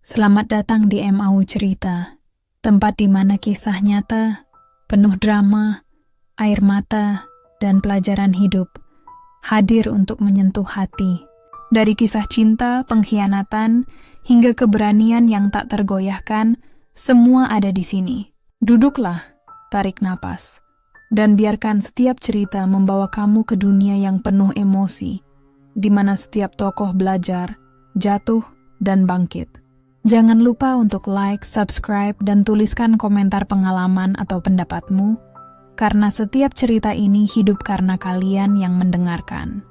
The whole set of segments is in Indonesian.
Selamat datang di MAU Cerita, tempat di mana kisah nyata, penuh drama, air mata, dan pelajaran hidup hadir untuk menyentuh hati. Dari kisah cinta, pengkhianatan, hingga keberanian yang tak tergoyahkan, semua ada di sini. Duduklah, tarik napas, dan biarkan setiap cerita membawa kamu ke dunia yang penuh emosi, di mana setiap tokoh belajar, jatuh, dan bangkit. Jangan lupa untuk like, subscribe, dan tuliskan komentar pengalaman atau pendapatmu, karena setiap cerita ini hidup karena kalian yang mendengarkan.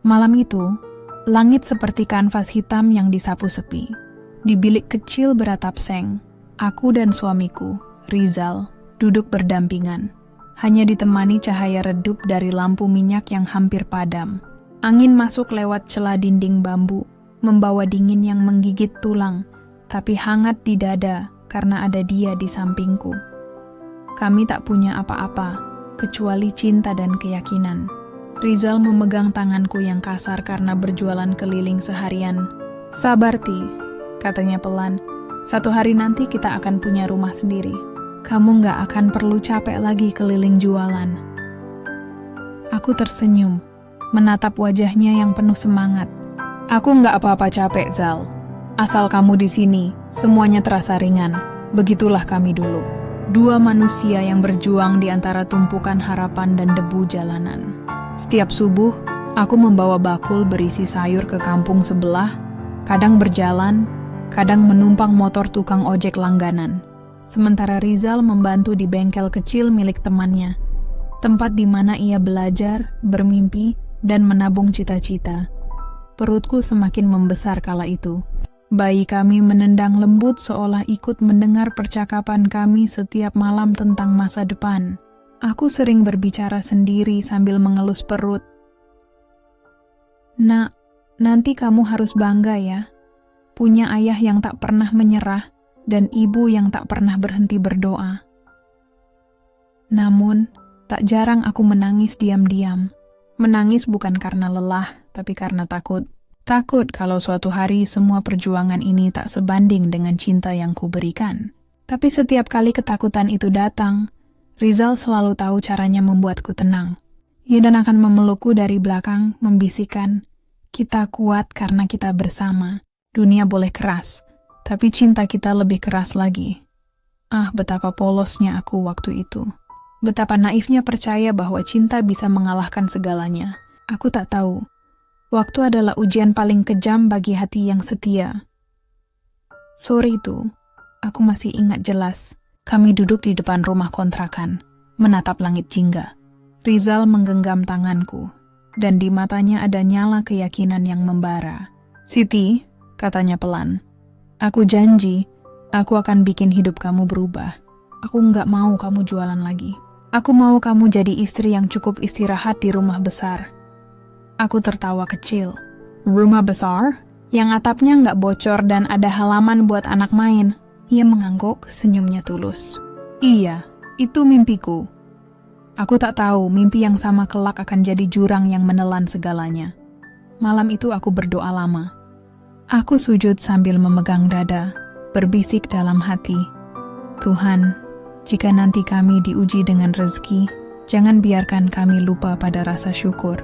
Malam itu, langit seperti kanvas hitam yang disapu sepi. Di bilik kecil beratap seng, aku dan suamiku, Rizal, duduk berdampingan. Hanya ditemani cahaya redup dari lampu minyak yang hampir padam. Angin masuk lewat celah dinding bambu, membawa dingin yang menggigit tulang, tapi hangat di dada karena ada dia di sampingku. Kami tak punya apa-apa, kecuali cinta dan keyakinan. Rizal memegang tanganku yang kasar karena berjualan keliling seharian. Sabar, Ti, katanya pelan. Satu hari nanti kita akan punya rumah sendiri. Kamu gak akan perlu capek lagi keliling jualan. Aku tersenyum, menatap wajahnya yang penuh semangat. Aku nggak apa-apa capek, Zal. Asal kamu di sini, semuanya terasa ringan. Begitulah kami dulu. Dua manusia yang berjuang di antara tumpukan harapan dan debu jalanan. Setiap subuh, aku membawa bakul berisi sayur ke kampung sebelah, kadang berjalan, kadang menumpang motor tukang ojek langganan. Sementara Rizal membantu di bengkel kecil milik temannya, tempat di mana ia belajar, bermimpi, dan menabung cita-cita. Perutku semakin membesar kala itu. Bayi kami menendang lembut seolah ikut mendengar percakapan kami setiap malam tentang masa depan. Aku sering berbicara sendiri sambil mengelus perut. Nak, nanti kamu harus bangga ya. Punya ayah yang tak pernah menyerah dan ibu yang tak pernah berhenti berdoa. Namun, tak jarang aku menangis diam-diam. Menangis bukan karena lelah, tapi karena takut. Takut kalau suatu hari semua perjuangan ini tak sebanding dengan cinta yang kuberikan. Tapi setiap kali ketakutan itu datang, Rizal selalu tahu caranya membuatku tenang. Ia dan akan memelukku dari belakang, membisikkan, "Kita kuat karena kita bersama. Dunia boleh keras, tapi cinta kita lebih keras lagi." Ah, betapa polosnya aku waktu itu. Betapa naifnya percaya bahwa cinta bisa mengalahkan segalanya. Aku tak tahu. Waktu adalah ujian paling kejam bagi hati yang setia. Sore itu, aku masih ingat jelas. Kami duduk di depan rumah kontrakan, menatap langit jingga. Rizal menggenggam tanganku, dan di matanya ada nyala keyakinan yang membara. "Siti," katanya pelan, "aku janji, aku akan bikin hidup kamu berubah. Aku nggak mau kamu jualan lagi. Aku mau kamu jadi istri yang cukup istirahat di rumah besar." Aku tertawa kecil. "Rumah besar? Yang atapnya nggak bocor dan ada halaman buat anak main?" Ia mengangguk, senyumnya tulus. "Iya, itu mimpiku. Aku tak tahu mimpi yang sama kelak akan jadi jurang yang menelan segalanya." Malam itu aku berdoa lama. Aku sujud sambil memegang dada, berbisik dalam hati, "Tuhan, jika nanti kami diuji dengan rezeki, jangan biarkan kami lupa pada rasa syukur."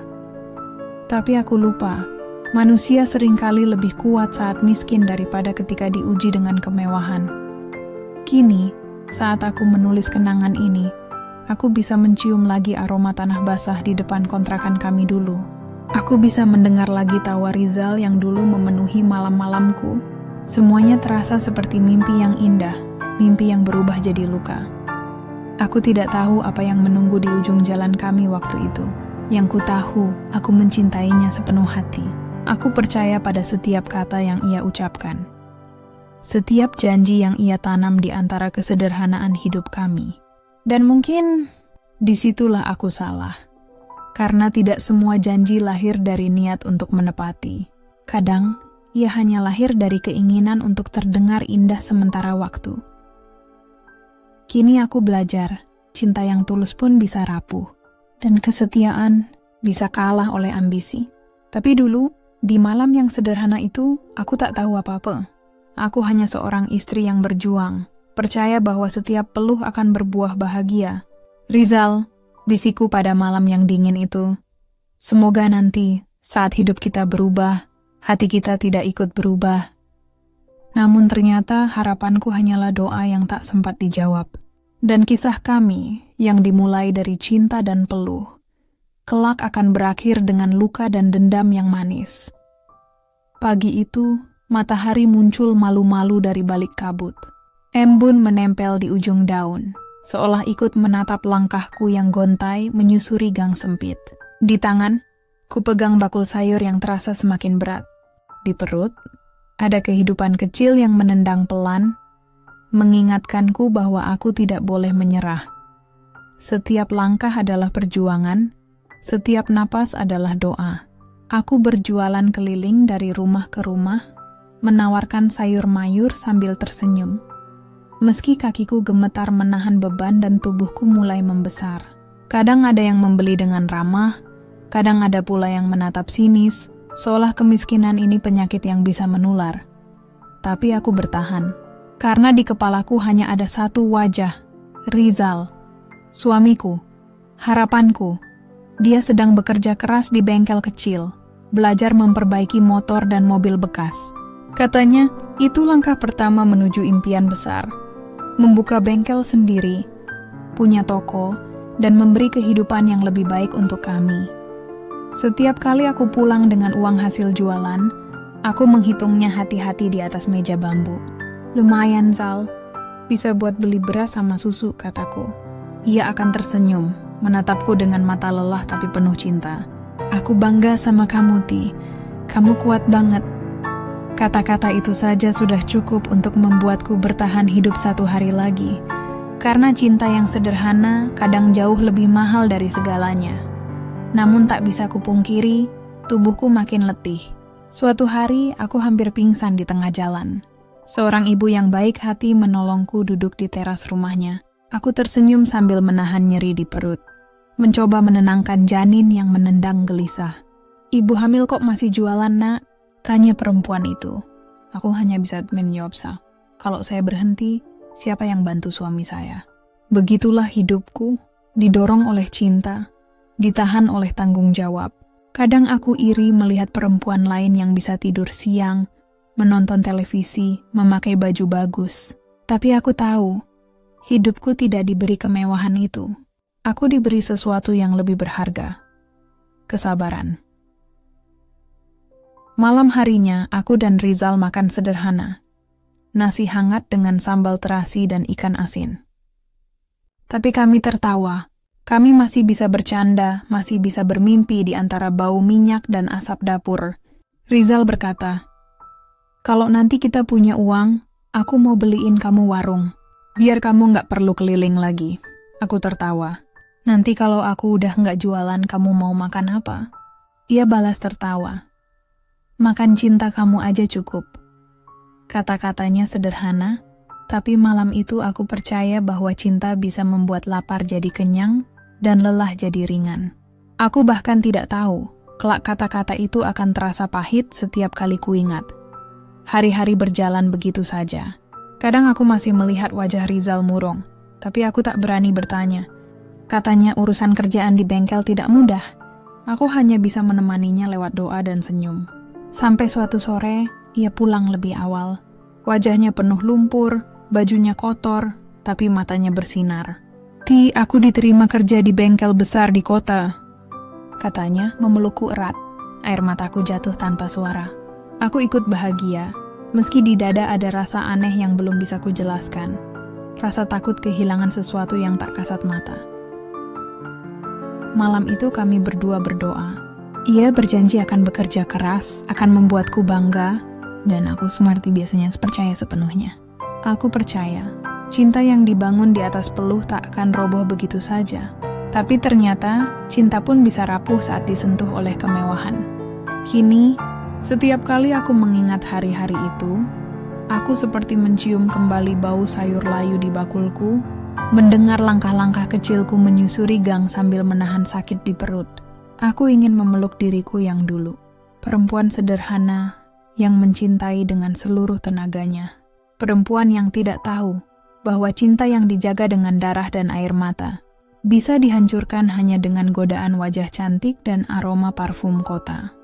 Tapi aku lupa, manusia seringkali lebih kuat saat miskin daripada ketika diuji dengan kemewahan. Kini, saat aku menulis kenangan ini, aku bisa mencium lagi aroma tanah basah di depan kontrakan kami dulu. Aku bisa mendengar lagi tawa Rizal yang dulu memenuhi malam-malamku. Semuanya terasa seperti mimpi yang indah, mimpi yang berubah jadi luka. Aku tidak tahu apa yang menunggu di ujung jalan kami waktu itu. Yang ku tahu, aku mencintainya sepenuh hati. Aku percaya pada setiap kata yang ia ucapkan. Setiap janji yang ia tanam di antara kesederhanaan hidup kami. Dan mungkin disitulah aku salah. Karena tidak semua janji lahir dari niat untuk menepati. Kadang, ia hanya lahir dari keinginan untuk terdengar indah sementara waktu. Kini aku belajar, cinta yang tulus pun bisa rapuh. Dan kesetiaan bisa kalah oleh ambisi. Tapi dulu, di malam yang sederhana itu, aku tak tahu apa-apa. Aku hanya seorang istri yang berjuang, percaya bahwa setiap peluh akan berbuah bahagia. Rizal, bisiku pada malam yang dingin itu, semoga nanti saat hidup kita berubah, hati kita tidak ikut berubah. Namun ternyata harapanku hanyalah doa yang tak sempat dijawab. Dan kisah kami yang dimulai dari cinta dan peluh, kelak akan berakhir dengan luka dan dendam yang manis. Pagi itu, matahari muncul malu-malu dari balik kabut. Embun menempel di ujung daun, seolah ikut menatap langkahku yang gontai menyusuri gang sempit. Di tangan, ku pegang bakul sayur yang terasa semakin berat. Di perut, ada kehidupan kecil yang menendang pelan, mengingatkanku bahwa aku tidak boleh menyerah. Setiap langkah adalah perjuangan, setiap napas adalah doa. Aku berjualan keliling dari rumah ke rumah, menawarkan sayur mayur sambil tersenyum. Meski kakiku gemetar menahan beban dan tubuhku mulai membesar. Kadang ada yang membeli dengan ramah, kadang ada pula yang menatap sinis, seolah kemiskinan ini penyakit yang bisa menular. Tapi aku bertahan. Karena di kepalaku hanya ada satu wajah, Rizal, suamiku, harapanku. Dia sedang bekerja keras di bengkel kecil, belajar memperbaiki motor dan mobil bekas. Katanya, itu langkah pertama menuju impian besar. Membuka bengkel sendiri, punya toko, dan memberi kehidupan yang lebih baik untuk kami. Setiap kali aku pulang dengan uang hasil jualan, aku menghitungnya hati-hati di atas meja bambu. Lumayan, Zal. Bisa buat beli beras sama susu, kataku. Ia akan tersenyum, menatapku dengan mata lelah tapi penuh cinta. Aku bangga sama kamu, Ti. Kamu kuat banget. Kata-kata itu saja sudah cukup untuk membuatku bertahan hidup satu hari lagi. Karena cinta yang sederhana kadang jauh lebih mahal dari segalanya. Namun tak bisa kupungkiri, tubuhku makin letih. Suatu hari, aku hampir pingsan di tengah jalan. Seorang ibu yang baik hati menolongku duduk di teras rumahnya. Aku tersenyum sambil menahan nyeri di perut. Mencoba menenangkan janin yang menendang gelisah. Ibu hamil kok masih jualan, nak? Tanya perempuan itu. Aku hanya bisa menjawab, kalau saya berhenti, siapa yang bantu suami saya? Begitulah hidupku, didorong oleh cinta, ditahan oleh tanggung jawab. Kadang aku iri melihat perempuan lain yang bisa tidur siang, menonton televisi, memakai baju bagus. Tapi aku tahu, hidupku tidak diberi kemewahan itu. Aku diberi sesuatu yang lebih berharga. Kesabaran. Malam harinya, aku dan Rizal makan sederhana. Nasi hangat dengan sambal terasi dan ikan asin. Tapi kami tertawa. Kami masih bisa bercanda, masih bisa bermimpi di antara bau minyak dan asap dapur. Rizal berkata, "Kalau nanti kita punya uang, aku mau beliin kamu warung. Biar kamu nggak perlu keliling lagi." Aku tertawa. "Nanti kalau aku udah nggak jualan, kamu mau makan apa?" Ia balas tertawa. "Makan cinta kamu aja cukup." Kata-katanya sederhana, tapi malam itu aku percaya bahwa cinta bisa membuat lapar jadi kenyang dan lelah jadi ringan. Aku bahkan tidak tahu, kelak kata-kata itu akan terasa pahit setiap kali kuingat. Hari-hari berjalan begitu saja. Kadang aku masih melihat wajah Rizal murung, tapi aku tak berani bertanya. Katanya urusan kerjaan di bengkel tidak mudah. Aku hanya bisa menemaninya lewat doa dan senyum. Sampai suatu sore, ia pulang lebih awal. Wajahnya penuh lumpur, bajunya kotor, tapi matanya bersinar. "Ti, aku diterima kerja di bengkel besar di kota," katanya memelukku erat. Air mataku jatuh tanpa suara. Aku ikut bahagia, meski di dada ada rasa aneh yang belum bisa kujelaskan. Rasa takut kehilangan sesuatu yang tak kasat mata. Malam itu kami berdua berdoa. Ia berjanji akan bekerja keras, akan membuatku bangga, dan aku seperti biasanya percaya sepenuhnya. Aku percaya, cinta yang dibangun di atas peluh tak akan roboh begitu saja. Tapi ternyata, cinta pun bisa rapuh saat disentuh oleh kemewahan. Kini, setiap kali aku mengingat hari-hari itu, aku seperti mencium kembali bau sayur layu di bakulku, mendengar langkah-langkah kecilku menyusuri gang sambil menahan sakit di perut. Aku ingin memeluk diriku yang dulu. Perempuan sederhana, yang mencintai dengan seluruh tenaganya. Perempuan yang tidak tahu bahwa cinta yang dijaga dengan darah dan air mata bisa dihancurkan hanya dengan godaan wajah cantik dan aroma parfum kota.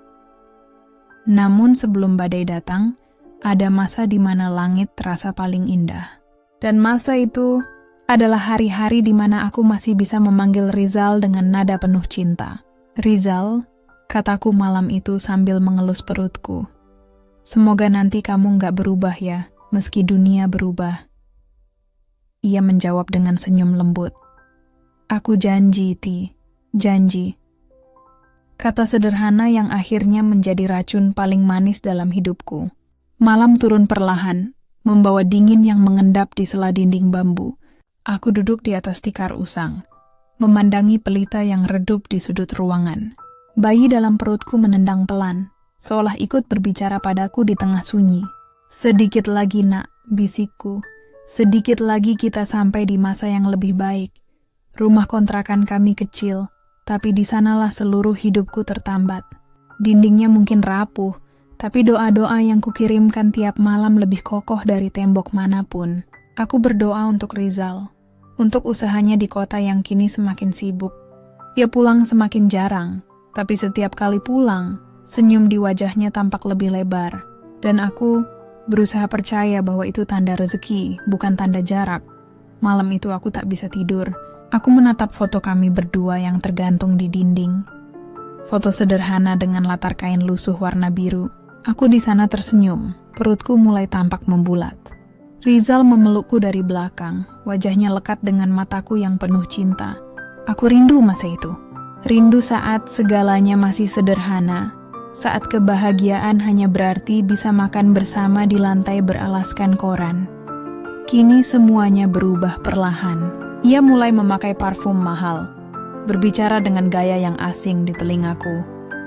Namun sebelum badai datang, ada masa di mana langit terasa paling indah. Dan masa itu adalah hari-hari di mana aku masih bisa memanggil Rizal dengan nada penuh cinta. Rizal, kataku malam itu sambil mengelus perutku. Semoga nanti kamu nggak berubah ya, meski dunia berubah. Ia menjawab dengan senyum lembut. Aku janji, Ti, janji. Kata sederhana yang akhirnya menjadi racun paling manis dalam hidupku. Malam turun perlahan, membawa dingin yang mengendap di sela dinding bambu. Aku duduk di atas tikar usang, memandangi pelita yang redup di sudut ruangan. Bayi dalam perutku menendang pelan, seolah ikut berbicara padaku di tengah sunyi. Sedikit lagi nak, bisikku. Sedikit lagi kita sampai di masa yang lebih baik. Rumah kontrakan kami kecil, tapi di sanalah seluruh hidupku tertambat. Dindingnya mungkin rapuh, tapi doa-doa yang kukirimkan tiap malam lebih kokoh dari tembok manapun. Aku berdoa untuk Rizal, untuk usahanya di kota yang kini semakin sibuk. Ia pulang semakin jarang, tapi setiap kali pulang, senyum di wajahnya tampak lebih lebar. Dan aku berusaha percaya bahwa itu tanda rezeki, bukan tanda jarak. Malam itu aku tak bisa tidur. Aku menatap foto kami berdua yang tergantung di dinding. Foto sederhana dengan latar kain lusuh warna biru. Aku di sana tersenyum, perutku mulai tampak membulat. Rizal memelukku dari belakang, wajahnya lekat dengan mataku yang penuh cinta. Aku rindu masa itu. Rindu saat segalanya masih sederhana, saat kebahagiaan hanya berarti bisa makan bersama di lantai beralaskan koran. Kini semuanya berubah perlahan. Ia mulai memakai parfum mahal, berbicara dengan gaya yang asing di telingaku.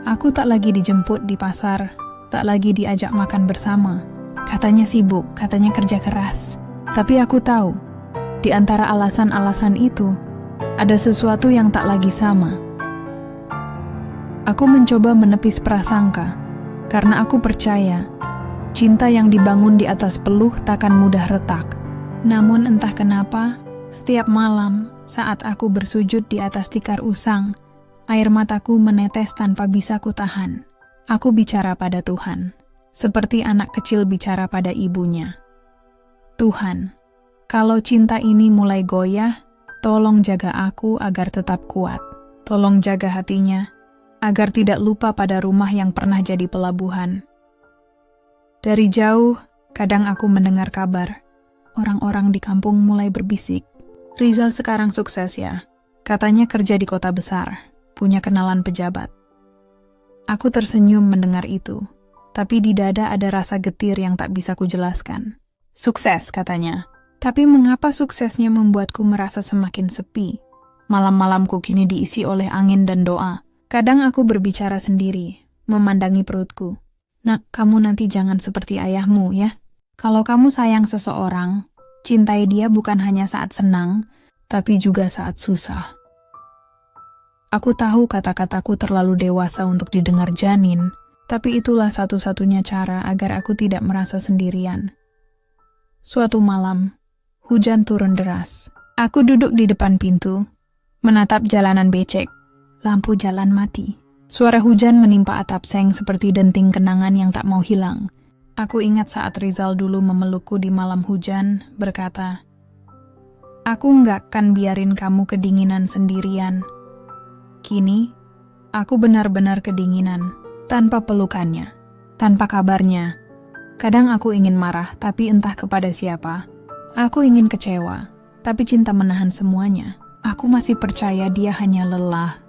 Aku tak lagi dijemput di pasar, tak lagi diajak makan bersama. Katanya sibuk, katanya kerja keras. Tapi aku tahu, di antara alasan-alasan itu, ada sesuatu yang tak lagi sama. Aku mencoba menepis prasangka, karena aku percaya, cinta yang dibangun di atas peluh takkan mudah retak. Namun entah kenapa, setiap malam, saat aku bersujud di atas tikar usang, air mataku menetes tanpa bisa kutahan. Aku bicara pada Tuhan, seperti anak kecil bicara pada ibunya. Tuhan, kalau cinta ini mulai goyah, tolong jaga aku agar tetap kuat. Tolong jaga hatinya, agar tidak lupa pada rumah yang pernah jadi pelabuhan. Dari jauh, kadang aku mendengar kabar. Orang-orang di kampung mulai berbisik. Rizal sekarang sukses ya. Katanya kerja di kota besar, punya kenalan pejabat. Aku tersenyum mendengar itu, tapi di dada ada rasa getir yang tak bisa kujelaskan. Sukses katanya, tapi mengapa suksesnya membuatku merasa semakin sepi? Malam-malamku kini diisi oleh angin dan doa. Kadang aku berbicara sendiri, memandangi perutku. Nak, kamu nanti jangan seperti ayahmu ya. Kalau kamu sayang seseorang, cintai dia bukan hanya saat senang, tapi juga saat susah. Aku tahu kata-kataku terlalu dewasa untuk didengar janin, tapi itulah satu-satunya cara agar aku tidak merasa sendirian. Suatu malam, hujan turun deras. Aku duduk di depan pintu, menatap jalanan becek. Lampu jalan mati. Suara hujan menimpa atap seng seperti denting kenangan yang tak mau hilang. Aku ingat saat Rizal dulu memelukku di malam hujan, berkata, "Aku nggak akan biarin kamu kedinginan sendirian." Kini, aku benar-benar kedinginan, tanpa pelukannya, tanpa kabarnya. Kadang aku ingin marah, tapi entah kepada siapa. Aku ingin kecewa, tapi cinta menahan semuanya. Aku masih percaya dia hanya lelah,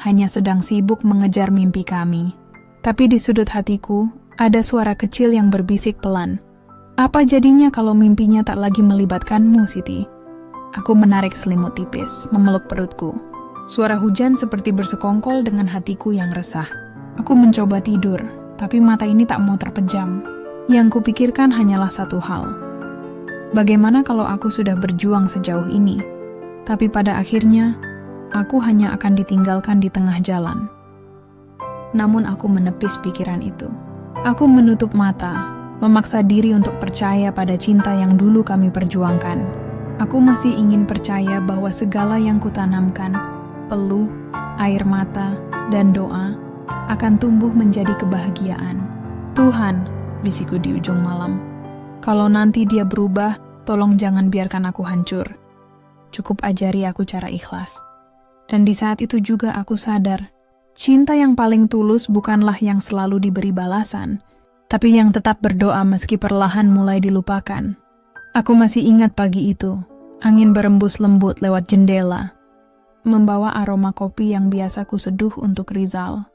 hanya sedang sibuk mengejar mimpi kami. Tapi di sudut hatiku, ada suara kecil yang berbisik pelan. Apa jadinya kalau mimpinya tak lagi melibatkanmu, Siti? Aku menarik selimut tipis, memeluk perutku. Suara hujan seperti bersekongkol dengan hatiku yang resah. Aku mencoba tidur, tapi mata ini tak mau terpejam. Yang kupikirkan hanyalah satu hal. Bagaimana kalau aku sudah berjuang sejauh ini, tapi pada akhirnya, aku hanya akan ditinggalkan di tengah jalan. Namun aku menepis pikiran itu. Aku menutup mata, memaksa diri untuk percaya pada cinta yang dulu kami perjuangkan. Aku masih ingin percaya bahwa segala yang kutanamkan, peluh, air mata, dan doa, akan tumbuh menjadi kebahagiaan. Tuhan, bisiku di ujung malam, kalau nanti dia berubah, tolong jangan biarkan aku hancur. Cukup ajari aku cara ikhlas. Dan di saat itu juga aku sadar, cinta yang paling tulus bukanlah yang selalu diberi balasan, tapi yang tetap berdoa meski perlahan mulai dilupakan. Aku masih ingat pagi itu, angin berembus lembut lewat jendela, membawa aroma kopi yang biasa ku seduh untuk Rizal.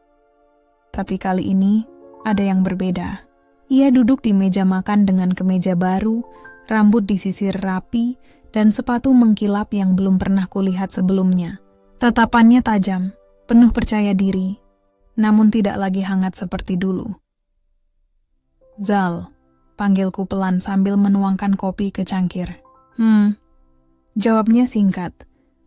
Tapi kali ini, ada yang berbeda. Ia duduk di meja makan dengan kemeja baru, rambut disisir rapi, dan sepatu mengkilap yang belum pernah kulihat sebelumnya. Tatapannya tajam, penuh percaya diri, namun tidak lagi hangat seperti dulu. Zal, panggilku pelan sambil menuangkan kopi ke cangkir. Jawabnya singkat,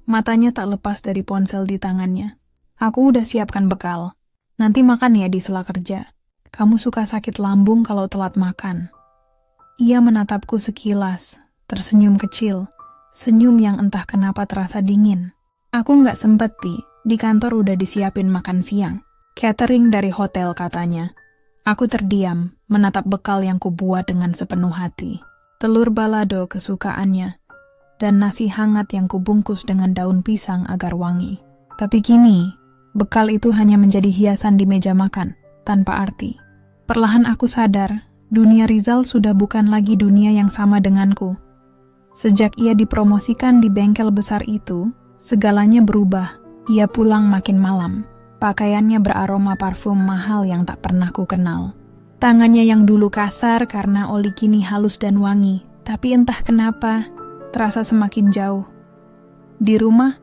matanya tak lepas dari ponsel di tangannya. Aku udah siapkan bekal, nanti makan ya di sela kerja. Kamu suka sakit lambung kalau telat makan. Ia menatapku sekilas, tersenyum kecil, senyum yang entah kenapa terasa dingin. Aku nggak sempet, di kantor udah disiapin makan siang. Catering dari hotel katanya. Aku terdiam, menatap bekal yang kubuat dengan sepenuh hati. Telur balado kesukaannya, dan nasi hangat yang kubungkus dengan daun pisang agar wangi. Tapi kini, bekal itu hanya menjadi hiasan di meja makan, tanpa arti. Perlahan aku sadar, dunia Rizal sudah bukan lagi dunia yang sama denganku. Sejak ia dipromosikan di bengkel besar itu, segalanya berubah. Ia pulang makin malam. Pakaiannya beraroma parfum mahal yang tak pernah ku kenal. Tangannya yang dulu kasar karena oli kini halus dan wangi. Tapi entah kenapa, terasa semakin jauh. Di rumah,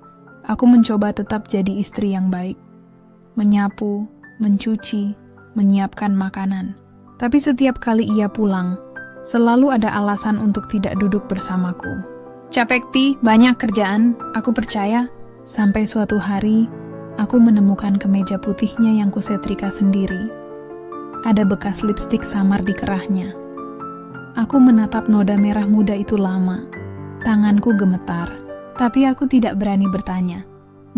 aku mencoba tetap jadi istri yang baik. Menyapu, mencuci, menyiapkan makanan. Tapi setiap kali ia pulang, selalu ada alasan untuk tidak duduk bersamaku. Capek, banyak kerjaan, aku percaya. Sampai suatu hari, aku menemukan kemeja putihnya yang kusetrika sendiri. Ada bekas lipstik samar di kerahnya. Aku menatap noda merah muda itu lama. Tanganku gemetar, tapi aku tidak berani bertanya.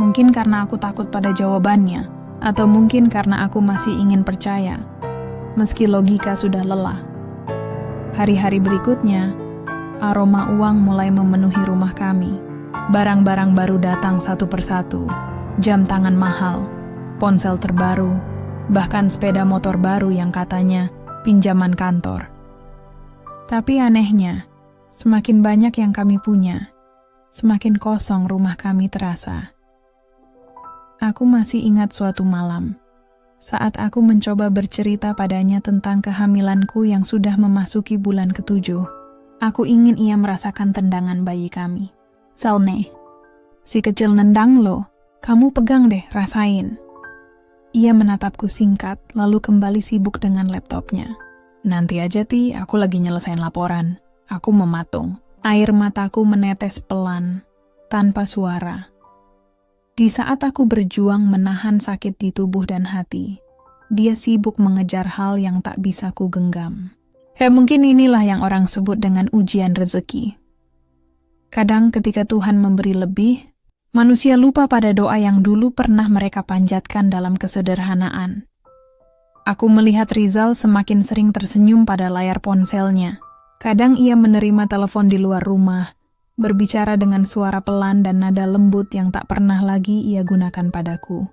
Mungkin karena aku takut pada jawabannya, atau mungkin karena aku masih ingin percaya, meski logika sudah lelah. Hari-hari berikutnya, aroma uang mulai memenuhi rumah kami. Barang-barang baru datang satu persatu, jam tangan mahal, ponsel terbaru, bahkan sepeda motor baru yang katanya pinjaman kantor. Tapi anehnya, semakin banyak yang kami punya, semakin kosong rumah kami terasa. Aku masih ingat suatu malam, saat aku mencoba bercerita padanya tentang kehamilanku yang sudah memasuki bulan ke-7. Aku ingin ia merasakan tendangan bayi kami. Salne, si kecil nendang lo, kamu pegang deh, rasain. Ia menatapku singkat, lalu kembali sibuk dengan laptopnya. Nanti aja, aku lagi nyelesain laporan. Aku mematung. Air mataku menetes pelan, tanpa suara. Di saat aku berjuang menahan sakit di tubuh dan hati, dia sibuk mengejar hal yang tak bisa ku genggam. Mungkin inilah yang orang sebut dengan ujian rezeki. Kadang ketika Tuhan memberi lebih, manusia lupa pada doa yang dulu pernah mereka panjatkan dalam kesederhanaan. Aku melihat Rizal semakin sering tersenyum pada layar ponselnya. Kadang ia menerima telepon di luar rumah, berbicara dengan suara pelan dan nada lembut yang tak pernah lagi ia gunakan padaku.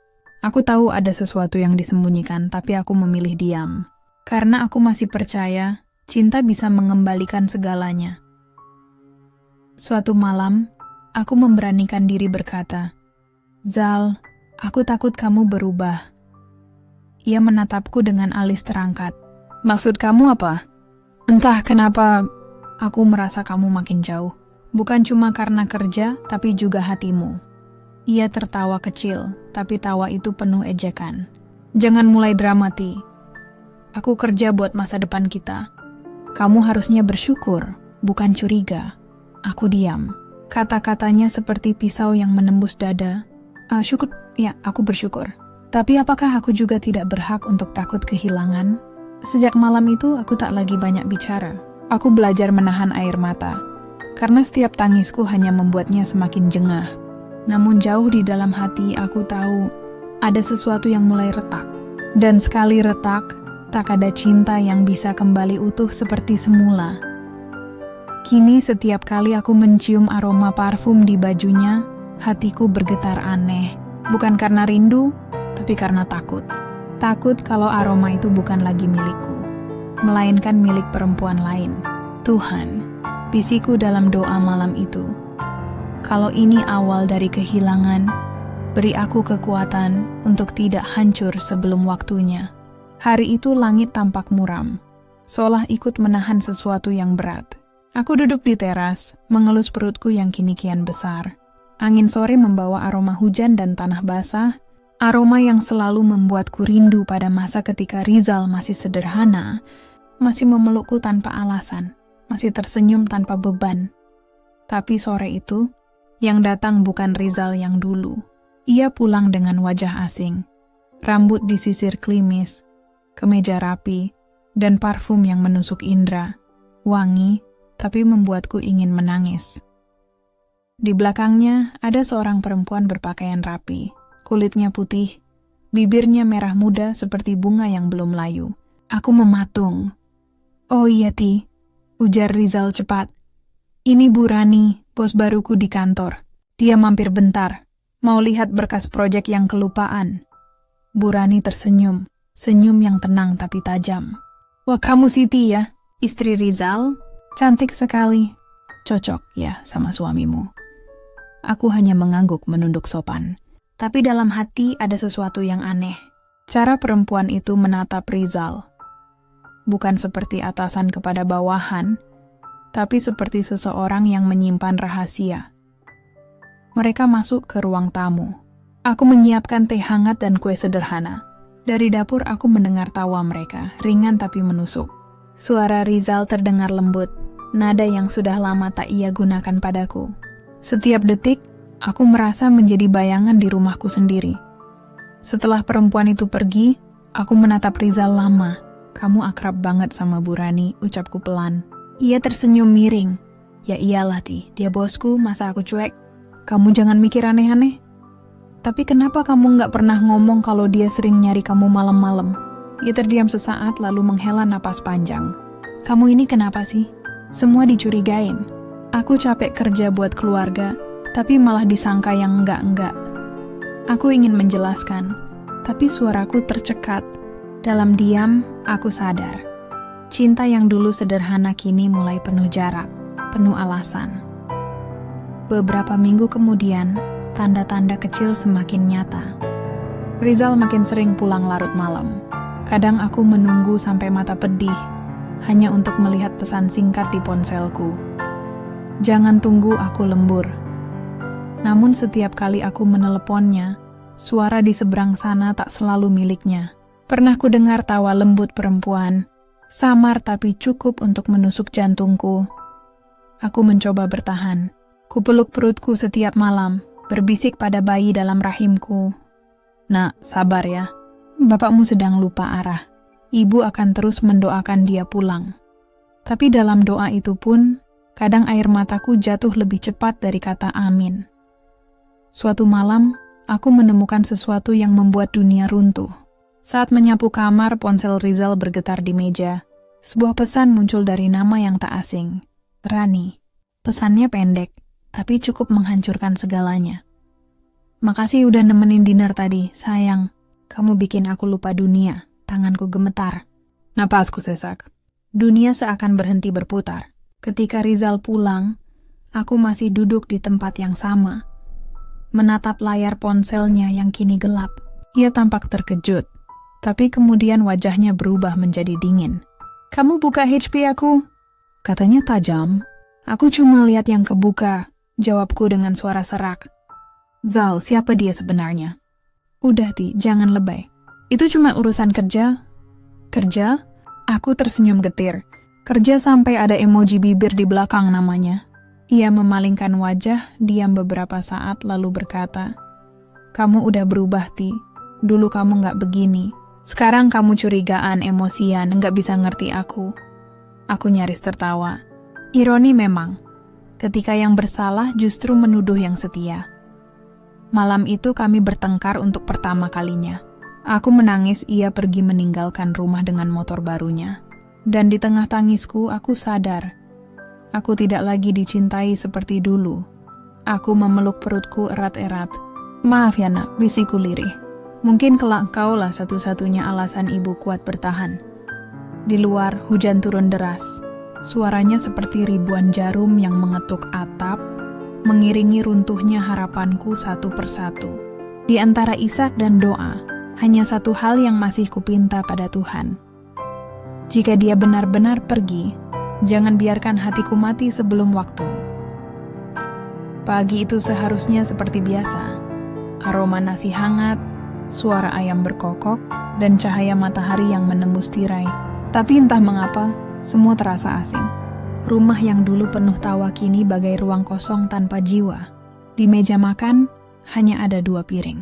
Aku tahu ada sesuatu yang disembunyikan, tapi aku memilih diam. Karena aku masih percaya, cinta bisa mengembalikan segalanya. Suatu malam, aku memberanikan diri berkata, "Zal, aku takut kamu berubah." Ia menatapku dengan alis terangkat. "Maksud kamu apa?" "Entah kenapa, aku merasa kamu makin jauh. Bukan cuma karena kerja, tapi juga hatimu." Ia tertawa kecil, tapi tawa itu penuh ejekan. "Jangan mulai dramati. Aku kerja buat masa depan kita. Kamu harusnya bersyukur, bukan curiga." Aku diam. Kata-katanya seperti pisau yang menembus dada. Syukur, ya, aku bersyukur. Tapi apakah aku juga tidak berhak untuk takut kehilangan? Sejak malam itu aku tak lagi banyak bicara. Aku belajar menahan air mata, karena setiap tangisku hanya membuatnya semakin jengah. Namun jauh di dalam hati aku tahu ada sesuatu yang mulai retak. Dan sekali retak, tak ada cinta yang bisa kembali utuh seperti semula. Kini setiap kali aku mencium aroma parfum di bajunya, hatiku bergetar aneh. Bukan karena rindu, tapi karena takut. Takut kalau aroma itu bukan lagi milikku, melainkan milik perempuan lain. Tuhan, bisiku dalam doa malam itu. Kalau ini awal dari kehilangan, beri aku kekuatan untuk tidak hancur sebelum waktunya. Hari itu langit tampak muram, seolah ikut menahan sesuatu yang berat. Aku duduk di teras, mengelus perutku yang kini kian besar. Angin sore membawa aroma hujan dan tanah basah, aroma yang selalu membuatku rindu pada masa ketika Rizal masih sederhana, masih memelukku tanpa alasan, masih tersenyum tanpa beban. Tapi sore itu, yang datang bukan Rizal yang dulu. Ia pulang dengan wajah asing, rambut disisir klimis, kemeja rapi, dan parfum yang menusuk indera, wangi, tapi membuatku ingin menangis. Di belakangnya ada seorang perempuan berpakaian rapi, kulitnya putih, bibirnya merah muda seperti bunga yang belum layu. Aku mematung. "Oh iya Ti," ujar Rizal cepat. "Ini Bu Rani, bos baruku di kantor. Dia mampir bentar, mau lihat berkas proyek yang kelupaan." Bu Rani tersenyum, senyum yang tenang tapi tajam. "Wah, kamu Siti ya, istri Rizal? Cantik sekali. Cocok ya sama suamimu." Aku hanya mengangguk menunduk sopan. Tapi dalam hati ada sesuatu yang aneh. Cara perempuan itu menatap Rizal. Bukan seperti atasan kepada bawahan, tapi seperti seseorang yang menyimpan rahasia. Mereka masuk ke ruang tamu. Aku menyiapkan teh hangat dan kue sederhana. Dari dapur aku mendengar tawa mereka, ringan tapi menusuk. Suara Rizal terdengar lembut, nada yang sudah lama tak ia gunakan padaku. Setiap detik, aku merasa menjadi bayangan di rumahku sendiri. Setelah perempuan itu pergi, aku menatap Rizal lama. "Kamu akrab banget sama Bu Rani," ucapku pelan. Ia tersenyum miring. "Ya iyalah Ti, dia bosku, masa aku cuek? Kamu jangan mikir aneh-aneh. Tapi kenapa kamu nggak pernah ngomong kalau dia sering nyari kamu malam-malam?" Ia terdiam sesaat lalu menghela napas panjang. "Kamu ini kenapa sih? Semua dicurigain. Aku capek kerja buat keluarga, tapi malah disangka yang enggak-enggak." Aku ingin menjelaskan, tapi suaraku tercekat. Dalam diam, aku sadar. Cinta yang dulu sederhana kini mulai penuh jarak, penuh alasan. Beberapa minggu kemudian, tanda-tanda kecil semakin nyata. Rizal makin sering pulang larut malam. Kadang aku menunggu sampai mata pedih, hanya untuk melihat pesan singkat di ponselku. "Jangan tunggu aku lembur." Namun setiap kali aku meneleponnya, suara di seberang sana tak selalu miliknya. Pernah ku dengar tawa lembut perempuan, samar tapi cukup untuk menusuk jantungku. Aku mencoba bertahan. Ku peluk perutku setiap malam, berbisik pada bayi dalam rahimku. "Nak, sabar ya. Bapakmu sedang lupa arah. Ibu akan terus mendoakan dia pulang." Tapi dalam doa itu pun, kadang air mataku jatuh lebih cepat dari kata amin. Suatu malam, aku menemukan sesuatu yang membuat dunia runtuh. Saat menyapu kamar, ponsel Rizal bergetar di meja. Sebuah pesan muncul dari nama yang tak asing. Rani. Pesannya pendek, tapi cukup menghancurkan segalanya. "Makasih udah nemenin dinner tadi, sayang. Kamu bikin aku lupa dunia." Tanganku gemetar. Napasku sesak. Dunia seakan berhenti berputar. Ketika Rizal pulang, aku masih duduk di tempat yang sama, menatap layar ponselnya yang kini gelap. Ia tampak terkejut, tapi kemudian wajahnya berubah menjadi dingin. "Kamu buka HP aku?" Katanya tajam. "Aku cuma lihat yang kebuka," jawabku dengan suara serak. "Zal, siapa dia sebenarnya?" "Udah Ti, jangan lebay. Itu cuma urusan kerja." "Kerja?" Aku tersenyum getir. "Kerja sampai ada emoji bibir di belakang namanya." Ia memalingkan wajah, diam beberapa saat lalu berkata, "Kamu udah berubah Ti. Dulu kamu nggak begini. Sekarang kamu curigaan, emosian, nggak bisa ngerti aku. Aku nyaris tertawa. Ironi memang, ketika yang bersalah justru menuduh yang setia. Malam itu kami bertengkar untuk pertama kalinya. Aku menangis, ia pergi meninggalkan rumah dengan motor barunya. Dan di tengah tangisku, aku sadar. Aku tidak lagi dicintai seperti dulu. Aku memeluk perutku erat-erat. Maaf ya nak, bisiku lirih. Mungkin kelak kaulah satu-satunya alasan ibu kuat bertahan. Di luar, hujan turun deras. Suaranya seperti ribuan jarum yang mengetuk atap, mengiringi runtuhnya harapanku satu persatu. Di antara isak dan doa, hanya satu hal yang masih kupinta pada Tuhan. Jika dia benar-benar pergi, jangan biarkan hatiku mati sebelum waktu. Pagi itu seharusnya seperti biasa. Aroma nasi hangat, suara ayam berkokok, dan cahaya matahari yang menembus tirai. Tapi entah mengapa, semua terasa asing. Rumah yang dulu penuh tawa kini bagai ruang kosong tanpa jiwa. Di meja makan, hanya ada 2 piring.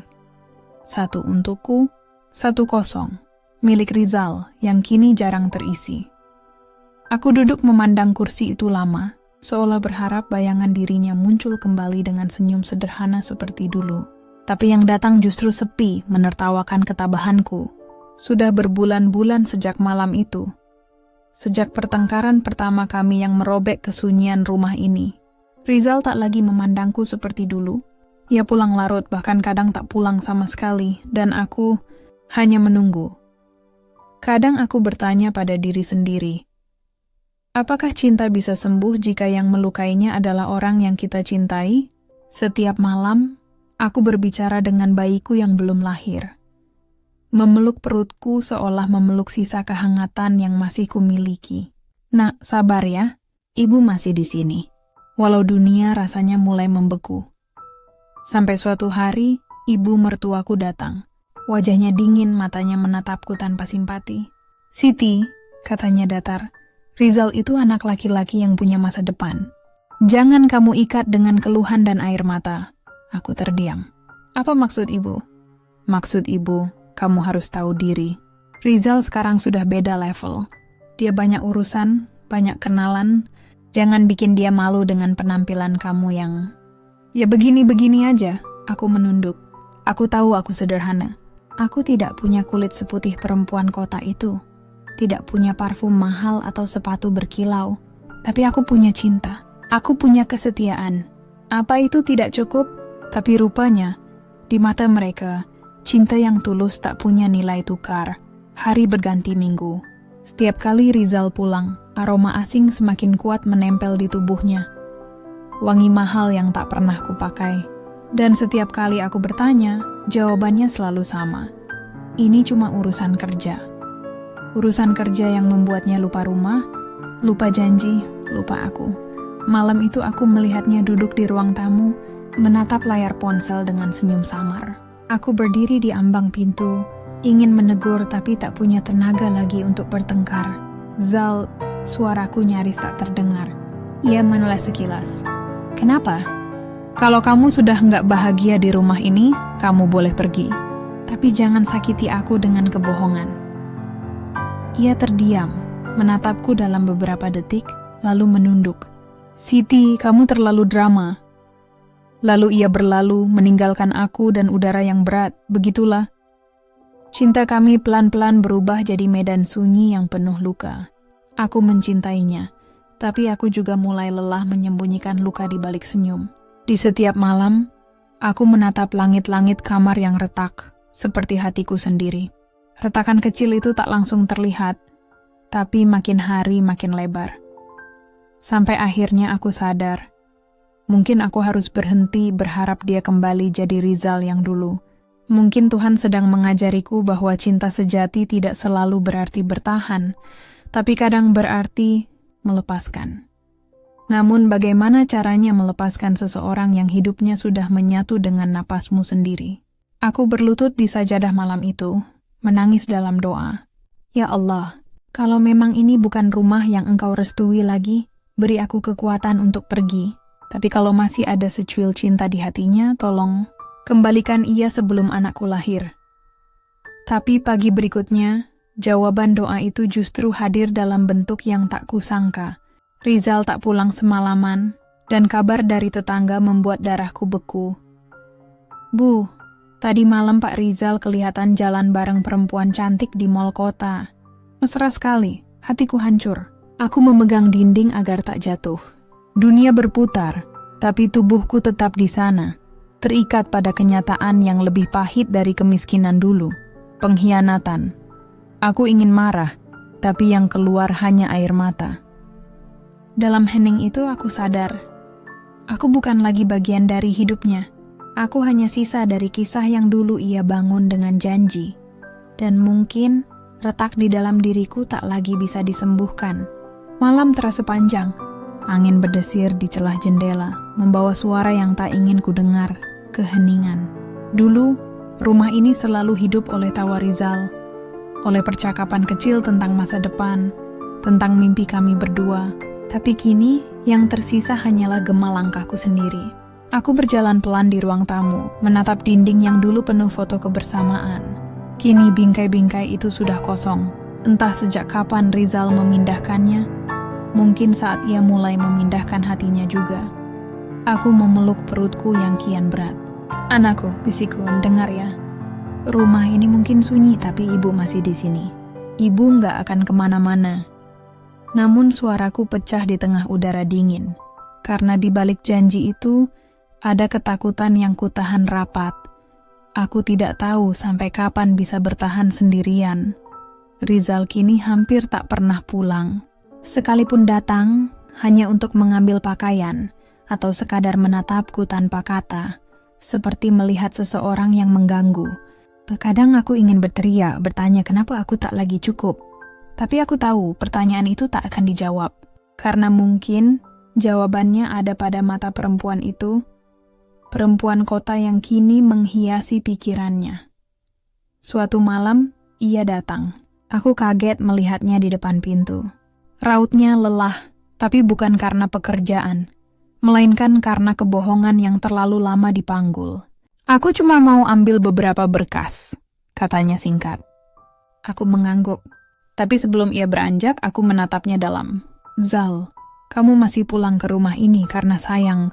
Satu untukku, satu kosong, milik Rizal yang kini jarang terisi. Aku duduk memandang kursi itu lama, seolah berharap bayangan dirinya muncul kembali dengan senyum sederhana seperti dulu. Tapi yang datang justru sepi, menertawakan ketabahanku. Sudah berbulan-bulan sejak malam itu. Sejak pertengkaran pertama kami yang merobek kesunyian rumah ini. Rizal tak lagi memandangku seperti dulu. Ia pulang larut, bahkan kadang tak pulang sama sekali, dan aku hanya menunggu. Kadang aku bertanya pada diri sendiri, apakah cinta bisa sembuh jika yang melukainya adalah orang yang kita cintai? Setiap malam, aku berbicara dengan bayiku yang belum lahir. Memeluk perutku seolah memeluk sisa kehangatan yang masih kumiliki. Nak, sabar ya, ibu masih di sini. Walau dunia rasanya mulai membeku. Sampai suatu hari, ibu mertuaku datang. Wajahnya dingin, matanya menatapku tanpa simpati. Siti, katanya datar, Rizal itu anak laki-laki yang punya masa depan. Jangan kamu ikat dengan keluhan dan air mata. Aku terdiam. Apa maksud ibu? Maksud ibu, kamu harus tahu diri. Rizal sekarang sudah beda level. Dia banyak urusan, banyak kenalan. Jangan bikin dia malu dengan penampilan kamu yang... Ya begini-begini aja, aku menunduk. Aku tahu aku sederhana. Aku tidak punya kulit seputih perempuan kota itu. Tidak punya parfum mahal atau sepatu berkilau. Tapi aku punya cinta. Aku punya kesetiaan. Apa itu tidak cukup? Tapi rupanya, di mata mereka, cinta yang tulus tak punya nilai tukar. Hari berganti minggu. Setiap kali Rizal pulang, aroma asing semakin kuat menempel di tubuhnya. Wangi mahal yang tak pernah kupakai. Dan setiap kali aku bertanya, jawabannya selalu sama. Ini cuma urusan kerja. Urusan kerja yang membuatnya lupa rumah, lupa janji, lupa aku. Malam itu aku melihatnya duduk di ruang tamu, menatap layar ponsel dengan senyum samar. Aku berdiri di ambang pintu, ingin menegur tapi tak punya tenaga lagi untuk bertengkar. Zal, suaraku nyaris tak terdengar. Ia meneles sekilas. Kenapa? Kalau kamu sudah nggak bahagia di rumah ini, kamu boleh pergi. Tapi jangan sakiti aku dengan kebohongan. Ia terdiam, menatapku dalam beberapa detik, lalu menunduk. Siti, kamu terlalu drama. Lalu ia berlalu, meninggalkan aku dan udara yang berat. Begitulah. Cinta kami pelan-pelan berubah jadi medan sunyi yang penuh luka. Aku mencintainya, tapi aku juga mulai lelah menyembunyikan luka di balik senyum. Di setiap malam, aku menatap langit-langit kamar yang retak, seperti hatiku sendiri. Retakan kecil itu tak langsung terlihat, tapi makin hari makin lebar. Sampai akhirnya aku sadar, mungkin aku harus berhenti berharap dia kembali jadi Rizal yang dulu. Mungkin Tuhan sedang mengajariku bahwa cinta sejati tidak selalu berarti bertahan, tapi kadang berarti melepaskan. Namun bagaimana caranya melepaskan seseorang yang hidupnya sudah menyatu dengan napasmu sendiri? Aku berlutut di sajadah malam itu, menangis dalam doa. Ya Allah, kalau memang ini bukan rumah yang Engkau restui lagi, beri aku kekuatan untuk pergi. Tapi kalau masih ada secuil cinta di hatinya, tolong kembalikan ia sebelum anakku lahir. Tapi pagi berikutnya, jawaban doa itu justru hadir dalam bentuk yang tak kusangka. Rizal tak pulang semalaman, dan kabar dari tetangga membuat darahku beku. Bu, tadi malam Pak Rizal kelihatan jalan bareng perempuan cantik di mal kota. Mesra sekali, hatiku hancur. Aku memegang dinding agar tak jatuh. Dunia berputar, tapi tubuhku tetap di sana, terikat pada kenyataan yang lebih pahit dari kemiskinan dulu, pengkhianatan. Aku ingin marah, tapi yang keluar hanya air mata. Dalam hening itu aku sadar, aku bukan lagi bagian dari hidupnya. Aku hanya sisa dari kisah yang dulu ia bangun dengan janji. Dan mungkin retak di dalam diriku tak lagi bisa disembuhkan. Malam terasa panjang. Angin berdesir di celah jendela, membawa suara yang tak ingin kudengar, keheningan. Dulu, rumah ini selalu hidup oleh tawa Rizal, oleh percakapan kecil tentang masa depan, tentang mimpi kami berdua. Tapi kini, yang tersisa hanyalah gema langkahku sendiri. Aku berjalan pelan di ruang tamu, menatap dinding yang dulu penuh foto kebersamaan. Kini bingkai-bingkai itu sudah kosong. Entah sejak kapan Rizal memindahkannya, mungkin saat ia mulai memindahkan hatinya juga. Aku memeluk perutku yang kian berat. Anakku, bisikku, dengar ya. Rumah ini mungkin sunyi, tapi ibu masih di sini. Ibu nggak akan kemana-mana. Namun suaraku pecah di tengah udara dingin. Karena di balik janji itu, ada ketakutan yang kutahan rapat. Aku tidak tahu sampai kapan bisa bertahan sendirian. Rizal kini hampir tak pernah pulang. Sekalipun datang, hanya untuk mengambil pakaian, atau sekadar menatapku tanpa kata, seperti melihat seseorang yang mengganggu. Terkadang aku ingin berteriak, bertanya kenapa aku tak lagi cukup. Tapi aku tahu pertanyaan itu tak akan dijawab, karena mungkin jawabannya ada pada mata perempuan itu, perempuan kota yang kini menghiasi pikirannya. Suatu malam, ia datang. Aku kaget melihatnya di depan pintu. Rautnya lelah, tapi bukan karena pekerjaan, melainkan karena kebohongan yang terlalu lama dipanggul. Aku cuma mau ambil beberapa berkas, katanya singkat. Aku mengangguk, tapi sebelum ia beranjak, aku menatapnya dalam. Zal, kamu masih pulang ke rumah ini karena sayang,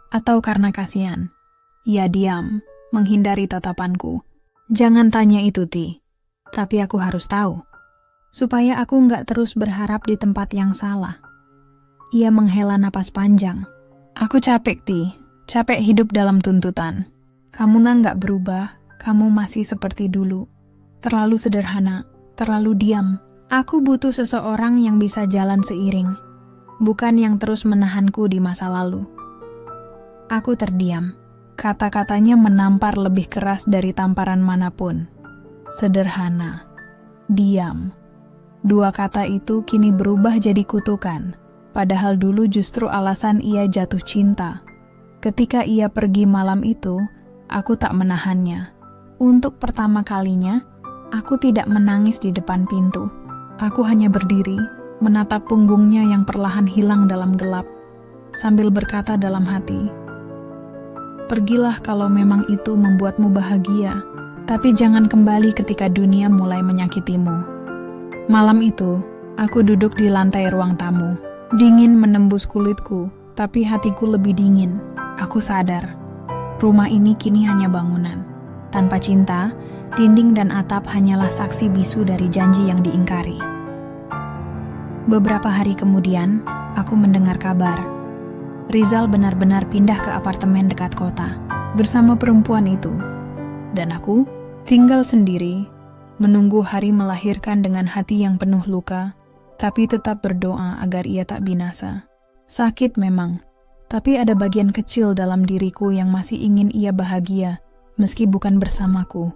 atau karena kasihan? Ia diam, menghindari tatapanku. Jangan tanya itu, Ti. Tapi aku harus tahu, supaya aku nggak terus berharap di tempat yang salah. Ia menghela napas panjang. Aku capek, Ti. Capek hidup dalam tuntutan. Kamu nggak berubah, kamu masih seperti dulu. Terlalu sederhana, terlalu diam. Aku butuh seseorang yang bisa jalan seiring, bukan yang terus menahanku di masa lalu. Aku terdiam. Kata-katanya menampar lebih keras dari tamparan manapun. Sederhana, diam. Dua kata itu kini berubah jadi kutukan, padahal dulu justru alasan ia jatuh cinta. Ketika ia pergi malam itu, aku tak menahannya. Untuk pertama kalinya, aku tidak menangis di depan pintu. Aku hanya berdiri, menatap punggungnya yang perlahan hilang dalam gelap, sambil berkata dalam hati, "Pergilah kalau memang itu membuatmu bahagia, tapi jangan kembali ketika dunia mulai menyakitimu." Malam itu, aku duduk di lantai ruang tamu. Dingin menembus kulitku, tapi hatiku lebih dingin. Aku sadar, rumah ini kini hanya bangunan. Tanpa cinta, dinding dan atap hanyalah saksi bisu dari janji yang diingkari. Beberapa hari kemudian, aku mendengar kabar. Rizal benar-benar pindah ke apartemen dekat kota, bersama perempuan itu. Dan aku tinggal sendiri, menunggu hari melahirkan dengan hati yang penuh luka, tapi tetap berdoa agar ia tak binasa. Sakit memang, tapi ada bagian kecil dalam diriku yang masih ingin ia bahagia, meski bukan bersamaku.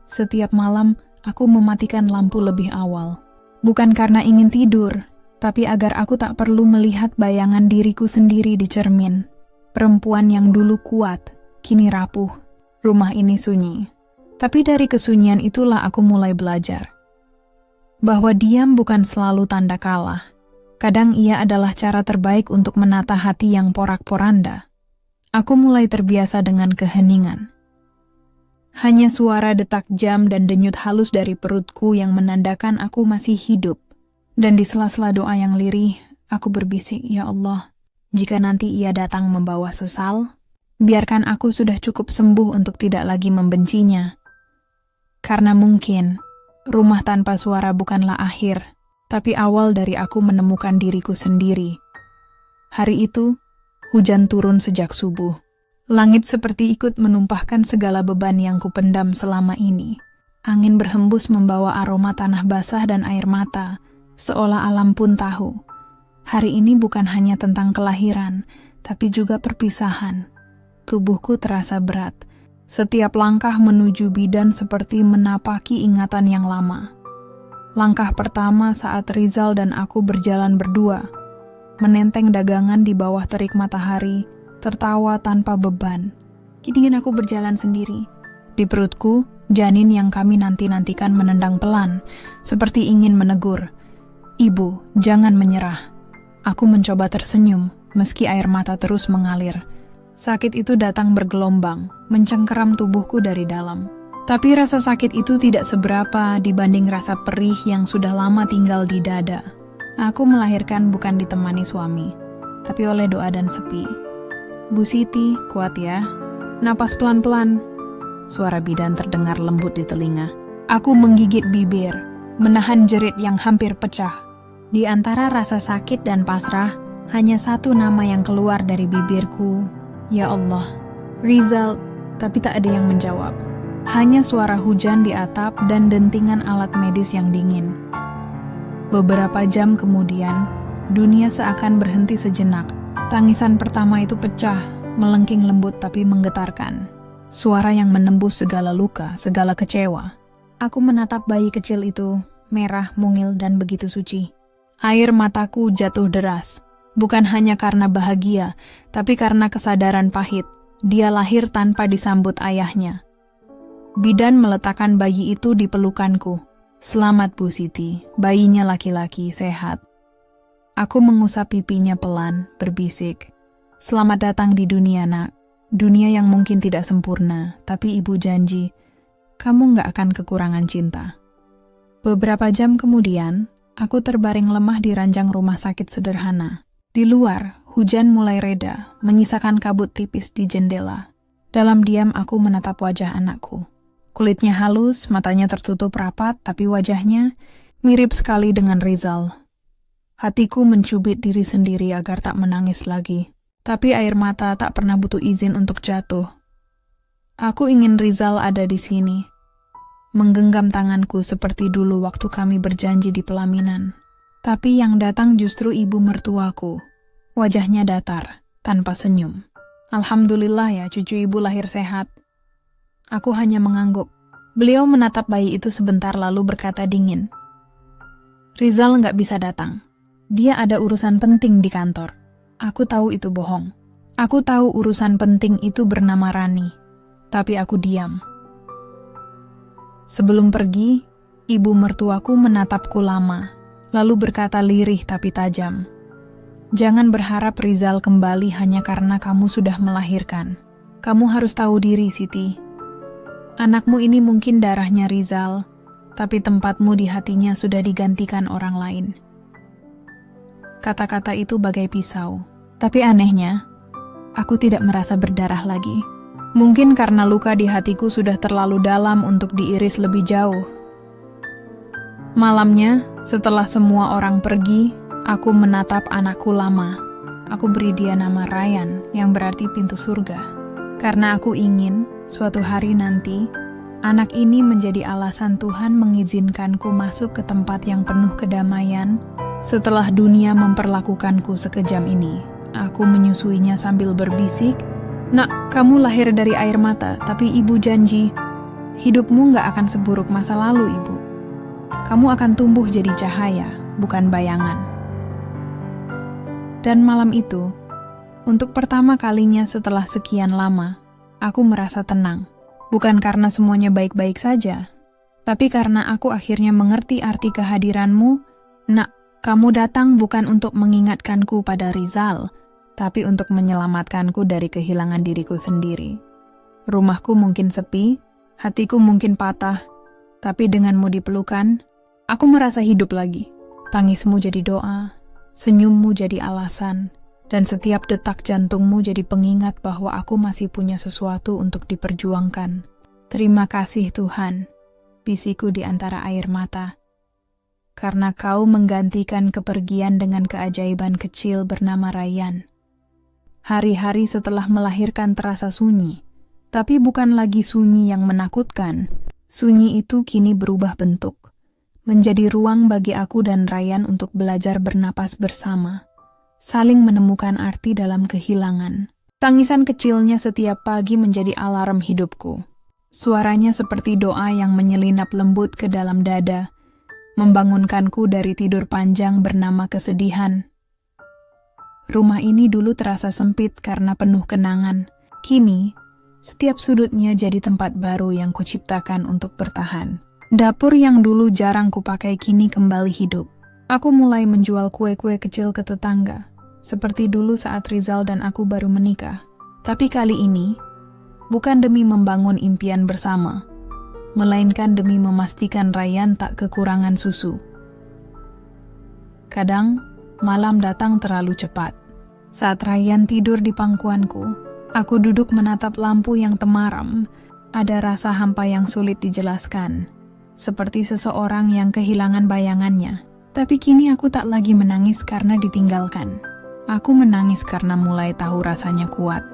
Setiap malam, aku mematikan lampu lebih awal. Bukan karena ingin tidur, tapi agar aku tak perlu melihat bayangan diriku sendiri di cermin. Perempuan yang dulu kuat, kini rapuh. Rumah ini sunyi. Tapi dari kesunyian itulah aku mulai belajar. Bahwa diam bukan selalu tanda kalah. Kadang ia adalah cara terbaik untuk menata hati yang porak-poranda. Aku mulai terbiasa dengan keheningan. Hanya suara detak jam dan denyut halus dari perutku yang menandakan aku masih hidup. Dan di sela-sela doa yang lirih, aku berbisik, "Ya Allah, jika nanti ia datang membawa sesal, biarkan aku sudah cukup sembuh untuk tidak lagi membencinya. Karena mungkin rumah tanpa suara bukanlah akhir, tapi awal dari aku menemukan diriku sendiri." Hari itu, hujan turun sejak subuh. Langit seperti ikut menumpahkan segala beban yang kupendam selama ini. Angin berhembus membawa aroma tanah basah dan air mata, seolah alam pun tahu. Hari ini bukan hanya tentang kelahiran, tapi juga perpisahan. Tubuhku terasa berat. Setiap langkah menuju bidan seperti menapaki ingatan yang lama. Langkah pertama saat Rizal dan aku berjalan berdua, menenteng dagangan di bawah terik matahari, tertawa tanpa beban. Kini aku berjalan sendiri. Di perutku, janin yang kami nanti-nantikan menendang pelan, seperti ingin menegur. "Ibu, jangan menyerah." Aku mencoba tersenyum, meski air mata terus mengalir. Sakit itu datang bergelombang, mencengkeram tubuhku dari dalam. Tapi rasa sakit itu tidak seberapa dibanding rasa perih yang sudah lama tinggal di dada. Aku melahirkan bukan ditemani suami, tapi oleh doa dan sepi. "Bu Siti, kuat ya. Napas pelan-pelan." Suara bidan terdengar lembut di telinga. Aku menggigit bibir, menahan jerit yang hampir pecah. Di antara rasa sakit dan pasrah, hanya satu nama yang keluar dari bibirku. "Ya Allah." "Rizal," tapi tak ada yang menjawab. Hanya suara hujan di atap dan dentingan alat medis yang dingin. Beberapa jam kemudian, dunia seakan berhenti sejenak. Tangisan pertama itu pecah, melengking lembut tapi menggetarkan. Suara yang menembus segala luka, segala kecewa. Aku menatap bayi kecil itu, merah, mungil, dan begitu suci. Air mataku jatuh deras. Bukan hanya karena bahagia, tapi karena kesadaran pahit. Dia lahir tanpa disambut ayahnya. Bidan meletakkan bayi itu di pelukanku. "Selamat Bu Siti, bayinya laki-laki, sehat." Aku mengusap pipinya pelan, berbisik, "Selamat datang di dunia, nak. Dunia yang mungkin tidak sempurna, tapi ibu janji, kamu nggak akan kekurangan cinta." Beberapa jam kemudian, aku terbaring lemah di ranjang rumah sakit sederhana. Di luar, hujan mulai reda, menyisakan kabut tipis di jendela. Dalam diam aku menatap wajah anakku. Kulitnya halus, matanya tertutup rapat, tapi wajahnya mirip sekali dengan Rizal. Hatiku mencubit diri sendiri agar tak menangis lagi. Tapi air mata tak pernah butuh izin untuk jatuh. Aku ingin Rizal ada di sini. Menggenggam tanganku seperti dulu waktu kami berjanji di pelaminan. Tapi yang datang justru ibu mertuaku. Wajahnya datar, tanpa senyum. "Alhamdulillah ya, cucu ibu lahir sehat." Aku hanya mengangguk. Beliau menatap bayi itu sebentar lalu berkata dingin, "Rizal nggak bisa datang. Dia ada urusan penting di kantor." Aku tahu itu bohong. Aku tahu urusan penting itu bernama Rani. Tapi aku diam. Sebelum pergi, ibu mertuaku menatapku lama, lalu berkata lirih tapi tajam, "Jangan berharap Rizal kembali hanya karena kamu sudah melahirkan. Kamu harus tahu diri, Siti. Anakmu ini mungkin darahnya Rizal, tapi tempatmu di hatinya sudah digantikan orang lain." Kata-kata itu bagai pisau. Tapi anehnya, aku tidak merasa berdarah lagi. Mungkin karena luka di hatiku sudah terlalu dalam untuk diiris lebih jauh. Malamnya, setelah semua orang pergi, aku menatap anakku lama. Aku beri dia nama Ryan, yang berarti pintu surga. Karena aku ingin, suatu hari nanti, anak ini menjadi alasan Tuhan mengizinkanku masuk ke tempat yang penuh kedamaian setelah dunia memperlakukanku sekejam ini. Aku menyusuinya sambil berbisik, "Nak, kamu lahir dari air mata, tapi ibu janji, hidupmu nggak akan seburuk masa lalu, ibu. Kamu akan tumbuh jadi cahaya, bukan bayangan." Dan malam itu, untuk pertama kalinya setelah sekian lama, aku merasa tenang. Bukan karena semuanya baik-baik saja, tapi karena aku akhirnya mengerti arti kehadiranmu. "Nak, kamu datang bukan untuk mengingatkanku pada Rizal, tapi untuk menyelamatkanku dari kehilangan diriku sendiri." Rumahku mungkin sepi, Hatiku mungkin patah, tapi denganmu di pelukan, aku merasa hidup lagi. Tangismu jadi doa, senyummu jadi alasan, dan setiap detak jantungmu jadi pengingat bahwa aku masih punya sesuatu untuk diperjuangkan. Terima kasih Tuhan, bisiku di antara air mata. Karena kau menggantikan kepergian dengan keajaiban kecil bernama Ryan. Hari-hari setelah melahirkan terasa sunyi, tapi bukan lagi sunyi yang menakutkan. Sunyi itu kini berubah bentuk, menjadi ruang bagi aku dan Ryan untuk belajar bernapas bersama, saling menemukan arti dalam kehilangan. Tangisan kecilnya setiap pagi menjadi alarm hidupku. Suaranya seperti doa yang menyelinap lembut ke dalam dada, membangunkanku dari tidur panjang bernama kesedihan. Rumah ini dulu terasa sempit karena penuh kenangan. Kini, setiap sudutnya jadi tempat baru yang kuciptakan untuk bertahan. Dapur yang dulu jarang kupakai kini kembali hidup. Aku mulai menjual kue-kue kecil ke tetangga, seperti dulu saat Rizal dan aku baru menikah. Tapi kali ini, bukan demi membangun impian bersama, melainkan demi memastikan Ryan tak kekurangan susu. Kadang, malam datang terlalu cepat. Saat Ryan tidur di pangkuanku, aku duduk menatap lampu yang temaram. Ada rasa hampa yang sulit dijelaskan, seperti seseorang yang kehilangan bayangannya. Tapi kini aku tak lagi menangis karena ditinggalkan. Aku menangis karena mulai tahu rasanya kuat.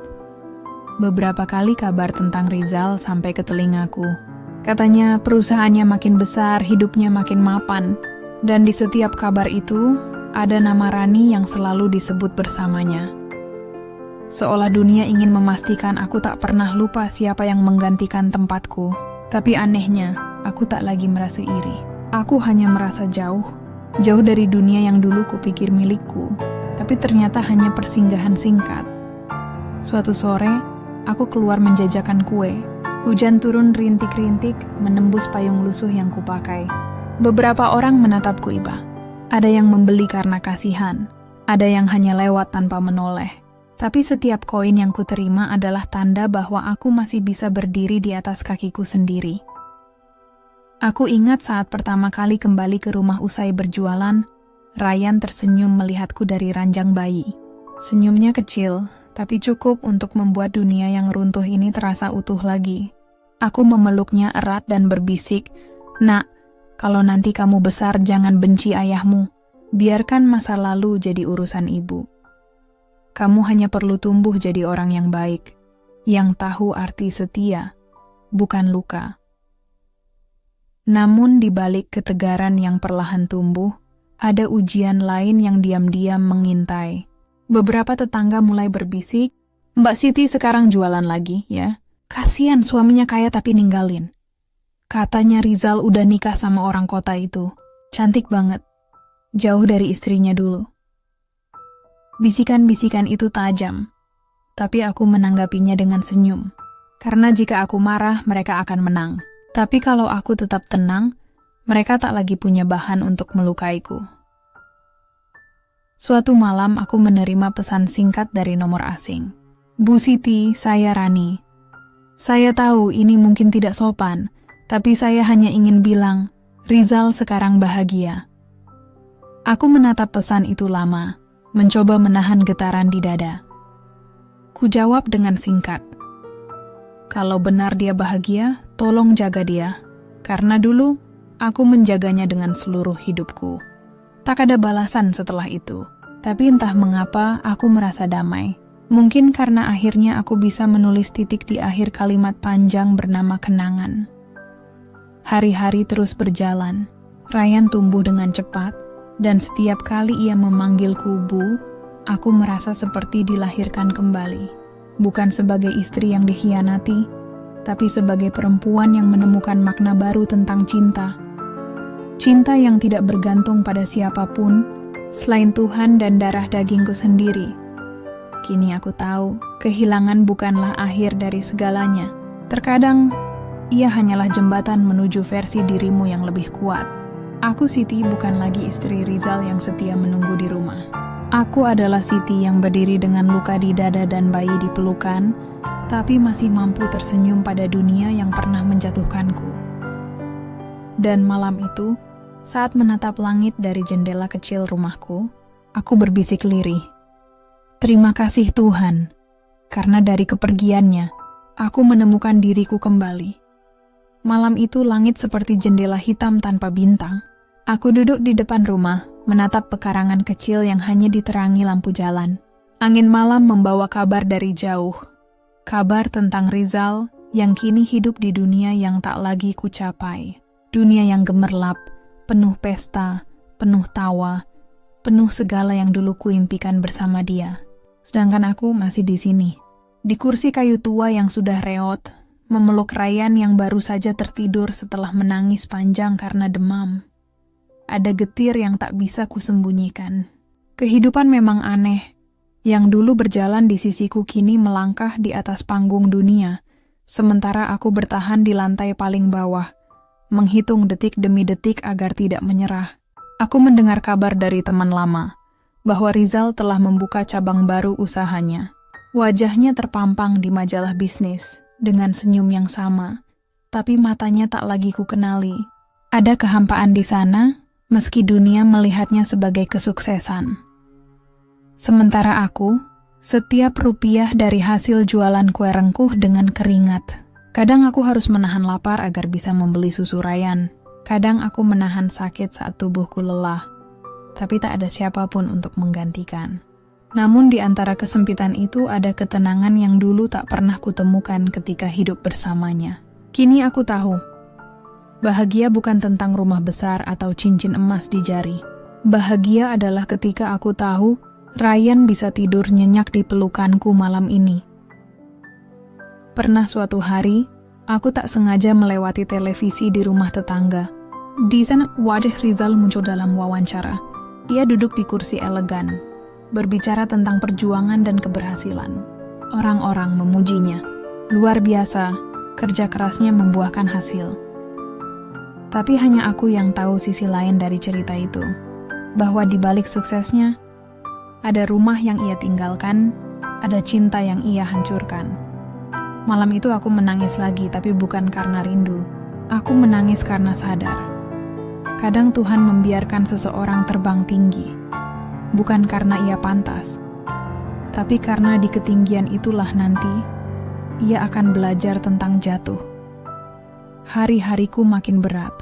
Beberapa kali kabar tentang Rizal sampai ke telingaku. Katanya perusahaannya makin besar, hidupnya makin mapan. Dan di setiap kabar itu, ada nama Rani yang selalu disebut bersamanya. Seolah dunia ingin memastikan aku tak pernah lupa siapa yang menggantikan tempatku. Tapi anehnya, aku tak lagi merasa iri. Aku hanya merasa jauh dari dunia yang dulu kupikir milikku. Tapi ternyata hanya persinggahan singkat. Suatu sore, aku keluar menjajakan kue. Hujan turun rintik-rintik, menembus payung lusuh yang kupakai. Beberapa orang menatapku iba. Ada yang membeli karena kasihan, ada yang hanya lewat tanpa menoleh. Tapi setiap koin yang kuterima adalah tanda bahwa aku masih bisa berdiri di atas kakiku sendiri. Aku ingat saat pertama kali kembali ke rumah usai berjualan, Ryan tersenyum melihatku dari ranjang bayi. Senyumnya kecil, tapi cukup untuk membuat dunia yang runtuh ini terasa utuh lagi. Aku memeluknya erat dan berbisik, "Nak, kalau nanti kamu besar jangan benci ayahmu. Biarkan masa lalu jadi urusan ibu. Kamu hanya perlu tumbuh jadi orang yang baik, yang tahu arti setia, bukan luka." Namun di balik ketegaran yang perlahan tumbuh, ada ujian lain yang diam-diam mengintai. Beberapa tetangga mulai berbisik, "Mbak Siti sekarang jualan lagi, ya? Kasian suaminya kaya tapi ninggalin. Katanya Rizal udah nikah sama orang kota itu. Cantik banget. Jauh dari istrinya dulu." Bisikan-bisikan itu tajam, tapi aku menanggapinya dengan senyum. Karena jika aku marah, mereka akan menang. Tapi kalau aku tetap tenang, mereka tak lagi punya bahan untuk melukaiku. Suatu malam aku menerima pesan singkat dari nomor asing. "Bu Siti, saya Rani. Saya tahu ini mungkin tidak sopan, tapi saya hanya ingin bilang, Rizal sekarang bahagia." Aku menatap pesan itu lama, mencoba menahan getaran di dada. Kujawab dengan singkat, "Kalau benar dia bahagia, tolong jaga dia. Karena dulu, aku menjaganya dengan seluruh hidupku." Tak ada balasan setelah itu, tapi entah mengapa aku merasa damai. Mungkin karena akhirnya aku bisa menulis titik di akhir kalimat panjang bernama kenangan. Hari-hari terus berjalan. Ryan tumbuh dengan cepat, dan setiap kali ia memanggilku Bu, aku merasa seperti dilahirkan kembali. Bukan sebagai istri yang dikhianati, tapi sebagai perempuan yang menemukan makna baru tentang cinta. Cinta yang tidak bergantung pada siapapun, selain Tuhan dan darah dagingku sendiri. Kini aku tahu, kehilangan bukanlah akhir dari segalanya. Terkadang, ia hanyalah jembatan menuju versi dirimu yang lebih kuat. Aku Siti bukan lagi istri Rizal yang setia menunggu di rumah. Aku adalah Siti yang berdiri dengan luka di dada dan bayi di pelukan, tapi masih mampu tersenyum pada dunia yang pernah menjatuhkanku. Dan malam itu, saat menatap langit dari jendela kecil rumahku, aku berbisik lirih. Terima kasih Tuhan, karena dari kepergiannya, aku menemukan diriku kembali. Malam itu langit seperti jendela hitam tanpa bintang. Aku duduk di depan rumah, menatap pekarangan kecil yang hanya diterangi lampu jalan. Angin malam membawa kabar dari jauh. Kabar tentang Rizal yang kini hidup di dunia yang tak lagi kucapai. Dunia yang gemerlap, penuh pesta, penuh tawa, penuh segala yang dulu kuimpikan bersama dia. Sedangkan aku masih di sini, di kursi kayu tua yang sudah reot, memeluk Ryan yang baru saja tertidur setelah menangis panjang karena demam. Ada getir yang tak bisa kusembunyikan. Kehidupan memang aneh. Yang dulu berjalan di sisiku kini melangkah di atas panggung dunia, sementara aku bertahan di lantai paling bawah, menghitung detik demi detik agar tidak menyerah. Aku mendengar kabar dari teman lama, bahwa Rizal telah membuka cabang baru usahanya. Wajahnya terpampang di majalah bisnis, dengan senyum yang sama, tapi matanya tak lagi kukenali. Ada kehampaan di sana, meski dunia melihatnya sebagai kesuksesan. Sementara aku, setiap rupiah dari hasil jualan kue rengkuh dengan keringat. Kadang aku harus menahan lapar agar bisa membeli susu Ryan. Kadang aku menahan sakit saat tubuhku lelah. Tapi tak ada siapapun untuk menggantikan. Namun di antara kesempitan itu ada ketenangan yang dulu tak pernah kutemukan ketika hidup bersamanya. Kini aku tahu, bahagia bukan tentang rumah besar atau cincin emas di jari. Bahagia adalah ketika aku tahu Ryan bisa tidur nyenyak di pelukanku malam ini. Pernah suatu hari, aku tak sengaja melewati televisi di rumah tetangga. Di sana wajah Rizal muncul dalam wawancara. Ia duduk di kursi elegan, berbicara tentang perjuangan dan keberhasilan. Orang-orang memujinya. Luar biasa, kerja kerasnya membuahkan hasil. Tapi hanya aku yang tahu sisi lain dari cerita itu. Bahwa di balik suksesnya, ada rumah yang ia tinggalkan, ada cinta yang ia hancurkan. Malam itu aku menangis lagi, tapi bukan karena rindu. Aku menangis karena sadar. Kadang Tuhan membiarkan seseorang terbang tinggi, bukan karena ia pantas, tapi karena di ketinggian itulah nanti, ia akan belajar tentang jatuh. Hari-hariku makin berat.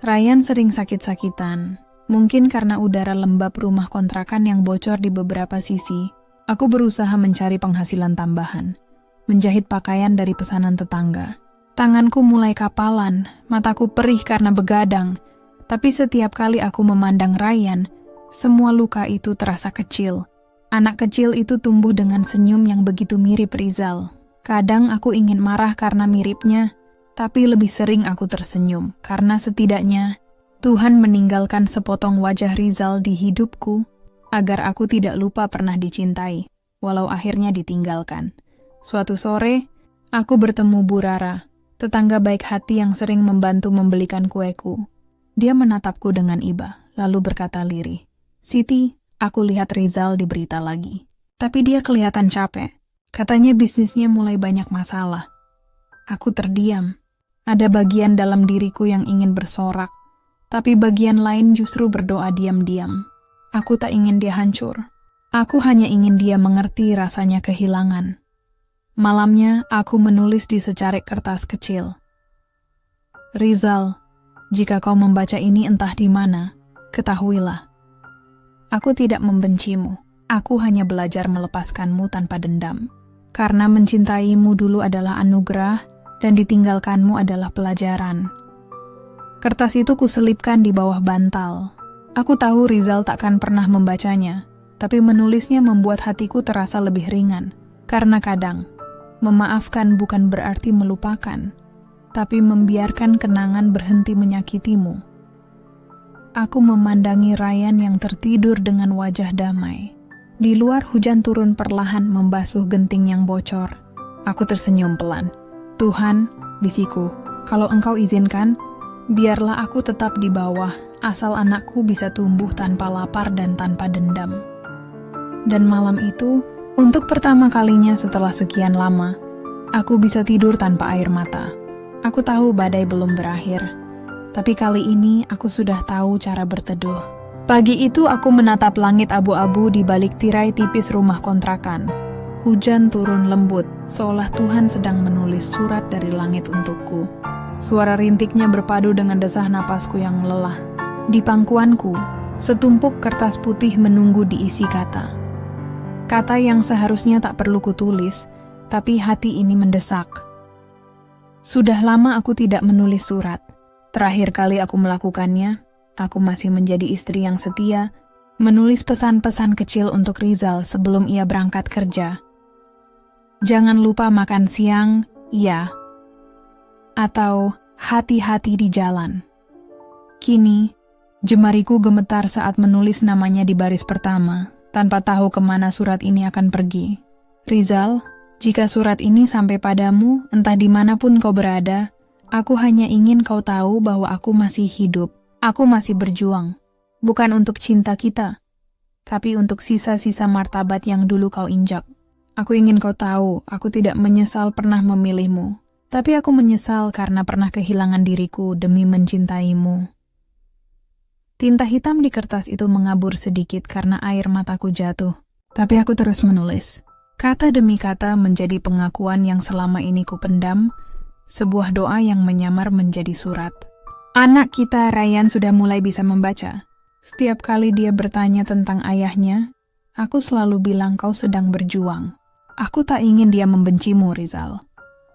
Ryan sering sakit-sakitan. Mungkin karena udara lembab rumah kontrakan yang bocor di beberapa sisi, aku berusaha mencari penghasilan tambahan, menjahit pakaian dari pesanan tetangga. Tanganku mulai kapalan, mataku perih karena begadang, tapi setiap kali aku memandang Ryan, semua luka itu terasa kecil. Anak kecil itu tumbuh dengan senyum yang begitu mirip Rizal. Kadang aku ingin marah karena miripnya, tapi lebih sering aku tersenyum, karena setidaknya Tuhan meninggalkan sepotong wajah Rizal di hidupku agar aku tidak lupa pernah dicintai, walau akhirnya ditinggalkan. Suatu sore, aku bertemu Bu Rara, tetangga baik hati yang sering membantu membelikan kueku. Dia menatapku dengan iba, lalu berkata lirih, "Siti, aku lihat Rizal di berita lagi." Tapi dia kelihatan capek. Katanya bisnisnya mulai banyak masalah. Aku terdiam. Ada bagian dalam diriku yang ingin bersorak, tapi bagian lain justru berdoa diam-diam. Aku tak ingin dia hancur. Aku hanya ingin dia mengerti rasanya kehilangan. Malamnya, aku menulis di secarik kertas kecil. Rizal, jika kau membaca ini entah di mana, ketahuilah. Aku tidak membencimu. Aku hanya belajar melepaskanmu tanpa dendam. Karena mencintaimu dulu adalah anugerah, dan ditinggalkanmu adalah pelajaran. Kertas itu kuselipkan di bawah bantal. Aku tahu Rizal takkan pernah membacanya, tapi menulisnya membuat hatiku terasa lebih ringan. Karena kadang, memaafkan bukan berarti melupakan, tapi membiarkan kenangan berhenti menyakitimu. Aku memandangi Ryan yang tertidur dengan wajah damai. Di luar hujan turun perlahan membasuh genting yang bocor. Aku tersenyum pelan. Tuhan, bisiku, kalau Engkau izinkan, biarlah aku tetap di bawah, asal anakku bisa tumbuh tanpa lapar dan tanpa dendam. Dan malam itu, Untuk pertama kalinya setelah sekian lama, aku bisa tidur tanpa air mata. Aku tahu badai belum berakhir, tapi kali ini aku sudah tahu cara berteduh. Pagi itu aku menatap langit abu-abu di balik tirai tipis rumah kontrakan. Hujan turun lembut, seolah Tuhan sedang menulis surat dari langit untukku. Suara rintiknya berpadu dengan desah napasku yang lelah. Di pangkuanku, setumpuk kertas putih menunggu diisi kata. Kata yang seharusnya tak perlu kutulis, tapi hati ini mendesak. Sudah lama aku tidak menulis surat. Terakhir kali aku melakukannya, aku masih menjadi istri yang setia, menulis pesan-pesan kecil untuk Rizal sebelum ia berangkat kerja. Jangan lupa makan siang, ya. Atau hati-hati di jalan. Kini, jemariku gemetar saat menulis namanya di baris pertama, tanpa tahu kemana surat ini akan pergi. Rizal, jika surat ini sampai padamu, entah dimanapun kau berada, aku hanya ingin kau tahu bahwa aku masih hidup. Aku masih berjuang. Bukan untuk cinta kita, tapi untuk sisa-sisa martabat yang dulu kau injak. Aku ingin kau tahu, aku tidak menyesal pernah memilihmu. Tapi aku menyesal karena pernah kehilangan diriku demi mencintaimu. Tinta hitam di kertas itu mengabur sedikit karena air mataku jatuh. Tapi aku terus menulis. Kata demi kata menjadi pengakuan yang selama ini kupendam, sebuah doa yang menyamar menjadi surat. Anak kita, Ryan, sudah mulai bisa membaca. Setiap kali dia bertanya tentang ayahnya, aku selalu bilang kau sedang berjuang. Aku tak ingin dia membencimu, Rizal.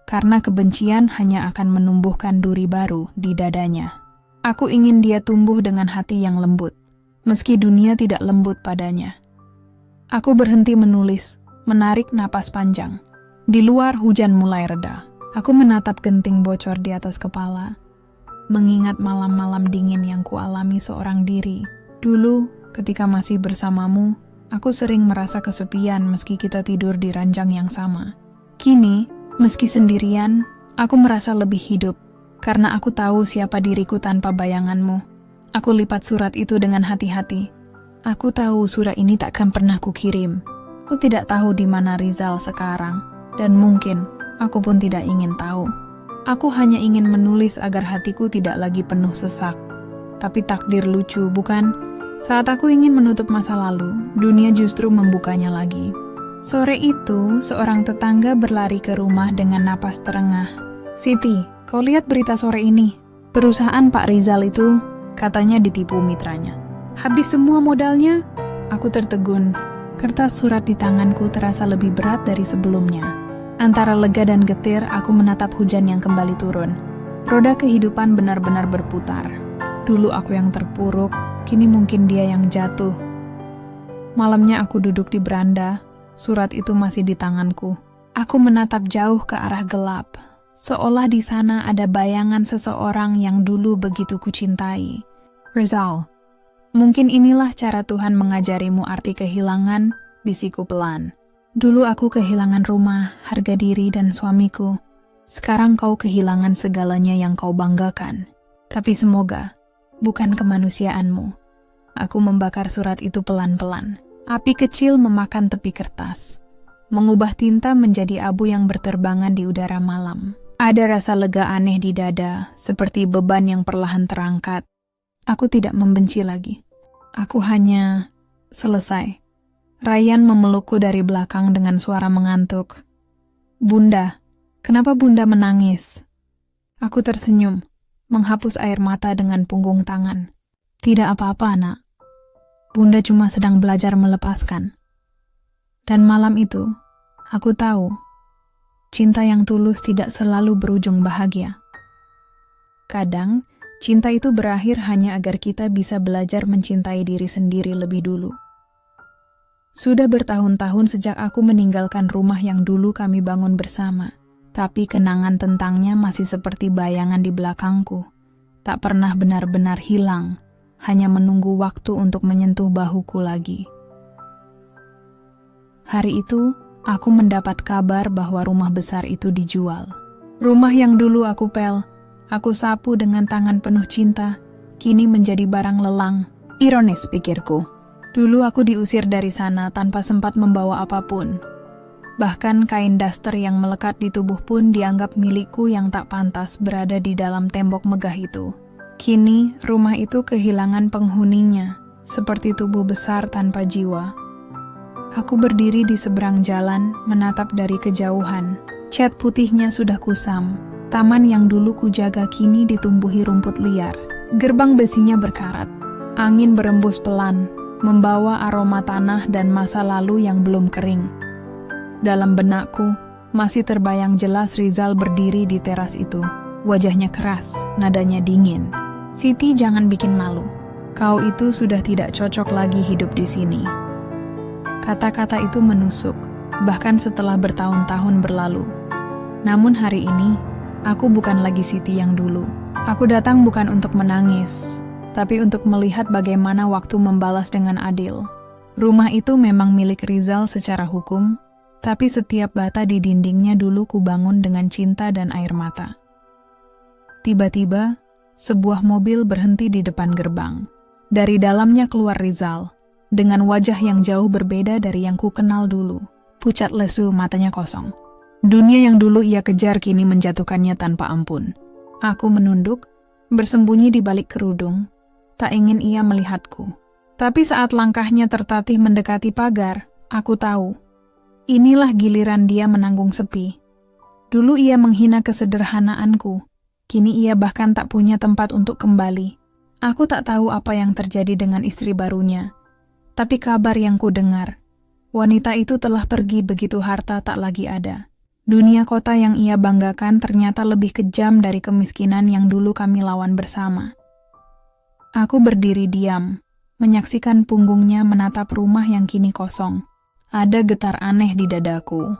Karena kebencian hanya akan menumbuhkan duri baru di dadanya. Aku ingin dia tumbuh dengan hati yang lembut, meski dunia tidak lembut padanya. Aku berhenti menulis, menarik napas panjang. Di luar hujan mulai reda. Aku menatap genting bocor di atas kepala, mengingat malam-malam dingin yang kualami seorang diri. Dulu, ketika masih bersamamu, aku sering merasa kesepian meski kita tidur di ranjang yang sama. Kini, meski sendirian, aku merasa lebih hidup, karena aku tahu siapa diriku tanpa bayanganmu. Aku lipat surat itu dengan hati-hati. Aku tahu surat ini takkan pernah kukirim. Aku tidak tahu di mana Rizal sekarang, dan mungkin aku pun tidak ingin tahu. Aku hanya ingin menulis agar hatiku tidak lagi penuh sesak. Tapi takdir lucu, bukan? Saat aku ingin menutup masa lalu, dunia justru membukanya lagi. Sore itu, seorang tetangga berlari ke rumah dengan napas terengah. Siti, kau lihat berita sore ini? Perusahaan Pak Rizal itu katanya ditipu mitranya. Habis semua modalnya? Aku tertegun. Kertas surat di tanganku terasa lebih berat dari sebelumnya. Antara lega dan getir, aku menatap hujan yang kembali turun. Roda kehidupan benar-benar berputar. Dulu aku yang terpuruk, kini mungkin dia yang jatuh. Malamnya aku duduk di beranda, surat itu masih di tanganku. Aku menatap jauh ke arah gelap, seolah di sana ada bayangan seseorang yang dulu begitu kucintai. Rizal, mungkin inilah cara Tuhan mengajarimu arti kehilangan, bisikku pelan. Dulu aku kehilangan rumah, harga diri, dan suamiku. Sekarang kau kehilangan segalanya yang kau banggakan. Tapi semoga bukan kemanusiaanmu. Aku membakar surat itu pelan-pelan. Api kecil memakan tepi kertas, mengubah tinta menjadi abu yang berterbangan di udara malam. Ada rasa lega aneh di dada, seperti beban yang perlahan terangkat. Aku tidak membenci lagi. Aku hanya selesai. Ryan memelukku dari belakang dengan suara mengantuk. Bunda, kenapa Bunda menangis? Aku tersenyum, menghapus air mata dengan punggung tangan. Tidak apa-apa, Nak. Bunda cuma sedang belajar melepaskan. Dan malam itu, aku tahu, cinta yang tulus tidak selalu berujung bahagia. Kadang, cinta itu berakhir hanya agar kita bisa belajar mencintai diri sendiri lebih dulu. Sudah bertahun-tahun sejak aku meninggalkan rumah yang dulu kami bangun bersama, tapi kenangan tentangnya masih seperti bayangan di belakangku. Tak pernah benar-benar hilang, hanya menunggu waktu untuk menyentuh bahuku lagi. Hari itu, aku mendapat kabar bahwa rumah besar itu dijual. Rumah yang dulu aku sapu dengan tangan penuh cinta, kini menjadi barang lelang. Ironis, pikirku. Dulu aku diusir dari sana tanpa sempat membawa apapun. Bahkan kain daster yang melekat di tubuh pun dianggap milikku yang tak pantas berada di dalam tembok megah itu. Kini, rumah itu kehilangan penghuninya, seperti tubuh besar tanpa jiwa. Aku berdiri di seberang jalan, menatap dari kejauhan. Cat putihnya sudah kusam. Taman yang dulu kujaga kini ditumbuhi rumput liar. Gerbang besinya berkarat. Angin berembus pelan, membawa aroma tanah dan masa lalu yang belum kering. Dalam benakku, masih terbayang jelas Rizal berdiri di teras itu. Wajahnya keras, nadanya dingin. "Siti, jangan bikin malu. Kau itu sudah tidak cocok lagi hidup di sini." Kata-kata itu menusuk, bahkan setelah bertahun-tahun berlalu. Namun hari ini, aku bukan lagi Siti yang dulu. Aku datang bukan untuk menangis, tapi untuk melihat bagaimana waktu membalas dengan adil. Rumah itu memang milik Rizal secara hukum, tapi setiap bata di dindingnya dulu kubangun dengan cinta dan air mata. Tiba-tiba, sebuah mobil berhenti di depan gerbang. Dari dalamnya keluar Rizal, dengan wajah yang jauh berbeda dari yang ku kenal dulu. Pucat lesu, matanya kosong. Dunia yang dulu ia kejar kini menjatuhkannya tanpa ampun. Aku menunduk, bersembunyi di balik kerudung. Tak ingin ia melihatku. Tapi saat langkahnya tertatih mendekati pagar, aku tahu. Inilah giliran dia menanggung sepi. Dulu ia menghina kesederhanaanku. Kini ia bahkan tak punya tempat untuk kembali. Aku tak tahu apa yang terjadi dengan istri barunya. Tapi kabar yang ku dengar, wanita itu telah pergi begitu harta tak lagi ada. Dunia kota yang ia banggakan ternyata lebih kejam dari kemiskinan yang dulu kami lawan bersama. Aku berdiri diam, menyaksikan punggungnya menatap rumah yang kini kosong. Ada getar aneh di dadaku.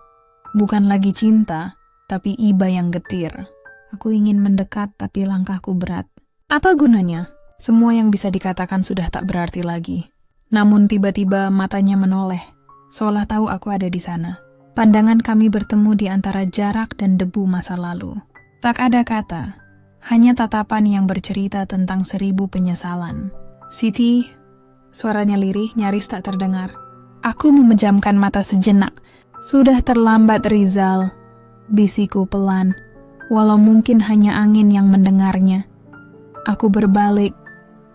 Bukan lagi cinta, tapi iba yang getir. Aku ingin mendekat, tapi langkahku berat. Apa gunanya? Semua yang bisa dikatakan sudah tak berarti lagi. Namun tiba-tiba matanya menoleh, seolah tahu aku ada di sana. Pandangan kami bertemu di antara jarak dan debu masa lalu. Tak ada kata, hanya tatapan yang bercerita tentang 1000 penyesalan. "Siti," suaranya lirih, nyaris tak terdengar. Aku memejamkan mata sejenak. "Sudah terlambat, Rizal," bisiku pelan, walau mungkin hanya angin yang mendengarnya. Aku berbalik,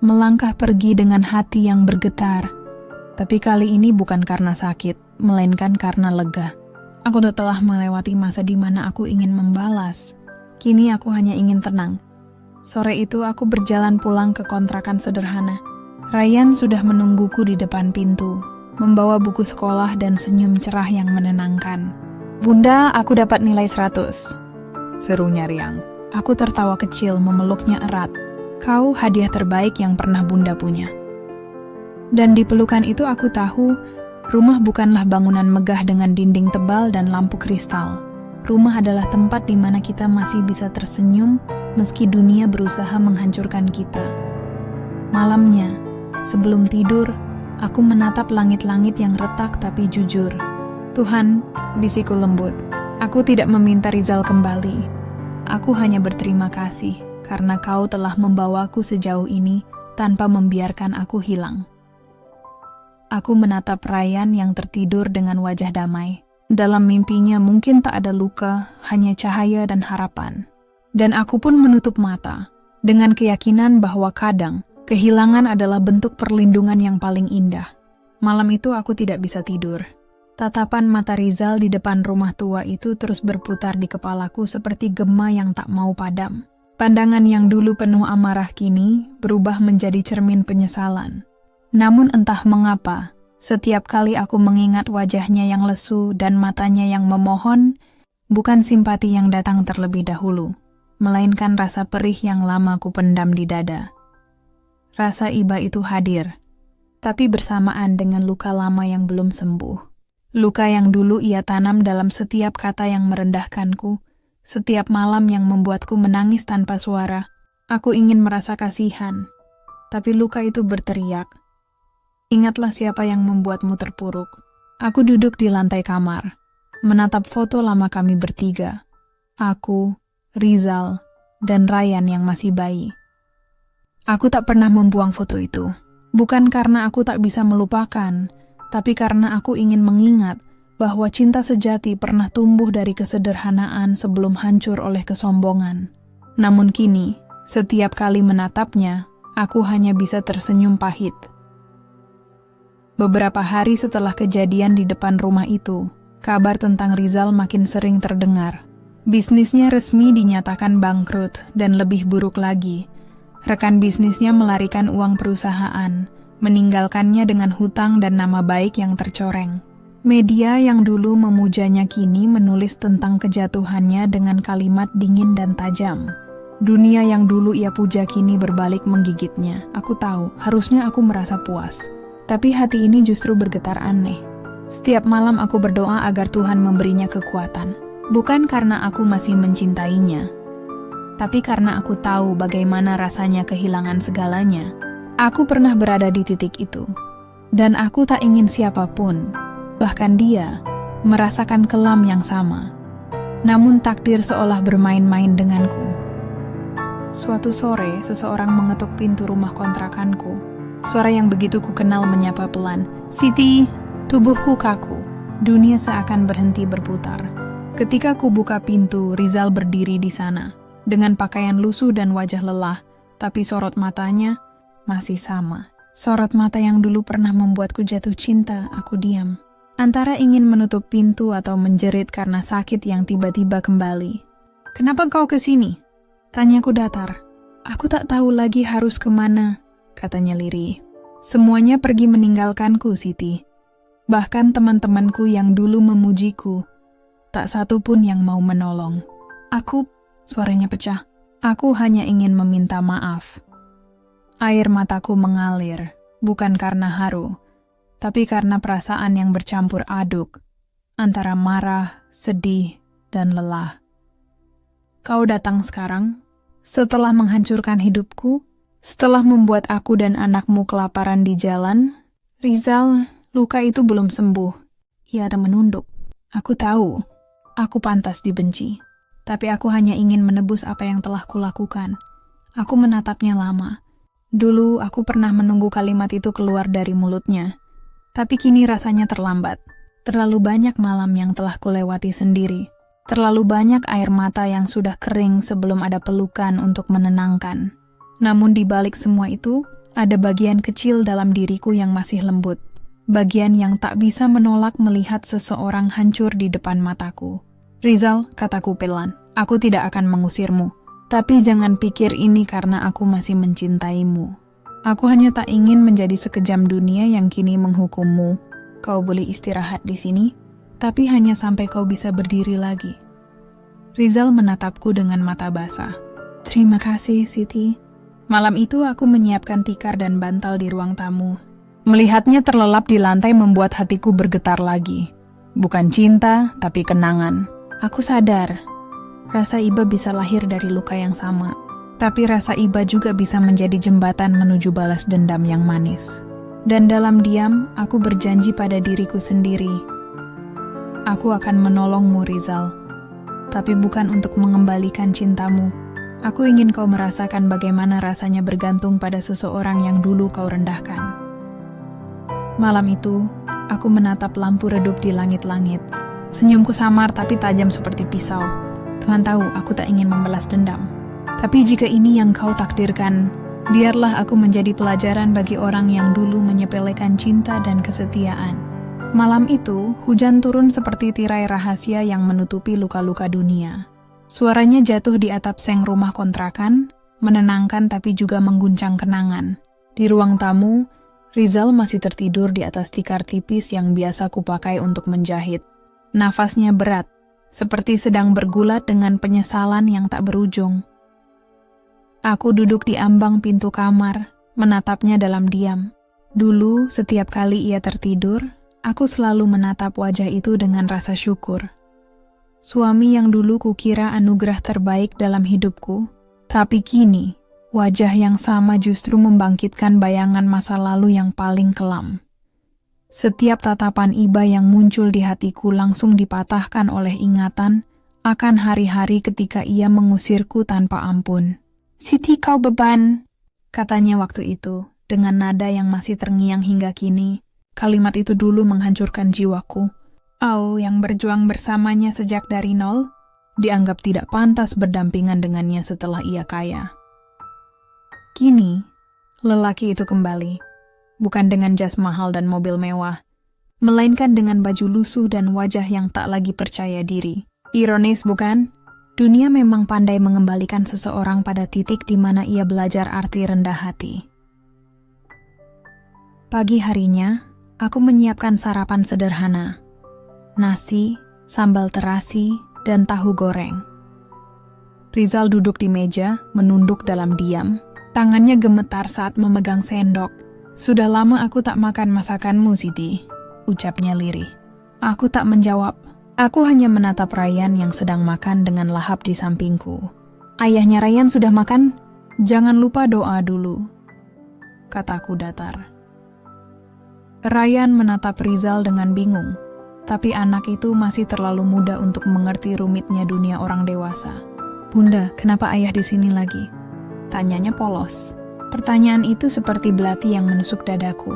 melangkah pergi dengan hati yang bergetar. Tapi kali ini bukan karena sakit, melainkan karena lega. Aku telah melewati masa di mana aku ingin membalas. Kini aku hanya ingin tenang. Sore itu aku berjalan pulang ke kontrakan sederhana. Ryan sudah menungguku di depan pintu, membawa buku sekolah dan senyum cerah yang menenangkan. "Bunda, aku dapat nilai 100. Serunya riang. Aku tertawa kecil memeluknya erat. "Kau hadiah terbaik yang pernah Bunda punya." Dan di pelukan itu aku tahu, rumah bukanlah bangunan megah dengan dinding tebal dan lampu kristal. Rumah adalah tempat di mana kita masih bisa tersenyum meski dunia berusaha menghancurkan kita. Malamnya, sebelum tidur, aku menatap langit-langit yang retak tapi jujur. "Tuhan," bisiku lembut, "aku tidak meminta Rizal kembali. Aku hanya berterima kasih karena Kau telah membawaku sejauh ini tanpa membiarkan aku hilang." Aku menatap Ryan yang tertidur dengan wajah damai. Dalam mimpinya mungkin tak ada luka, hanya cahaya dan harapan. Dan aku pun menutup mata, dengan keyakinan bahwa kadang kehilangan adalah bentuk perlindungan yang paling indah. Malam itu aku tidak bisa tidur. Tatapan mata Rizal di depan rumah tua itu terus berputar di kepalaku seperti gema yang tak mau padam. Pandangan yang dulu penuh amarah kini berubah menjadi cermin penyesalan. Namun entah mengapa, setiap kali aku mengingat wajahnya yang lesu dan matanya yang memohon, bukan simpati yang datang terlebih dahulu, melainkan rasa perih yang lama ku pendam di dada. Rasa iba itu hadir, tapi bersamaan dengan luka lama yang belum sembuh. Luka yang dulu ia tanam dalam setiap kata yang merendahkanku, setiap malam yang membuatku menangis tanpa suara. Aku ingin merasa kasihan, tapi luka itu berteriak, "Ingatlah siapa yang membuatmu terpuruk." Aku duduk di lantai kamar, menatap foto lama kami bertiga. Aku, Rizal, dan Ryan yang masih bayi. Aku tak pernah membuang foto itu. Bukan karena aku tak bisa melupakan, tapi karena aku ingin mengingat bahwa cinta sejati pernah tumbuh dari kesederhanaan sebelum hancur oleh kesombongan. Namun kini, setiap kali menatapnya, aku hanya bisa tersenyum pahit. Beberapa hari setelah kejadian di depan rumah itu, kabar tentang Rizal makin sering terdengar. Bisnisnya resmi dinyatakan bangkrut dan lebih buruk lagi. Rekan bisnisnya melarikan uang perusahaan, meninggalkannya dengan hutang dan nama baik yang tercoreng. Media yang dulu memujanya kini menulis tentang kejatuhannya dengan kalimat dingin dan tajam. Dunia yang dulu ia puja kini berbalik menggigitnya. Aku tahu, harusnya aku merasa puas. Tapi hati ini justru bergetar aneh. Setiap malam aku berdoa agar Tuhan memberinya kekuatan. Bukan karena aku masih mencintainya, tapi karena aku tahu bagaimana rasanya kehilangan segalanya. Aku pernah berada di titik itu. Dan aku tak ingin siapapun, bahkan dia, merasakan kelam yang sama. Namun takdir seolah bermain-main denganku. Suatu sore, seseorang mengetuk pintu rumah kontrakanku. Suara yang begitu ku kenal menyapa pelan, "Siti!" Tubuhku kaku. Dunia seakan berhenti berputar. Ketika ku buka pintu, Rizal berdiri di sana. Dengan pakaian lusuh dan wajah lelah, tapi sorot matanya masih sama. Sorot mata yang dulu pernah membuatku jatuh cinta, aku diam. Antara ingin menutup pintu atau menjerit karena sakit yang tiba-tiba kembali. "Kenapa kau kesini?" Tanyaku datar. "Aku tak tahu lagi harus kemana," katanya lirih. "Semuanya pergi meninggalkanku, Siti. Bahkan teman-temanku yang dulu memujiku, tak satu pun yang mau menolong. Aku," suaranya pecah, "aku hanya ingin meminta maaf." Air mataku mengalir, bukan karena haru, tapi karena perasaan yang bercampur aduk, antara marah, sedih, dan lelah. "Kau datang sekarang, setelah menghancurkan hidupku, setelah membuat aku dan anakmu kelaparan di jalan." "Rizal, luka itu belum sembuh." Ia ada menunduk. "Aku tahu, aku pantas dibenci. Tapi aku hanya ingin menebus apa yang telah kulakukan." Aku menatapnya lama. Dulu aku pernah menunggu kalimat itu keluar dari mulutnya. Tapi kini rasanya terlambat. Terlalu banyak malam yang telah kulewati sendiri. Terlalu banyak air mata yang sudah kering sebelum ada pelukan untuk menenangkan. Namun di balik semua itu, ada bagian kecil dalam diriku yang masih lembut. Bagian yang tak bisa menolak melihat seseorang hancur di depan mataku. "Rizal," kataku pelan, "aku tidak akan mengusirmu. Tapi jangan pikir ini karena aku masih mencintaimu. Aku hanya tak ingin menjadi sekejam dunia yang kini menghukummu. Kau boleh istirahat di sini, tapi hanya sampai kau bisa berdiri lagi." Rizal menatapku dengan mata basah. "Terima kasih, Siti." Malam itu aku menyiapkan tikar dan bantal di ruang tamu. Melihatnya terlelap di lantai membuat hatiku bergetar lagi. Bukan cinta, tapi kenangan. Aku sadar, rasa iba bisa lahir dari luka yang sama. Tapi rasa iba juga bisa menjadi jembatan menuju balas dendam yang manis. Dan dalam diam, aku berjanji pada diriku sendiri. Aku akan menolongmu, Rizal. Tapi bukan untuk mengembalikan cintamu. Aku ingin kau merasakan bagaimana rasanya bergantung pada seseorang yang dulu kau rendahkan. Malam itu, aku menatap lampu redup di langit-langit. Senyumku samar tapi tajam seperti pisau. Tuhan tahu aku tak ingin membalas dendam. Tapi jika ini yang kau takdirkan, biarlah aku menjadi pelajaran bagi orang yang dulu menyepelekan cinta dan kesetiaan. Malam itu, hujan turun seperti tirai rahasia yang menutupi luka-luka dunia. Suaranya jatuh di atap seng rumah kontrakan, menenangkan tapi juga mengguncang kenangan. Di ruang tamu, Rizal masih tertidur di atas tikar tipis yang biasa kupakai untuk menjahit. Nafasnya berat, seperti sedang bergulat dengan penyesalan yang tak berujung. Aku duduk di ambang pintu kamar, menatapnya dalam diam. Dulu, setiap kali ia tertidur, aku selalu menatap wajah itu dengan rasa syukur. Suami yang dulu kukira anugerah terbaik dalam hidupku, tapi kini, wajah yang sama justru membangkitkan bayangan masa lalu yang paling kelam. Setiap tatapan iba yang muncul di hatiku langsung dipatahkan oleh ingatan akan hari-hari ketika ia mengusirku tanpa ampun. "Siti, kau beban," katanya waktu itu, dengan nada yang masih terngiang hingga kini. Kalimat itu dulu menghancurkan jiwaku. Yang berjuang bersamanya sejak dari nol, dianggap tidak pantas berdampingan dengannya setelah ia kaya. Kini, lelaki itu kembali, bukan dengan jas mahal dan mobil mewah, melainkan dengan baju lusuh dan wajah yang tak lagi percaya diri. Ironis bukan? Dunia memang pandai mengembalikan seseorang pada titik di mana ia belajar arti rendah hati. Pagi harinya, aku menyiapkan sarapan sederhana. Nasi, sambal terasi, dan tahu goreng. Rizal duduk di meja, menunduk dalam diam. Tangannya gemetar saat memegang sendok. "Sudah lama aku tak makan masakanmu, Siti," ucapnya lirih. Aku tak menjawab. Aku hanya menatap Ryan yang sedang makan dengan lahap di sampingku. "Ayahnya Ryan sudah makan? Jangan lupa doa dulu," kataku datar. Ryan menatap Rizal dengan bingung, tapi anak itu masih terlalu muda untuk mengerti rumitnya dunia orang dewasa. "Bunda, kenapa ayah di sini lagi?" tanyanya polos. Pertanyaan itu seperti belati yang menusuk dadaku.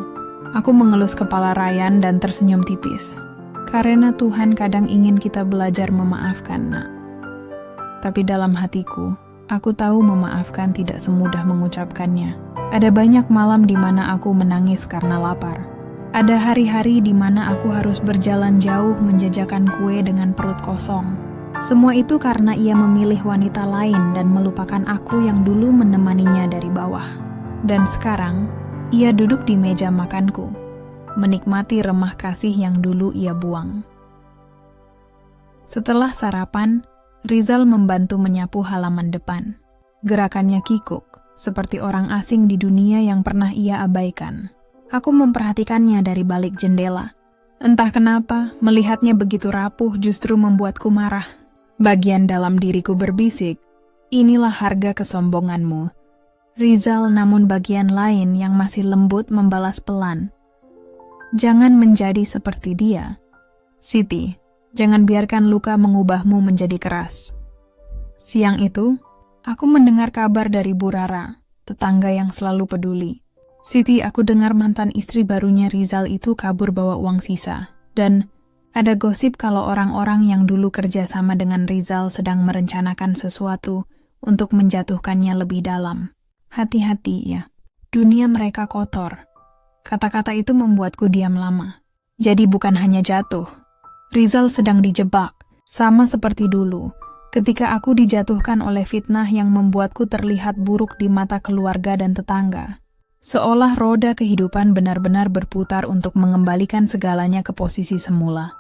Aku mengelus kepala Ryan dan tersenyum tipis. Karena Tuhan kadang ingin kita belajar memaafkan, Nak. Tapi dalam hatiku, aku tahu memaafkan tidak semudah mengucapkannya. Ada banyak malam di mana aku menangis karena lapar. Ada hari-hari di mana aku harus berjalan jauh menjajakan kue dengan perut kosong. Semua itu karena ia memilih wanita lain dan melupakan aku yang dulu menemaninya dari bawah. Dan sekarang, ia duduk di meja makanku, menikmati remah kasih yang dulu ia buang. Setelah sarapan, Rizal membantu menyapu halaman depan. Gerakannya kikuk, seperti orang asing di dunia yang pernah ia abaikan. Aku memperhatikannya dari balik jendela. Entah kenapa, melihatnya begitu rapuh justru membuatku marah. Bagian dalam diriku berbisik, "Inilah harga kesombonganmu, Rizal." Namun bagian lain yang masih lembut membalas pelan, "Jangan menjadi seperti dia. Siti, jangan biarkan luka mengubahmu menjadi keras." Siang itu, aku mendengar kabar dari Bu Rara, tetangga yang selalu peduli. "Siti, aku dengar mantan istri barunya Rizal itu kabur bawa uang sisa. Dan ada gosip kalau orang-orang yang dulu kerja sama dengan Rizal sedang merencanakan sesuatu untuk menjatuhkannya lebih dalam. Hati-hati ya, dunia mereka kotor." Kata-kata itu membuatku diam lama. Jadi bukan hanya jatuh. Rizal sedang dijebak, sama seperti dulu, ketika aku dijatuhkan oleh fitnah yang membuatku terlihat buruk di mata keluarga dan tetangga. Seolah roda kehidupan benar-benar berputar untuk mengembalikan segalanya ke posisi semula.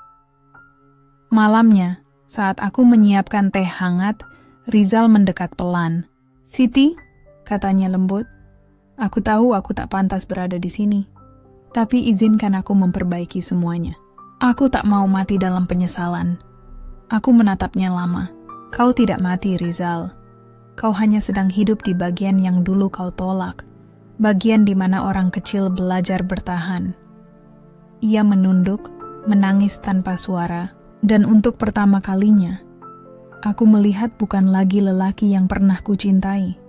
Malamnya, saat aku menyiapkan teh hangat, Rizal mendekat pelan. "Siti," katanya lembut, "aku tahu aku tak pantas berada di sini. Tapi izinkan aku memperbaiki semuanya. Aku tak mau mati dalam penyesalan." Aku menatapnya lama. "Kau tidak mati, Rizal. Kau hanya sedang hidup di bagian yang dulu kau tolak. Bagian di mana orang kecil belajar bertahan." Ia menunduk, menangis tanpa suara. Dan untuk pertama kalinya, aku melihat bukan lagi lelaki yang pernah kucintai,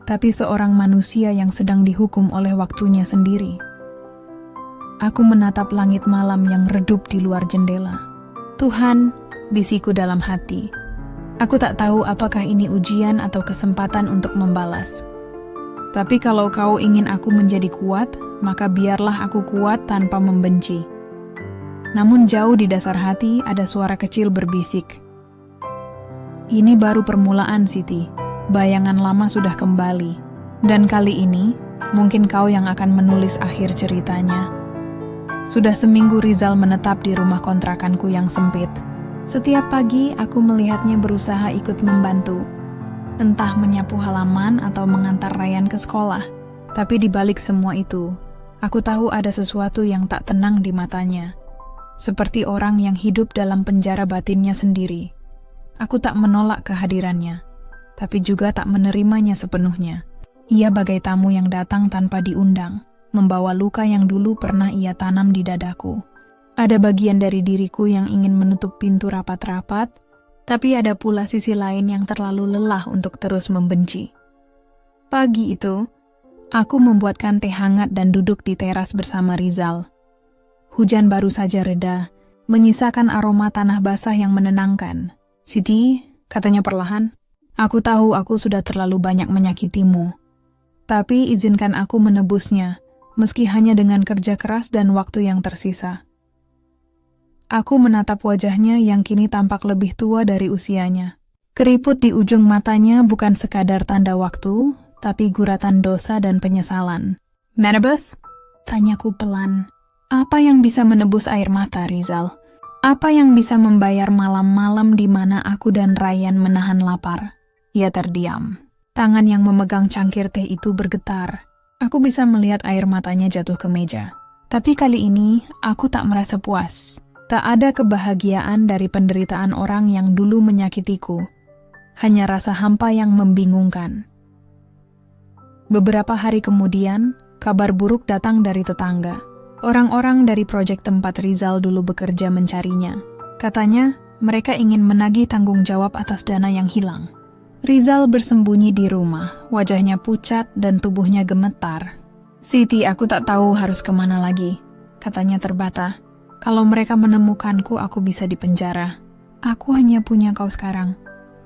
tapi seorang manusia yang sedang dihukum oleh waktunya sendiri. Aku menatap langit malam yang redup di luar jendela. "Tuhan," bisiku dalam hati, "aku tak tahu apakah ini ujian atau kesempatan untuk membalas. Tapi kalau kau ingin aku menjadi kuat, maka biarlah aku kuat tanpa membenci." Namun jauh di dasar hati ada suara kecil berbisik, "Ini baru permulaan, Siti. Bayangan lama sudah kembali. Dan kali ini, mungkin kau yang akan menulis akhir ceritanya." Sudah seminggu Rizal menetap di rumah kontrakanku yang sempit. Setiap pagi aku melihatnya berusaha ikut membantu, entah menyapu halaman atau mengantar Ryan ke sekolah. Tapi di balik semua itu, aku tahu ada sesuatu yang tak tenang di matanya. Seperti orang yang hidup dalam penjara batinnya sendiri. Aku tak menolak kehadirannya, tapi juga tak menerimanya sepenuhnya. Ia bagai tamu yang datang tanpa diundang, membawa luka yang dulu pernah ia tanam di dadaku. Ada bagian dari diriku yang ingin menutup pintu rapat-rapat, tapi ada pula sisi lain yang terlalu lelah untuk terus membenci. Pagi itu, Aku membuatkan teh hangat dan duduk di teras bersama Rizal. Hujan baru saja reda, menyisakan aroma tanah basah yang menenangkan. "Siti," katanya perlahan, "aku tahu aku sudah terlalu banyak menyakitimu. Tapi izinkan aku menebusnya, meski hanya dengan kerja keras dan waktu yang tersisa." Aku menatap wajahnya yang kini tampak lebih tua dari usianya. Keriput di ujung matanya bukan sekadar tanda waktu, tapi guratan dosa dan penyesalan. "Menebus?" tanyaku pelan. "Apa yang bisa menebus air mata, Rizal? Apa yang bisa membayar malam-malam di mana aku dan Ryan menahan lapar?" Ia terdiam. Tangan yang memegang cangkir teh itu bergetar. Aku bisa melihat air matanya jatuh ke meja. Tapi kali ini, aku tak merasa puas. Tak ada kebahagiaan dari penderitaan orang yang dulu menyakitiku. Hanya rasa hampa yang membingungkan. Beberapa hari kemudian, kabar buruk datang dari tetangga. Orang-orang dari proyek tempat Rizal dulu bekerja mencarinya. Katanya, mereka ingin menagih tanggung jawab atas dana yang hilang. Rizal bersembunyi di rumah, wajahnya pucat dan tubuhnya gemetar. "Siti, aku tak tahu harus kemana lagi," katanya terbata. "Kalau mereka menemukanku, aku bisa dipenjara. Aku hanya punya kau sekarang."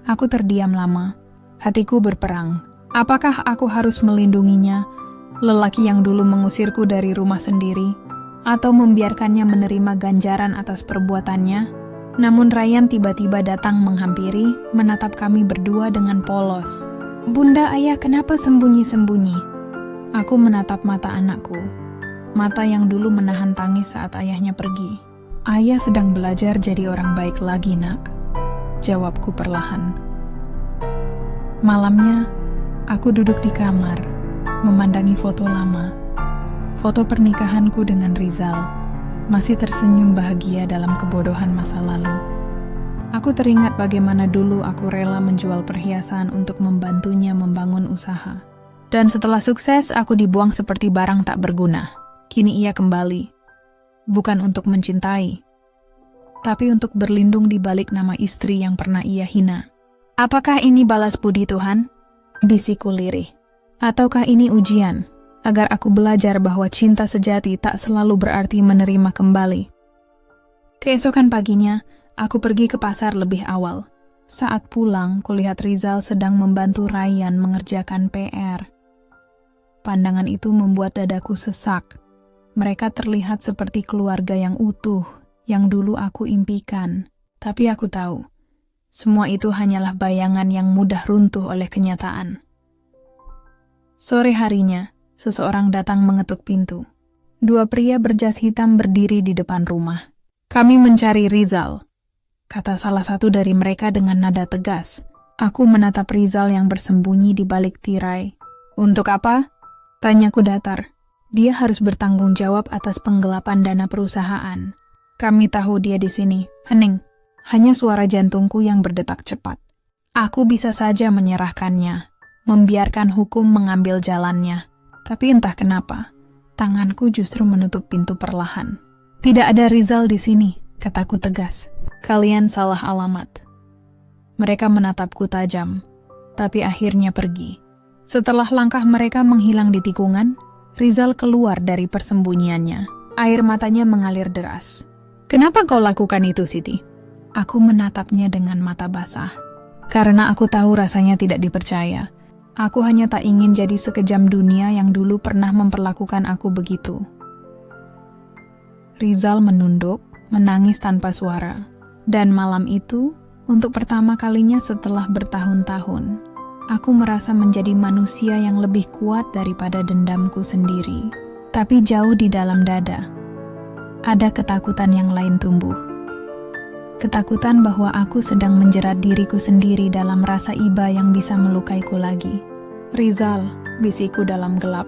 Aku terdiam lama. Hatiku berperang. Apakah aku harus melindunginya, lelaki yang dulu mengusirku dari rumah sendiri, atau membiarkannya menerima ganjaran atas perbuatannya? Namun Ryan tiba-tiba datang menghampiri, menatap kami berdua dengan polos. "Bunda, Ayah, kenapa sembunyi-sembunyi?" Aku menatap mata anakku, mata yang dulu menahan tangis saat ayahnya pergi. "Ayah sedang belajar jadi orang baik lagi, Nak," jawabku perlahan. Malamnya, aku duduk di kamar, memandangi foto lama. Foto pernikahanku dengan Rizal, masih tersenyum bahagia dalam kebodohan masa lalu. Aku teringat bagaimana dulu aku rela menjual perhiasan untuk membantunya membangun usaha. Dan setelah sukses, aku dibuang seperti barang tak berguna. Kini ia kembali. Bukan untuk mencintai, tapi untuk berlindung di balik nama istri yang pernah ia hina. "Apakah ini balas budi Tuhan?" bisikku lirih. "Ataukah ini ujian, agar aku belajar bahwa cinta sejati tak selalu berarti menerima kembali?" Keesokan paginya, aku pergi ke pasar lebih awal. Saat pulang, kulihat Rizal sedang membantu Ryan mengerjakan PR. Pandangan itu membuat dadaku sesak. Mereka terlihat seperti keluarga yang utuh, yang dulu aku impikan. Tapi aku tahu, semua itu hanyalah bayangan yang mudah runtuh oleh kenyataan. Sore harinya, seseorang datang mengetuk pintu. Dua pria berjas hitam berdiri di depan rumah. "Kami mencari Rizal," kata salah satu dari mereka dengan nada tegas. Aku menatap Rizal yang bersembunyi di balik tirai. "Untuk apa?" tanyaku datar. "Dia harus bertanggung jawab atas penggelapan dana perusahaan. Kami tahu dia di sini." Hening. Hanya suara jantungku yang berdetak cepat. Aku bisa saja menyerahkannya, membiarkan hukum mengambil jalannya. Tapi entah kenapa, tanganku justru menutup pintu perlahan. "Tidak ada Rizal di sini," kataku tegas. "Kalian salah alamat." Mereka menatapku tajam, tapi akhirnya pergi. Setelah langkah mereka menghilang di tikungan, Rizal keluar dari persembunyiannya. Air matanya mengalir deras. "Kenapa kau lakukan itu, Siti?" Aku menatapnya dengan mata basah. Karena aku tahu rasanya tidak dipercaya. Aku hanya tak ingin jadi sekejam dunia yang dulu pernah memperlakukan aku begitu. Rizal menunduk, menangis tanpa suara. Dan malam itu, untuk pertama kalinya setelah bertahun-tahun, aku merasa menjadi manusia yang lebih kuat daripada dendamku sendiri. Tapi jauh di dalam dada, ada ketakutan yang lain tumbuh. Ketakutan bahwa aku sedang menjerat diriku sendiri dalam rasa iba yang bisa melukaiku lagi. "Rizal," bisikku dalam gelap,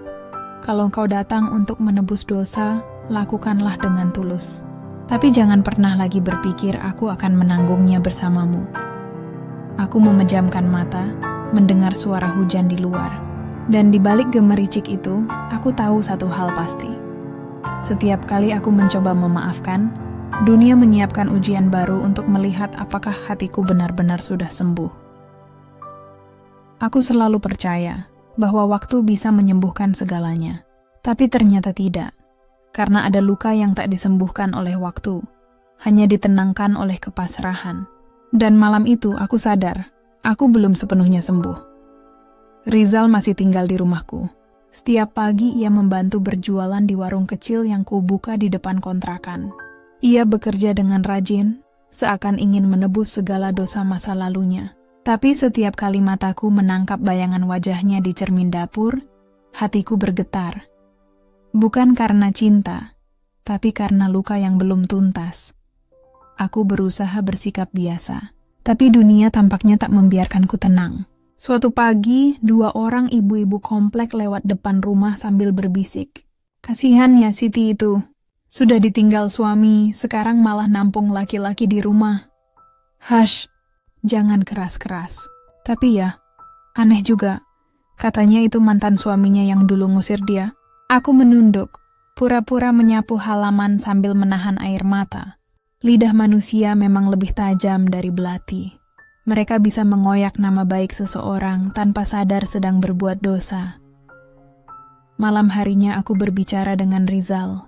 "kalau kau datang untuk menebus dosa, lakukanlah dengan tulus. Tapi jangan pernah lagi berpikir aku akan menanggungnya bersamamu." Aku memejamkan mata, mendengar suara hujan di luar. Dan di balik gemericik itu, aku tahu satu hal pasti. Setiap kali aku mencoba memaafkan, dunia menyiapkan ujian baru untuk melihat apakah hatiku benar-benar sudah sembuh. Aku selalu percaya bahwa waktu bisa menyembuhkan segalanya. Tapi ternyata tidak, karena ada luka yang tak disembuhkan oleh waktu, hanya ditenangkan oleh kepasrahan. Dan malam itu aku sadar, aku belum sepenuhnya sembuh. Rizal masih tinggal di rumahku. Setiap pagi ia membantu berjualan di warung kecil yang kubuka di depan kontrakan. Ia bekerja dengan rajin, seakan ingin menebus segala dosa masa lalunya. Tapi setiap kali mataku menangkap bayangan wajahnya di cermin dapur, hatiku bergetar. Bukan karena cinta, tapi karena luka yang belum tuntas. Aku berusaha bersikap biasa, tapi dunia tampaknya tak membiarkanku tenang. Suatu pagi, 2 orang ibu-ibu komplek lewat depan rumah sambil berbisik. Kasihan ya Siti itu. Sudah ditinggal suami, sekarang malah nampung laki-laki di rumah. Hush, jangan keras-keras. Tapi ya, aneh juga. Katanya itu mantan suaminya yang dulu ngusir dia. Aku menunduk, pura-pura menyapu halaman sambil menahan air mata. Lidah manusia memang lebih tajam dari belati. Mereka bisa mengoyak nama baik seseorang tanpa sadar sedang berbuat dosa. Malam harinya aku berbicara dengan Rizal.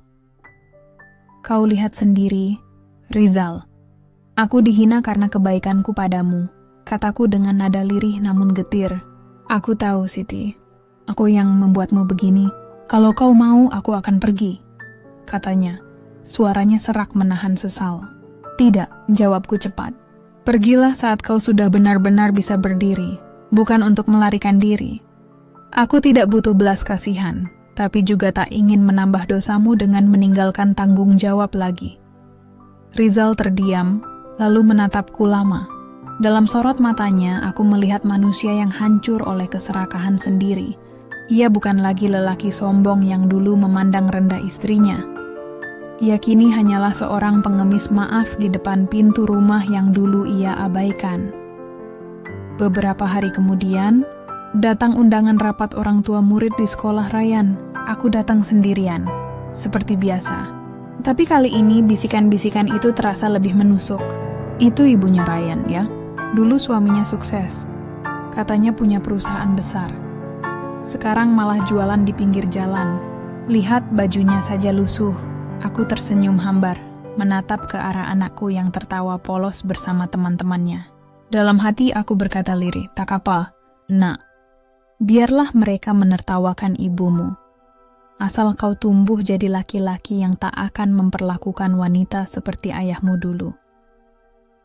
Kau lihat sendiri, Rizal. Aku dihina karena kebaikanku padamu, kataku dengan nada lirih namun getir. Aku tahu, Siti. Aku yang membuatmu begini. Kalau kau mau, aku akan pergi, katanya. Suaranya serak menahan sesal. Tidak, jawabku cepat. Pergilah saat kau sudah benar-benar bisa berdiri, bukan untuk melarikan diri. Aku tidak butuh belas kasihan, tapi juga tak ingin menambah dosamu dengan meninggalkan tanggung jawab lagi. Rizal terdiam, lalu menatapku lama. Dalam sorot matanya, aku melihat manusia yang hancur oleh keserakahan sendiri. Ia bukan lagi lelaki sombong yang dulu memandang rendah istrinya. Ia kini hanyalah seorang pengemis maaf di depan pintu rumah yang dulu ia abaikan. Beberapa hari kemudian, datang undangan rapat orang tua murid di sekolah Ryan. Aku datang sendirian, seperti biasa. Tapi kali ini bisikan-bisikan itu terasa lebih menusuk. Itu ibunya Ryan ya. Dulu suaminya sukses. Katanya punya perusahaan besar. Sekarang malah jualan di pinggir jalan. Lihat bajunya saja lusuh. Aku tersenyum hambar, menatap ke arah anakku yang tertawa polos bersama teman-temannya. Dalam hati aku berkata lirih, tak apa, nak. Biarlah mereka menertawakan ibumu. Asal kau tumbuh jadi laki-laki yang tak akan memperlakukan wanita seperti ayahmu dulu.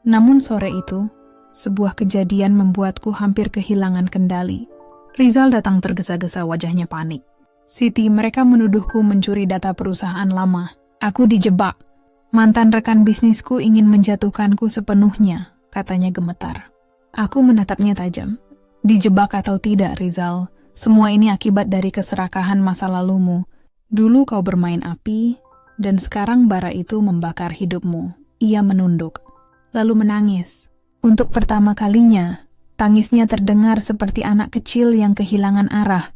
Namun sore itu, sebuah kejadian membuatku hampir kehilangan kendali. Rizal datang tergesa-gesa, wajahnya panik. Siti, mereka menuduhku mencuri data perusahaan lama. Aku dijebak. Mantan rekan bisnisku ingin menjatuhkanku sepenuhnya, katanya gemetar. Aku menatapnya tajam. Dijebak atau tidak, Rizal, semua ini akibat dari keserakahan masa lalumu. Dulu kau bermain api, dan sekarang bara itu membakar hidupmu. Ia menunduk, lalu menangis. Untuk pertama kalinya, tangisnya terdengar seperti anak kecil yang kehilangan arah,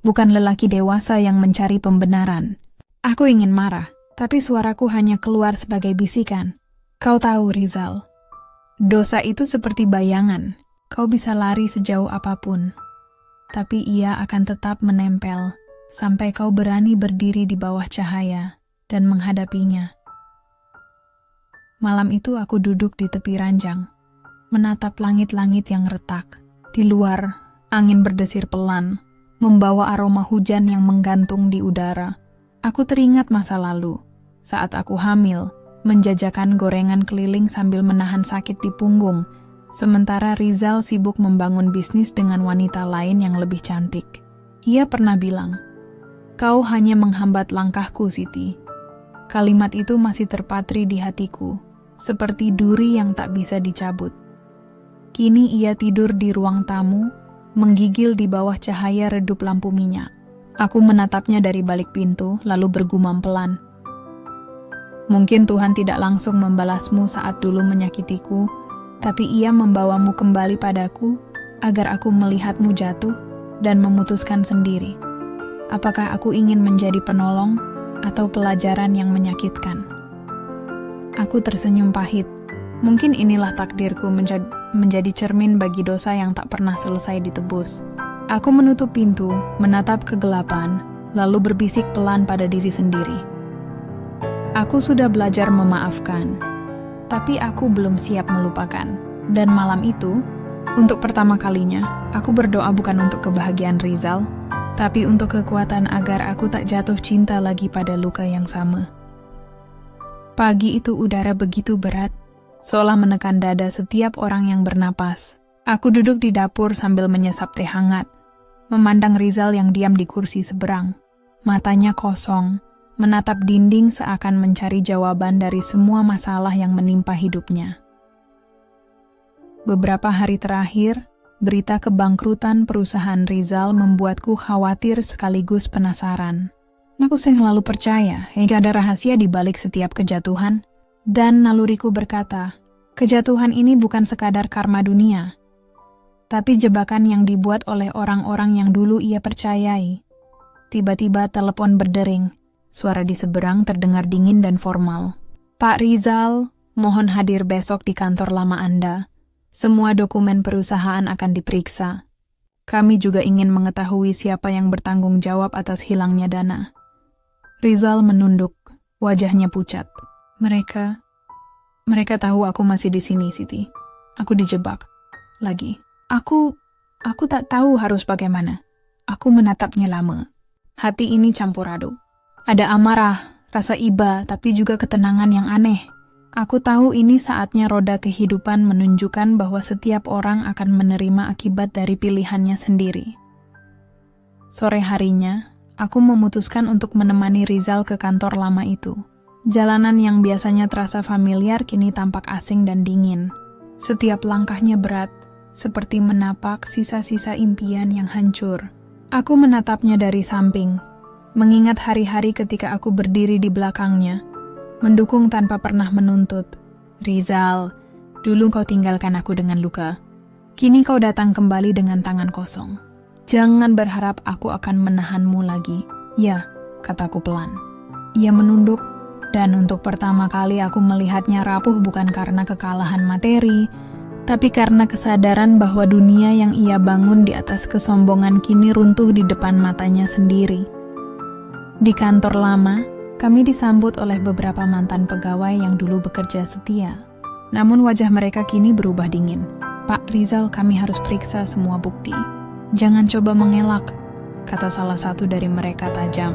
bukan lelaki dewasa yang mencari pembenaran. Aku ingin marah, tapi suaraku hanya keluar sebagai bisikan. Kau tahu, Rizal, dosa itu seperti bayangan. Kau bisa lari sejauh apapun, tapi ia akan tetap menempel sampai kau berani berdiri di bawah cahaya dan menghadapinya. Malam itu aku duduk di tepi ranjang, menatap langit-langit yang retak. Di luar, angin berdesir pelan, membawa aroma hujan yang menggantung di udara. Aku teringat masa lalu, saat aku hamil, menjajakan gorengan keliling sambil menahan sakit di punggung, sementara Rizal sibuk membangun bisnis dengan wanita lain yang lebih cantik. Ia pernah bilang, "Kau hanya menghambat langkahku, Siti." Kalimat itu masih terpatri di hatiku, seperti duri yang tak bisa dicabut. Kini ia tidur di ruang tamu, menggigil di bawah cahaya redup lampu minyak. Aku menatapnya dari balik pintu, lalu bergumam pelan. Mungkin Tuhan tidak langsung membalasmu saat dulu menyakitiku, tapi ia membawamu kembali padaku agar aku melihatmu jatuh dan memutuskan sendiri. Apakah aku ingin menjadi penolong atau pelajaran yang menyakitkan? Aku tersenyum pahit. Mungkin inilah takdirku menjadi cermin bagi dosa yang tak pernah selesai ditebus. Aku menutup pintu, menatap kegelapan, lalu berbisik pelan pada diri sendiri. Aku sudah belajar memaafkan, tapi aku belum siap melupakan. Dan malam itu, untuk pertama kalinya, aku berdoa bukan untuk kebahagiaan Rizal, tapi untuk kekuatan agar aku tak jatuh cinta lagi pada luka yang sama. Pagi itu udara begitu berat, seolah menekan dada setiap orang yang bernapas. Aku duduk di dapur sambil menyesap teh hangat, memandang Rizal yang diam di kursi seberang. Matanya kosong, menatap dinding seakan mencari jawaban dari semua masalah yang menimpa hidupnya. Beberapa hari terakhir, berita kebangkrutan perusahaan Rizal membuatku khawatir sekaligus penasaran. Aku selalu percaya hingga ada rahasia di balik setiap kejatuhan, dan naluriku berkata, kejatuhan ini bukan sekadar karma dunia, tapi jebakan yang dibuat oleh orang-orang yang dulu ia percayai. Tiba-tiba telepon berdering, suara di seberang terdengar dingin dan formal. Pak Rizal, mohon hadir besok di kantor lama Anda. Semua dokumen perusahaan akan diperiksa. Kami juga ingin mengetahui siapa yang bertanggung jawab atas hilangnya dana. Rizal menunduk, wajahnya pucat. Mereka tahu aku masih di sini, Siti. Aku dijebak. Lagi. Aku tak tahu harus bagaimana. Aku menatapnya lama. Hati ini campur aduk. Ada amarah, rasa iba, tapi juga ketenangan yang aneh. Aku tahu ini saatnya roda kehidupan menunjukkan bahwa setiap orang akan menerima akibat dari pilihannya sendiri. Sore harinya, aku memutuskan untuk menemani Rizal ke kantor lama itu. Jalanan yang biasanya terasa familiar kini tampak asing dan dingin. Setiap langkahnya berat, seperti menapak sisa-sisa impian yang hancur. Aku menatapnya dari samping, mengingat hari-hari ketika aku berdiri di belakangnya, mendukung tanpa pernah menuntut. Rizal, dulu kau tinggalkan aku dengan luka. Kini kau datang kembali dengan tangan kosong. Jangan berharap aku akan menahanmu lagi. Ya, kataku pelan. Ia menunduk, dan untuk pertama kali aku melihatnya rapuh bukan karena kekalahan materi, tapi karena kesadaran bahwa dunia yang ia bangun di atas kesombongan kini runtuh di depan matanya sendiri. Di kantor lama, kami disambut oleh beberapa mantan pegawai yang dulu bekerja setia. Namun wajah mereka kini berubah dingin. Pak Rizal, kami harus periksa semua bukti. Jangan coba mengelak, kata salah satu dari mereka tajam.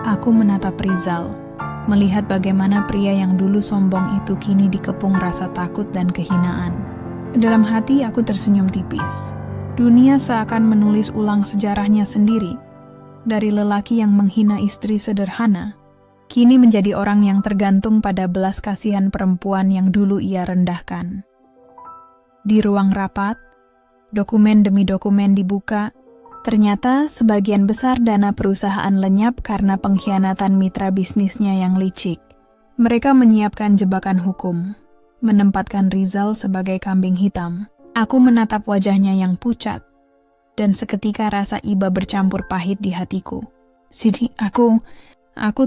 Aku menatap Rizal, melihat bagaimana pria yang dulu sombong itu kini dikepung rasa takut dan kehinaan. Dalam hati aku tersenyum tipis. Dunia seakan menulis ulang sejarahnya sendiri. Dari lelaki yang menghina istri sederhana, kini menjadi orang yang tergantung pada belas kasihan perempuan yang dulu ia rendahkan. Di ruang rapat, dokumen demi dokumen dibuka. Ternyata sebagian besar dana perusahaan lenyap karena pengkhianatan mitra bisnisnya yang licik. Mereka menyiapkan jebakan hukum, menempatkan Rizal sebagai kambing hitam. Aku menatap wajahnya yang pucat, dan seketika rasa iba bercampur pahit di hatiku. Siti, aku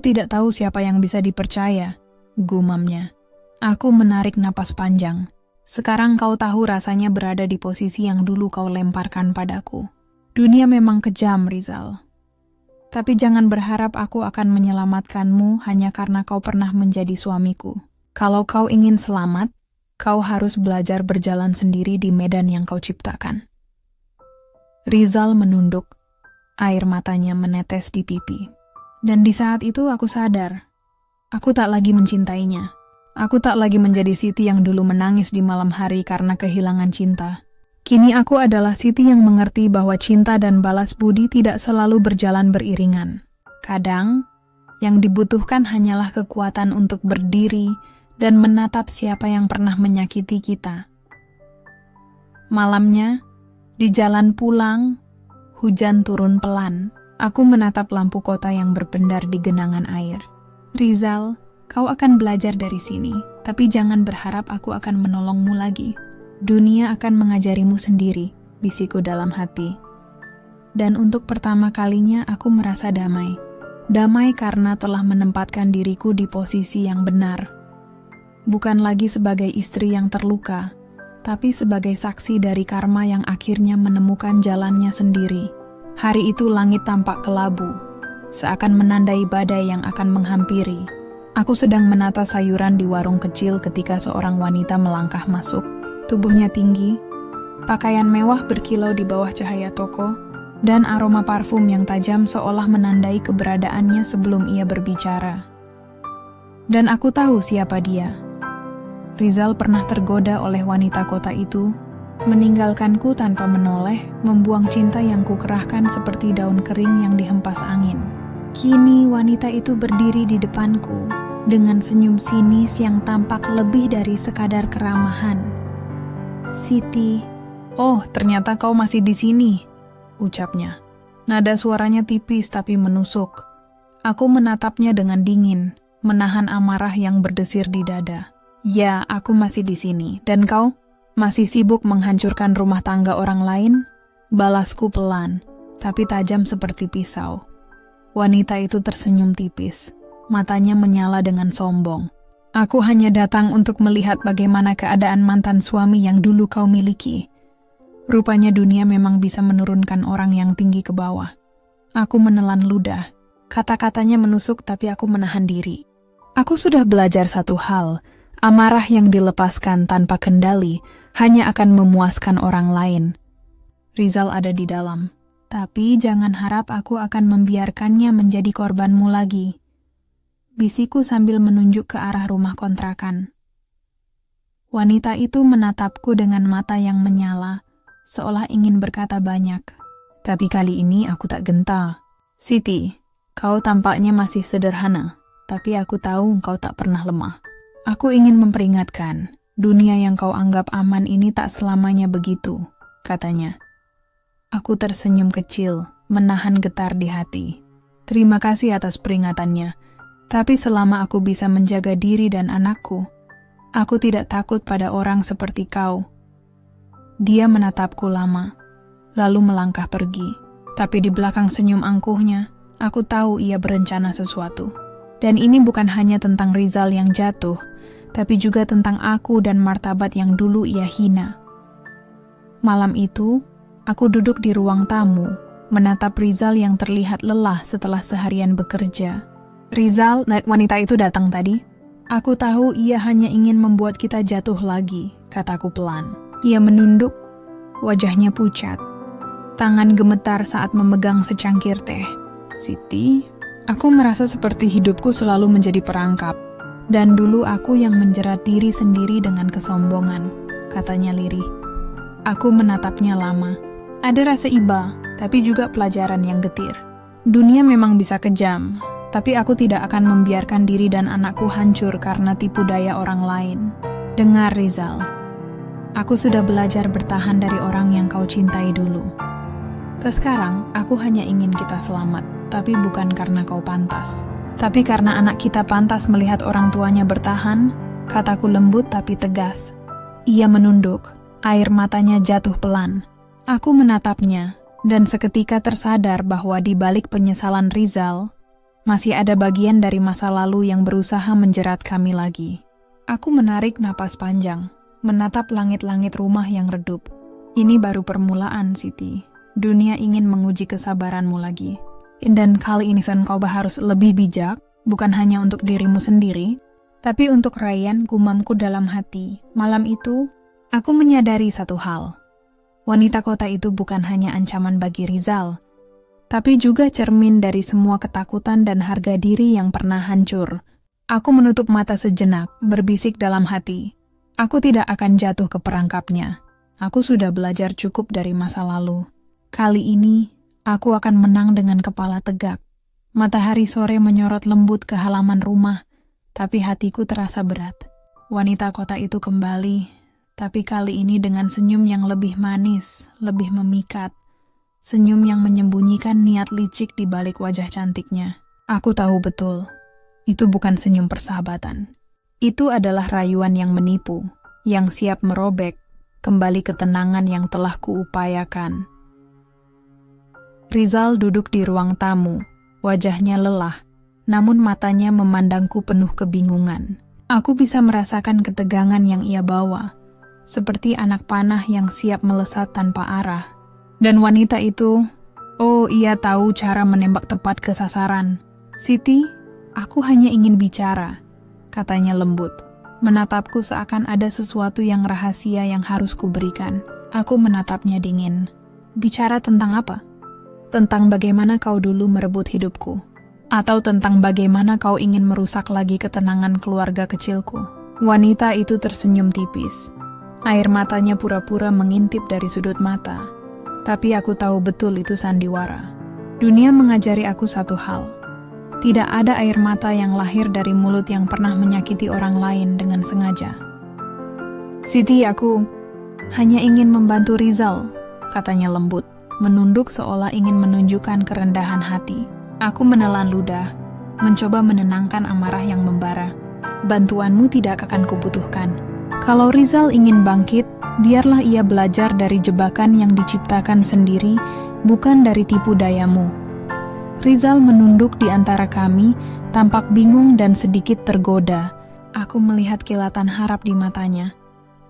tidak tahu siapa yang bisa dipercaya, gumamnya. Aku menarik napas panjang. Sekarang kau tahu rasanya berada di posisi yang dulu kau lemparkan padaku. Dunia memang kejam, Rizal. Tapi jangan berharap aku akan menyelamatkanmu hanya karena kau pernah menjadi suamiku. Kalau kau ingin selamat, kau harus belajar berjalan sendiri di medan yang kau ciptakan. Rizal menunduk, air matanya menetes di pipi. Dan di saat itu aku sadar, aku tak lagi mencintainya. Aku tak lagi menjadi Siti yang dulu menangis di malam hari karena kehilangan cinta. Kini aku adalah Siti yang mengerti bahwa cinta dan balas budi tidak selalu berjalan beriringan. Kadang, yang dibutuhkan hanyalah kekuatan untuk berdiri dan menatap siapa yang pernah menyakiti kita. Malamnya, di jalan pulang, hujan turun pelan. Aku menatap lampu kota yang berpendar di genangan air. Rizal, kau akan belajar dari sini, tapi jangan berharap aku akan menolongmu lagi. Dunia akan mengajarimu sendiri, bisikku dalam hati. Dan untuk pertama kalinya aku merasa damai. Damai karena telah menempatkan diriku di posisi yang benar. Bukan lagi sebagai istri yang terluka, tapi sebagai saksi dari karma yang akhirnya menemukan jalannya sendiri. Hari itu langit tampak kelabu, seakan menandai badai yang akan menghampiri. Aku sedang menata sayuran di warung kecil ketika seorang wanita melangkah masuk. Tubuhnya tinggi, pakaian mewah berkilau di bawah cahaya toko, dan aroma parfum yang tajam seolah menandai keberadaannya sebelum ia berbicara. Dan aku tahu siapa dia. Rizal pernah tergoda oleh wanita kota itu, meninggalkanku tanpa menoleh, membuang cinta yang kukerahkan seperti daun kering yang dihempas angin. Kini wanita itu berdiri di depanku, dengan senyum sinis yang tampak lebih dari sekadar keramahan. "Siti, oh ternyata kau masih di sini," ucapnya. Nada suaranya tipis tapi menusuk. Aku menatapnya dengan dingin, menahan amarah yang berdesir di dada. "Ya, aku masih di sini. Dan kau? Masih sibuk menghancurkan rumah tangga orang lain?" Balasku pelan, tapi tajam seperti pisau. Wanita itu tersenyum tipis. Matanya menyala dengan sombong. "Aku hanya datang untuk melihat bagaimana keadaan mantan suami yang dulu kau miliki. Rupanya dunia memang bisa menurunkan orang yang tinggi ke bawah." Aku menelan ludah. Kata-katanya menusuk tapi aku menahan diri. Aku sudah belajar satu hal. Amarah yang dilepaskan tanpa kendali hanya akan memuaskan orang lain. Rizal ada di dalam. Tapi jangan harap aku akan membiarkannya menjadi korbanmu lagi. Bisiku sambil menunjuk ke arah rumah kontrakan. Wanita itu menatapku dengan mata yang menyala, seolah ingin berkata banyak. Tapi kali ini aku tak gentar. "Siti, kau tampaknya masih sederhana, tapi aku tahu kau tak pernah lemah. Aku ingin memperingatkan, dunia yang kau anggap aman ini tak selamanya begitu," katanya. Aku tersenyum kecil, menahan getar di hati. "Terima kasih atas peringatannya, tapi selama aku bisa menjaga diri dan anakku, aku tidak takut pada orang seperti kau." Dia menatapku lama, lalu melangkah pergi. Tapi di belakang senyum angkuhnya, aku tahu ia berencana sesuatu. Dan ini bukan hanya tentang Rizal yang jatuh, tapi juga tentang aku dan martabat yang dulu ia hina. Malam itu, aku duduk di ruang tamu, menatap Rizal yang terlihat lelah setelah seharian bekerja. "Rizal, wanita itu datang tadi. Aku tahu ia hanya ingin membuat kita jatuh lagi," kataku pelan. Ia menunduk, wajahnya pucat. Tangan gemetar saat memegang secangkir teh. "Siti, aku merasa seperti hidupku selalu menjadi perangkap. Dan dulu aku yang menjerat diri sendiri dengan kesombongan," katanya lirih. Aku menatapnya lama. Ada rasa iba, tapi juga pelajaran yang getir. Dunia memang bisa kejam, tapi aku tidak akan membiarkan diri dan anakku hancur karena tipu daya orang lain. Dengar Rizal, aku sudah belajar bertahan dari orang yang kau cintai dulu. Sekarang, aku hanya ingin kita selamat, tapi bukan karena kau pantas. Tapi karena anak kita pantas melihat orang tuanya bertahan, kataku lembut tapi tegas. Ia menunduk, air matanya jatuh pelan. Aku menatapnya, dan seketika tersadar bahwa di balik penyesalan Rizal, masih ada bagian dari masa lalu yang berusaha menjerat kami lagi. Aku menarik napas panjang, menatap langit-langit rumah yang redup. Ini baru permulaan, Siti. Dunia ingin menguji kesabaranmu lagi. Dan kali ini kau harus lebih bijak, bukan hanya untuk dirimu sendiri, tapi untuk Ryan, gumamku dalam hati. Malam itu, aku menyadari satu hal. Wanita kota itu bukan hanya ancaman bagi Rizal, tapi juga cermin dari semua ketakutan dan harga diri yang pernah hancur. Aku menutup mata sejenak, berbisik dalam hati. Aku tidak akan jatuh ke perangkapnya. Aku sudah belajar cukup dari masa lalu. Kali ini, aku akan menang dengan kepala tegak. Matahari sore menyorot lembut ke halaman rumah, tapi hatiku terasa berat. Wanita kota itu kembali, tapi kali ini dengan senyum yang lebih manis, lebih memikat. Senyum yang menyembunyikan niat licik di balik wajah cantiknya. Aku tahu betul, itu bukan senyum persahabatan. Itu adalah rayuan yang menipu, yang siap merobek, kembali ketenangan yang telah kuupayakan. Rizal duduk di ruang tamu, wajahnya lelah, namun matanya memandangku penuh kebingungan. Aku bisa merasakan ketegangan yang ia bawa, seperti anak panah yang siap melesat tanpa arah. Dan wanita itu, oh ia tahu cara menembak tepat ke sasaran. "Siti, aku hanya ingin bicara," katanya lembut. Menatapku seakan ada sesuatu yang rahasia yang harus kuberikan. Aku menatapnya dingin. "Bicara tentang apa?" "Tentang bagaimana kau dulu merebut hidupku. Atau tentang bagaimana kau ingin merusak lagi ketenangan keluarga kecilku." Wanita itu tersenyum tipis. Air matanya pura-pura mengintip dari sudut mata. Tapi aku tahu betul itu sandiwara. Dunia mengajari aku satu hal. Tidak ada air mata yang lahir dari mulut yang pernah menyakiti orang lain dengan sengaja. "Siti, aku hanya ingin membantu Rizal," katanya lembut, menunduk seolah ingin menunjukkan kerendahan hati. Aku menelan ludah, mencoba menenangkan amarah yang membara. "Bantuanmu tidak akan kubutuhkan. Kalau Rizal ingin bangkit, biarlah ia belajar dari jebakan yang diciptakan sendiri, bukan dari tipu dayamu." Rizal menunduk di antara kami, tampak bingung dan sedikit tergoda. Aku melihat kilatan harap di matanya,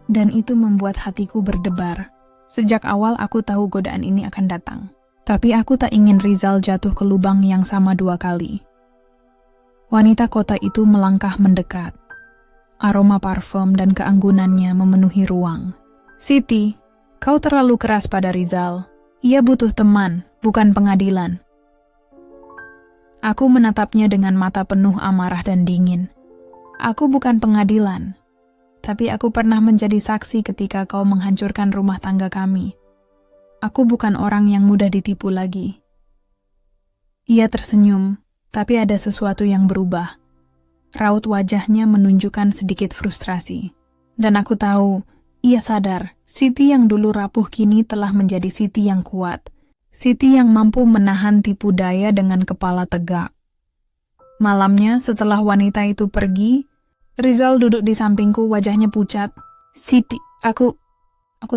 dan itu membuat hatiku berdebar. Sejak awal aku tahu godaan ini akan datang. Tapi aku tak ingin Rizal jatuh ke lubang yang sama 2 kali. Wanita kota itu melangkah mendekat. Aroma parfum dan keanggunannya memenuhi ruang. "Siti, kau terlalu keras pada Rizal. Ia butuh teman, bukan pengadilan." Aku menatapnya dengan mata penuh amarah dan dingin. "Aku bukan pengadilan, tapi aku pernah menjadi saksi ketika kau menghancurkan rumah tangga kami. Aku bukan orang yang mudah ditipu lagi." Ia tersenyum, tapi ada sesuatu yang berubah. Raut wajahnya menunjukkan sedikit frustrasi. Dan aku tahu, ia sadar, Siti yang dulu rapuh kini telah menjadi Siti yang kuat. Siti yang mampu menahan tipu daya dengan kepala tegak. Malamnya, setelah wanita itu pergi, Rizal duduk di sampingku, wajahnya pucat. "Siti, aku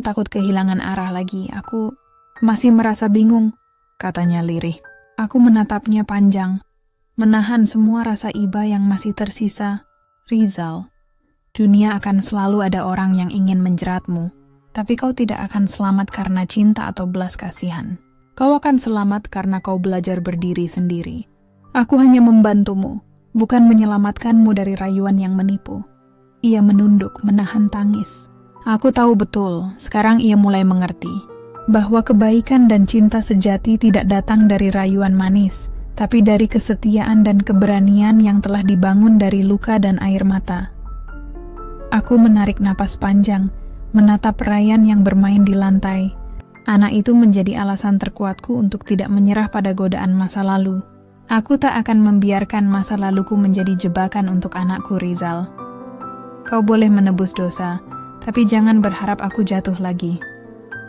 takut kehilangan arah lagi. Aku masih merasa bingung," katanya lirih. Aku menatapnya panjang, menahan semua rasa iba yang masih tersisa. "Rizal, dunia akan selalu ada orang yang ingin menjeratmu, tapi kau tidak akan selamat karena cinta atau belas kasihan. Kau akan selamat karena kau belajar berdiri sendiri. Aku hanya membantumu, bukan menyelamatkanmu dari rayuan yang menipu." Ia menunduk, menahan tangis. Aku tahu betul, sekarang ia mulai mengerti, bahwa kebaikan dan cinta sejati tidak datang dari rayuan manis, tapi dari kesetiaan dan keberanian yang telah dibangun dari luka dan air mata. Aku menarik napas panjang, menatap Ryan yang bermain di lantai. Anak itu menjadi alasan terkuatku untuk tidak menyerah pada godaan masa lalu. Aku tak akan membiarkan masa laluku menjadi jebakan untuk anakku, Rizal. Kau boleh menebus dosa, tapi jangan berharap aku jatuh lagi.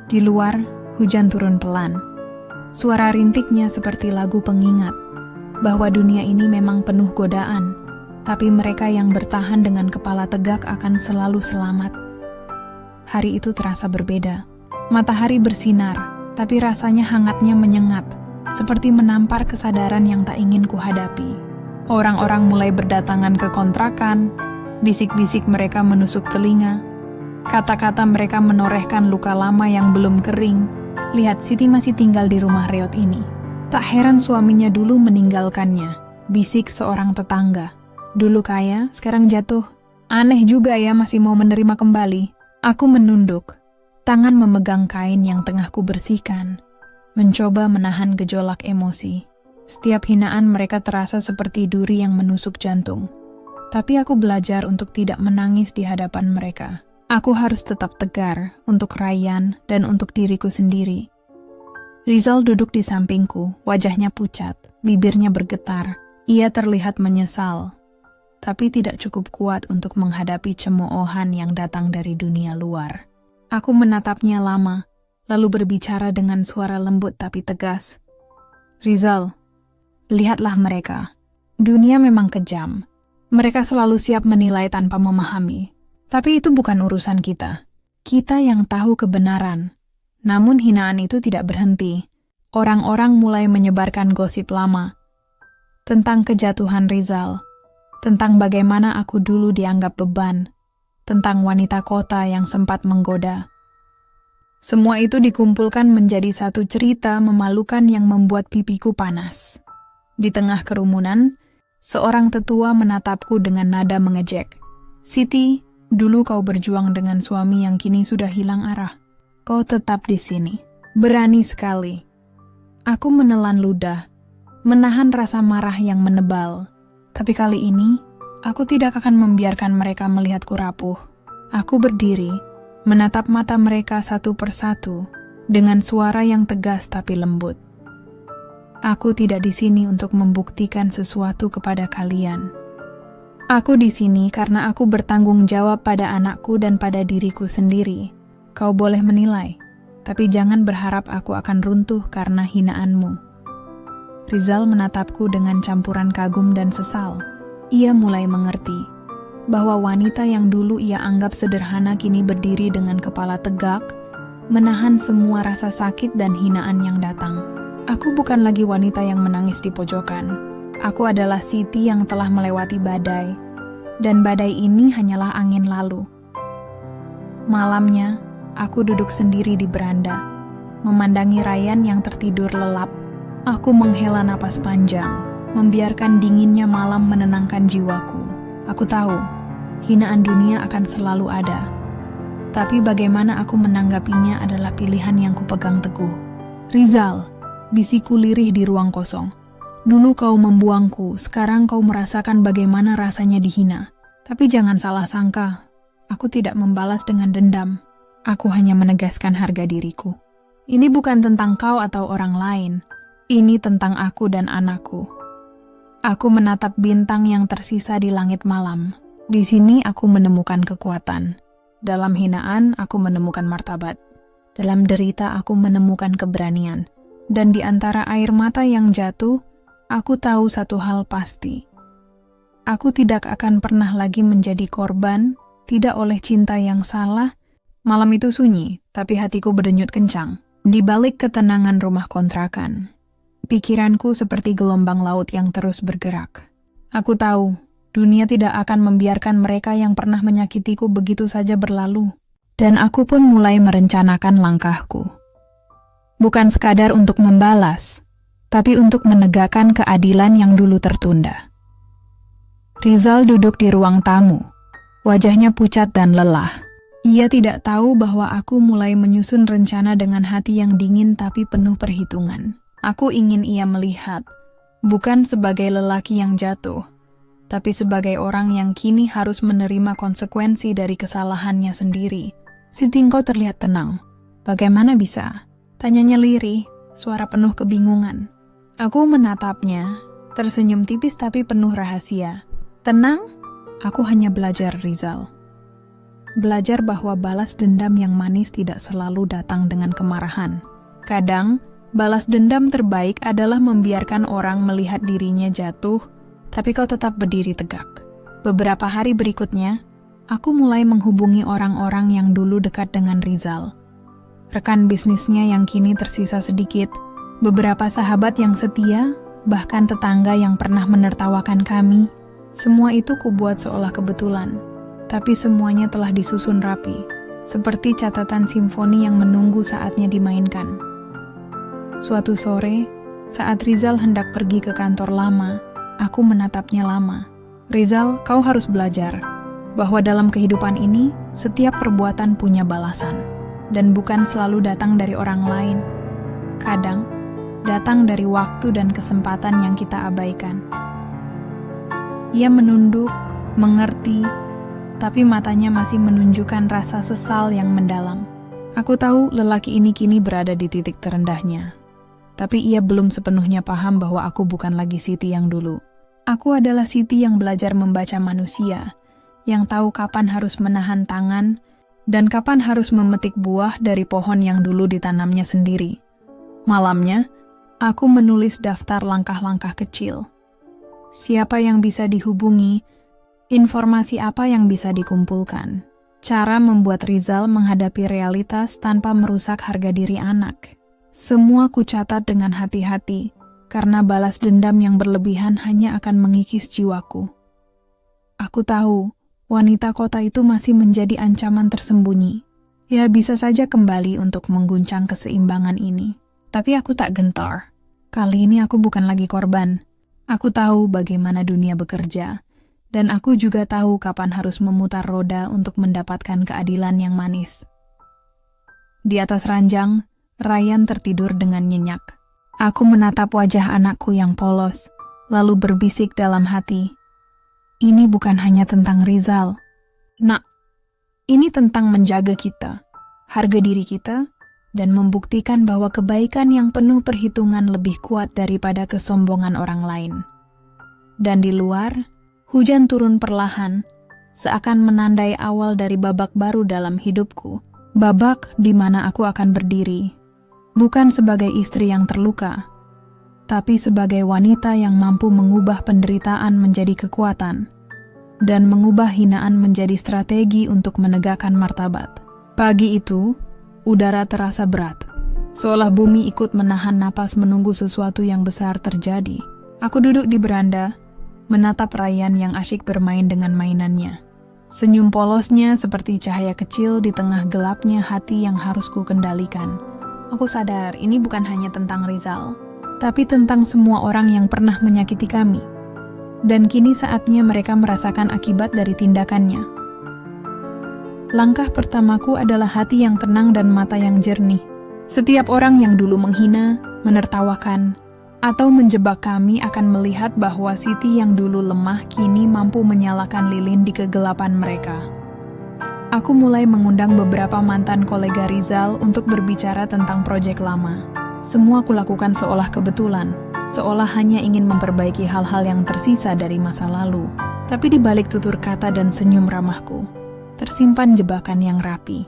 Di luar, hujan turun pelan. Suara rintiknya seperti lagu pengingat, bahwa dunia ini memang penuh godaan, tapi mereka yang bertahan dengan kepala tegak akan selalu selamat. Hari itu terasa berbeda. Matahari bersinar, tapi rasanya hangatnya menyengat, seperti menampar kesadaran yang tak ingin kuhadapi. Orang-orang mulai berdatangan ke kontrakan, bisik-bisik mereka menusuk telinga. Kata-kata mereka menorehkan luka lama yang belum kering. Lihat, Siti masih tinggal di rumah reot ini. Tak heran suaminya dulu meninggalkannya, bisik seorang tetangga. Dulu kaya, sekarang jatuh. Aneh juga ya masih mau menerima kembali. Aku menunduk, tangan memegang kain yang tengah kubersihkan, mencoba menahan gejolak emosi. Setiap hinaan mereka terasa seperti duri yang menusuk jantung. Tapi aku belajar untuk tidak menangis di hadapan mereka. Aku harus tetap tegar untuk Ryan dan untuk diriku sendiri. Rizal duduk di sampingku, wajahnya pucat, bibirnya bergetar. Ia terlihat menyesal, tapi tidak cukup kuat untuk menghadapi cemoohan yang datang dari dunia luar. Aku menatapnya lama, lalu berbicara dengan suara lembut tapi tegas. "Rizal, lihatlah mereka. Dunia memang kejam. Mereka selalu siap menilai tanpa memahami. Tapi itu bukan urusan kita. Kita yang tahu kebenaran." Namun hinaan itu tidak berhenti. Orang-orang mulai menyebarkan gosip lama tentang kejatuhan Rizal, tentang bagaimana aku dulu dianggap beban. tentang wanita kota yang sempat menggoda. Semua itu dikumpulkan menjadi satu cerita memalukan yang membuat pipiku panas. Di tengah kerumunan, seorang tetua menatapku dengan nada mengejek. "Siti, dulu kau berjuang dengan suami yang kini sudah hilang arah. Kau tetap di sini. Berani sekali." Aku menelan ludah, menahan rasa marah yang menebal. Tapi kali ini, aku tidak akan membiarkan mereka melihatku rapuh. Aku berdiri, menatap mata mereka satu persatu, dengan suara yang tegas tapi lembut. Aku tidak di sini untuk membuktikan sesuatu kepada kalian. Aku di sini karena aku bertanggung jawab pada anakku dan pada diriku sendiri. Kau boleh menilai, tapi jangan berharap aku akan runtuh karena hinaanmu. Rizal menatapku dengan campuran kagum dan sesal. Ia mulai mengerti bahwa wanita yang dulu ia anggap sederhana kini berdiri dengan kepala tegak, menahan semua rasa sakit dan hinaan yang datang. Aku bukan lagi wanita yang menangis di pojokan. Aku adalah Siti yang telah melewati badai, dan badai ini hanyalah angin lalu. Malamnya, aku duduk sendiri di beranda, memandangi Ryan yang tertidur lelap. Aku menghela napas panjang, membiarkan dinginnya malam menenangkan jiwaku. Aku tahu, hinaan dunia akan selalu ada. Tapi bagaimana aku menanggapinya adalah pilihan yang kupegang teguh. "Rizal," bisikku lirih di ruang kosong. "Dulu kau membuangku, sekarang kau merasakan bagaimana rasanya dihina. Tapi jangan salah sangka, aku tidak membalas dengan dendam. Aku hanya menegaskan harga diriku. Ini bukan tentang kau atau orang lain. Ini tentang aku dan anakku." Aku menatap bintang yang tersisa di langit malam. Di sini aku menemukan kekuatan. Dalam hinaan, aku menemukan martabat. Dalam derita, aku menemukan keberanian. Dan di antara air mata yang jatuh, aku tahu satu hal pasti. Aku tidak akan pernah lagi menjadi korban, tidak oleh cinta yang salah. Malam itu sunyi, tapi hatiku berdenyut kencang. Di balik ketenangan rumah kontrakan, pikiranku seperti gelombang laut yang terus bergerak. Aku tahu, dunia tidak akan membiarkan mereka yang pernah menyakitiku begitu saja berlalu. Dan aku pun mulai merencanakan langkahku. Bukan sekadar untuk membalas, tapi untuk menegakkan keadilan yang dulu tertunda. Rizal duduk di ruang tamu, wajahnya pucat dan lelah. Ia tidak tahu bahwa aku mulai menyusun rencana dengan hati yang dingin tapi penuh perhitungan. Aku ingin ia melihat, bukan sebagai lelaki yang jatuh, tapi sebagai orang yang kini harus menerima konsekuensi dari kesalahannya sendiri. "Sitingko terlihat tenang." "Bagaimana bisa?" tanyanya lirih, suara penuh kebingungan. Aku menatapnya, tersenyum tipis tapi penuh rahasia. "Tenang? Aku hanya belajar, Rizal. Belajar bahwa balas dendam yang manis tidak selalu datang dengan kemarahan. Kadang, balas dendam terbaik adalah membiarkan orang melihat dirinya jatuh, tapi kau tetap berdiri tegak." Beberapa hari berikutnya, aku mulai menghubungi orang-orang yang dulu dekat dengan Rizal. Rekan bisnisnya yang kini tersisa sedikit, beberapa sahabat yang setia, bahkan tetangga yang pernah menertawakan kami. Semua itu kubuat seolah kebetulan. Tapi semuanya telah disusun rapi, seperti catatan simfoni yang menunggu saatnya dimainkan. Suatu sore, saat Rizal hendak pergi ke kantor lama, aku menatapnya lama. "Rizal, kau harus belajar bahwa dalam kehidupan ini, setiap perbuatan punya balasan, dan bukan selalu datang dari orang lain. Kadang, datang dari waktu dan kesempatan yang kita abaikan." Ia menunduk, mengerti, tapi matanya masih menunjukkan rasa sesal yang mendalam. Aku tahu lelaki ini kini berada di titik terendahnya. Tapi ia belum sepenuhnya paham bahwa aku bukan lagi Siti yang dulu. Aku adalah Siti yang belajar membaca manusia, yang tahu kapan harus menahan tangan, dan kapan harus memetik buah dari pohon yang dulu ditanamnya sendiri. Malamnya, aku menulis daftar langkah-langkah kecil. Siapa yang bisa dihubungi, informasi apa yang bisa dikumpulkan, cara membuat Rizal menghadapi realitas tanpa merusak harga diri anak. Semua kucatat dengan hati-hati, karena balas dendam yang berlebihan hanya akan mengikis jiwaku. Aku tahu, Wanita kota itu masih menjadi ancaman tersembunyi. Ya, bisa saja kembali untuk mengguncang keseimbangan ini. Tapi aku tak gentar. Kali ini aku bukan lagi korban. Aku tahu bagaimana dunia bekerja. Dan aku juga tahu kapan harus memutar roda untuk mendapatkan keadilan yang manis. Di atas ranjang, Ryan tertidur dengan nyenyak. Aku menatap wajah anakku yang polos, lalu berbisik dalam hati. Ini bukan hanya tentang Rizal. Nak, ini tentang menjaga kita, harga diri kita, dan membuktikan bahwa kebaikan yang penuh perhitungan lebih kuat daripada kesombongan orang lain. Dan di luar, hujan turun perlahan, seakan menandai awal dari babak baru dalam hidupku. Babak di mana aku akan berdiri, bukan sebagai istri yang terluka, tapi sebagai wanita yang mampu mengubah penderitaan menjadi kekuatan, dan mengubah hinaan menjadi strategi untuk menegakkan martabat. Pagi itu, udara terasa berat, seolah bumi ikut menahan napas menunggu sesuatu yang besar terjadi. Aku duduk di beranda, menatap Ryan yang asyik bermain dengan mainannya. Senyum polosnya seperti cahaya kecil di tengah gelapnya hati yang harus ku kendalikan. Aku sadar ini bukan hanya tentang Rizal, tapi tentang semua orang yang pernah menyakiti kami. Dan kini saatnya mereka merasakan akibat dari tindakannya. Langkah pertamaku adalah hati yang tenang dan mata yang jernih. Setiap orang yang dulu menghina, menertawakan, atau menjebak kami akan melihat bahwa Siti yang dulu lemah kini mampu menyalakan lilin di kegelapan mereka. Aku mulai mengundang beberapa mantan kolega Rizal untuk berbicara tentang proyek lama. Semua kulakukan seolah kebetulan, seolah hanya ingin memperbaiki hal-hal yang tersisa dari masa lalu. Tapi di balik tutur kata dan senyum ramahku, tersimpan jebakan yang rapi.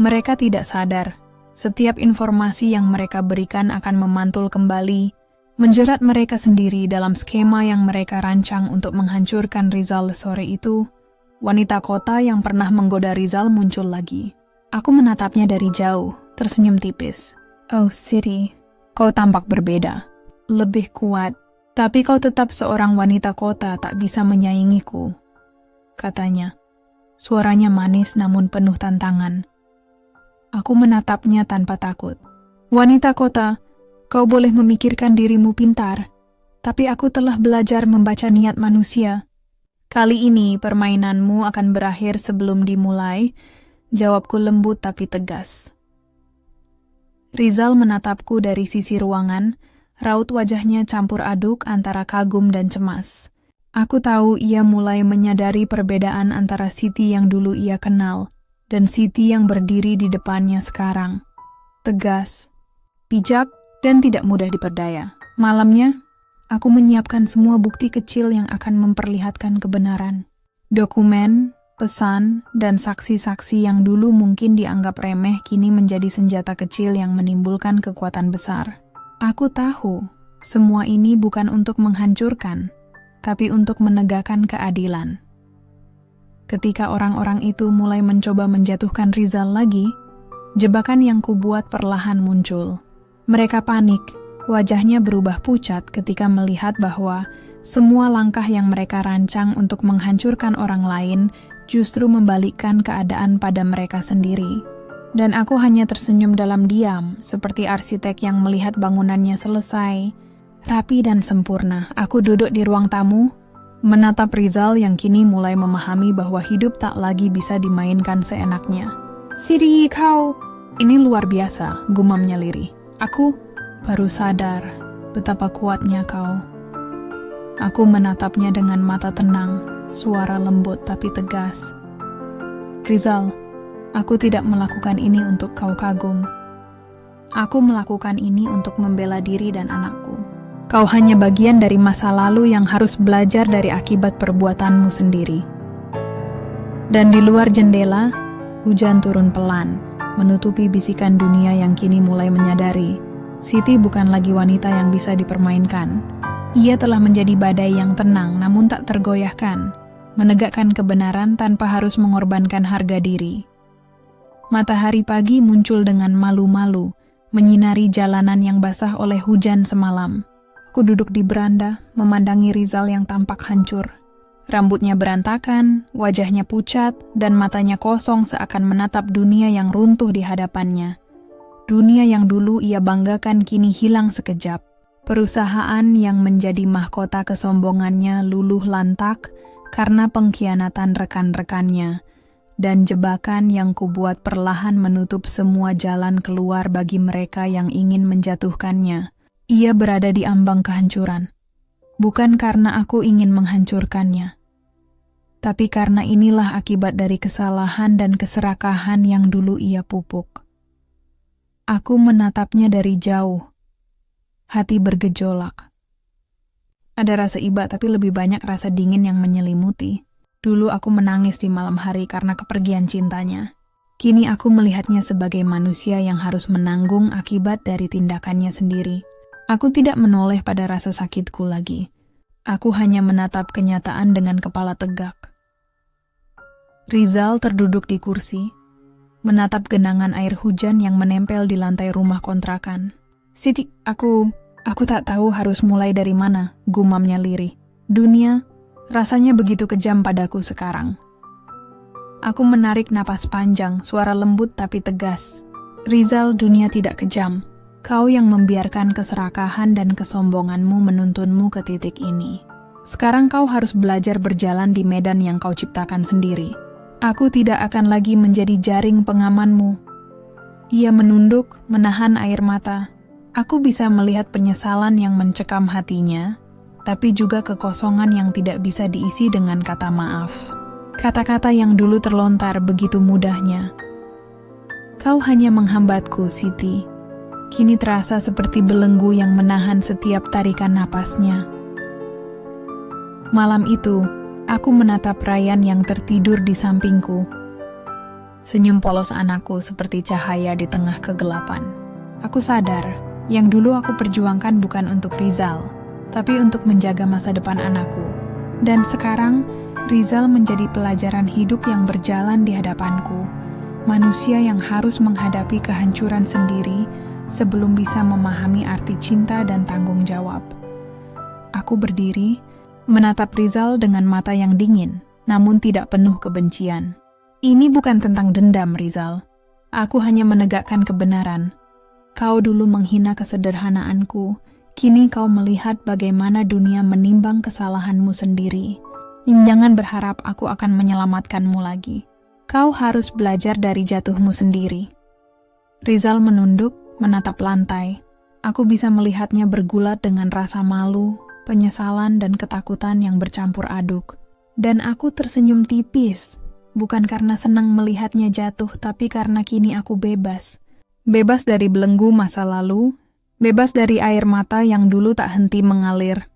Mereka tidak sadar, setiap informasi yang mereka berikan akan memantul kembali, menjerat mereka sendiri dalam skema yang mereka rancang untuk menghancurkan Rizal sore itu. Wanita kota yang pernah menggoda Rizal muncul lagi. Aku menatapnya dari jauh, tersenyum tipis. Oh, Siti, kau tampak berbeda. Lebih kuat, tapi kau tetap seorang wanita kota tak bisa menyaingiku, katanya. Suaranya manis namun penuh tantangan. Aku menatapnya tanpa takut. Wanita kota, kau boleh memikirkan dirimu pintar, tapi aku telah belajar membaca niat manusia. Kali ini permainanmu akan berakhir sebelum dimulai, jawabku lembut tapi tegas. Rizal menatapku dari sisi ruangan, raut wajahnya campur aduk antara kagum dan cemas. Aku tahu ia mulai menyadari perbedaan antara Siti yang dulu ia kenal, dan Siti yang berdiri di depannya sekarang. Tegas, bijak, dan tidak mudah diperdaya. Malamnya, aku menyiapkan semua bukti kecil yang akan memperlihatkan kebenaran. Dokumen, pesan, dan saksi-saksi yang dulu mungkin dianggap remeh kini menjadi senjata kecil yang menimbulkan kekuatan besar. Aku tahu, semua ini bukan untuk menghancurkan, tapi untuk menegakkan keadilan. Ketika orang-orang itu mulai mencoba menjatuhkan Rizal lagi, jebakan yang kubuat perlahan muncul. Mereka panik. Wajahnya berubah pucat ketika melihat bahwa semua langkah yang mereka rancang untuk menghancurkan orang lain justru membalikkan keadaan pada mereka sendiri. Dan aku hanya tersenyum dalam diam, seperti arsitek yang melihat bangunannya selesai, rapi dan sempurna. Aku duduk di ruang tamu, menatap Rizal yang kini mulai memahami bahwa hidup tak lagi bisa dimainkan seenaknya. Siti, kau... Ini luar biasa, gumamnya lirih. Aku baru sadar betapa kuatnya kau. Aku menatapnya dengan mata tenang, suara lembut tapi tegas. Rizal, aku tidak melakukan ini untuk kau kagum. Aku melakukan ini untuk membela diri dan anakku. Kau hanya bagian dari masa lalu yang harus belajar dari akibat perbuatanmu sendiri. Dan di luar jendela, hujan turun pelan, menutupi bisikan dunia yang kini mulai menyadari Siti bukan lagi wanita yang bisa dipermainkan. Ia telah menjadi badai yang tenang namun tak tergoyahkan, menegakkan kebenaran tanpa harus mengorbankan harga diri. Matahari pagi muncul dengan malu-malu, menyinari jalanan yang basah oleh hujan semalam. Aku duduk di beranda, memandangi Rizal yang tampak hancur. Rambutnya berantakan, wajahnya pucat, dan matanya kosong seakan menatap dunia yang runtuh di hadapannya. Dunia yang dulu ia banggakan kini hilang sekejap. Perusahaan yang menjadi mahkota kesombongannya luluh lantak karena pengkhianatan rekan-rekannya, dan jebakan yang kubuat perlahan menutup semua jalan keluar bagi mereka yang ingin menjatuhkannya. Ia berada di ambang kehancuran. Bukan karena aku ingin menghancurkannya, tapi karena inilah akibat dari kesalahan dan keserakahan yang dulu ia pupuk. Aku menatapnya dari jauh. Hati bergejolak. Ada rasa iba tapi lebih banyak rasa dingin yang menyelimuti. Dulu aku menangis di malam hari karena kepergian cintanya. Kini aku melihatnya sebagai manusia yang harus menanggung akibat dari tindakannya sendiri. Aku tidak menoleh pada rasa sakitku lagi. Aku hanya menatap kenyataan dengan kepala tegak. Rizal terduduk di kursi, menatap genangan air hujan yang menempel di lantai rumah kontrakan. "Siti, aku tak tahu harus mulai dari mana," gumamnya lirih. "Dunia rasanya begitu kejam padaku sekarang." Aku menarik napas panjang, suara lembut tapi tegas. "Rizal, dunia tidak kejam. Kau yang membiarkan keserakahan dan kesombonganmu menuntunmu ke titik ini. Sekarang kau harus belajar berjalan di medan yang kau ciptakan sendiri. Aku tidak akan lagi menjadi jaring pengamanmu." Ia menunduk, menahan air mata. Aku bisa melihat penyesalan yang mencekam hatinya, tapi juga kekosongan yang tidak bisa diisi dengan kata maaf. Kata-kata yang dulu terlontar begitu mudahnya. "Kau hanya menghambatku, Siti." Kini terasa seperti belenggu yang menahan setiap tarikan napasnya. Malam itu, aku menatap Ryan yang tertidur di sampingku. Senyum polos anakku seperti cahaya di tengah kegelapan. Aku sadar, yang dulu aku perjuangkan bukan untuk Rizal, tapi untuk menjaga masa depan anakku. Dan sekarang, Rizal menjadi pelajaran hidup yang berjalan di hadapanku. Manusia yang harus menghadapi kehancuran sendiri sebelum bisa memahami arti cinta dan tanggung jawab. Aku berdiri, menatap Rizal dengan mata yang dingin, namun tidak penuh kebencian. "Ini bukan tentang dendam, Rizal. Aku hanya menegakkan kebenaran. Kau dulu menghina kesederhanaanku, kini kau melihat bagaimana dunia menimbang kesalahanmu sendiri. Jangan berharap aku akan menyelamatkanmu lagi. Kau harus belajar dari jatuhmu sendiri." Rizal menunduk, menatap lantai. Aku bisa melihatnya bergulat dengan rasa malu, penyesalan, dan ketakutan yang bercampur aduk. Dan aku tersenyum tipis, bukan karena senang melihatnya jatuh, tapi karena kini aku bebas. Bebas dari belenggu masa lalu, bebas dari air mata yang dulu tak henti mengalir.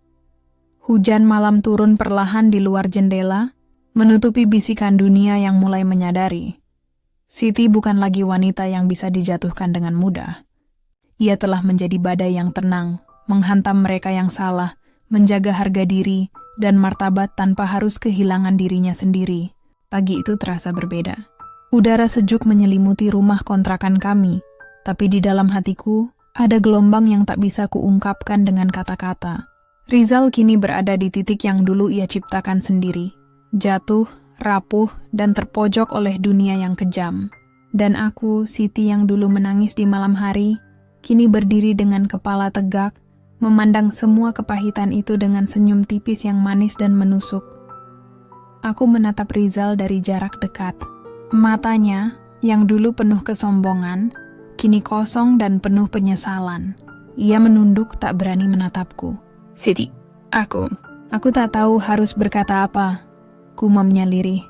Hujan malam turun perlahan di luar jendela, menutupi bisikan dunia yang mulai menyadari. Siti bukan lagi wanita yang bisa dijatuhkan dengan mudah. Ia telah menjadi badai yang tenang, menghantam mereka yang salah, menjaga harga diri dan martabat tanpa harus kehilangan dirinya sendiri. Pagi itu terasa berbeda. Udara sejuk menyelimuti rumah kontrakan kami, tapi di dalam hatiku ada gelombang yang tak bisa kuungkapkan dengan kata-kata. Rizal kini berada di titik yang dulu ia ciptakan sendiri, jatuh, rapuh, dan terpojok oleh dunia yang kejam. Dan aku, Siti yang dulu menangis di malam hari, kini berdiri dengan kepala tegak, memandang semua kepahitan itu dengan senyum tipis yang manis dan menusuk. Aku menatap Rizal dari jarak dekat. Matanya, yang dulu penuh kesombongan, kini kosong dan penuh penyesalan. Ia menunduk tak berani menatapku. "Siti, aku tak tahu harus berkata apa," gumamnya lirih.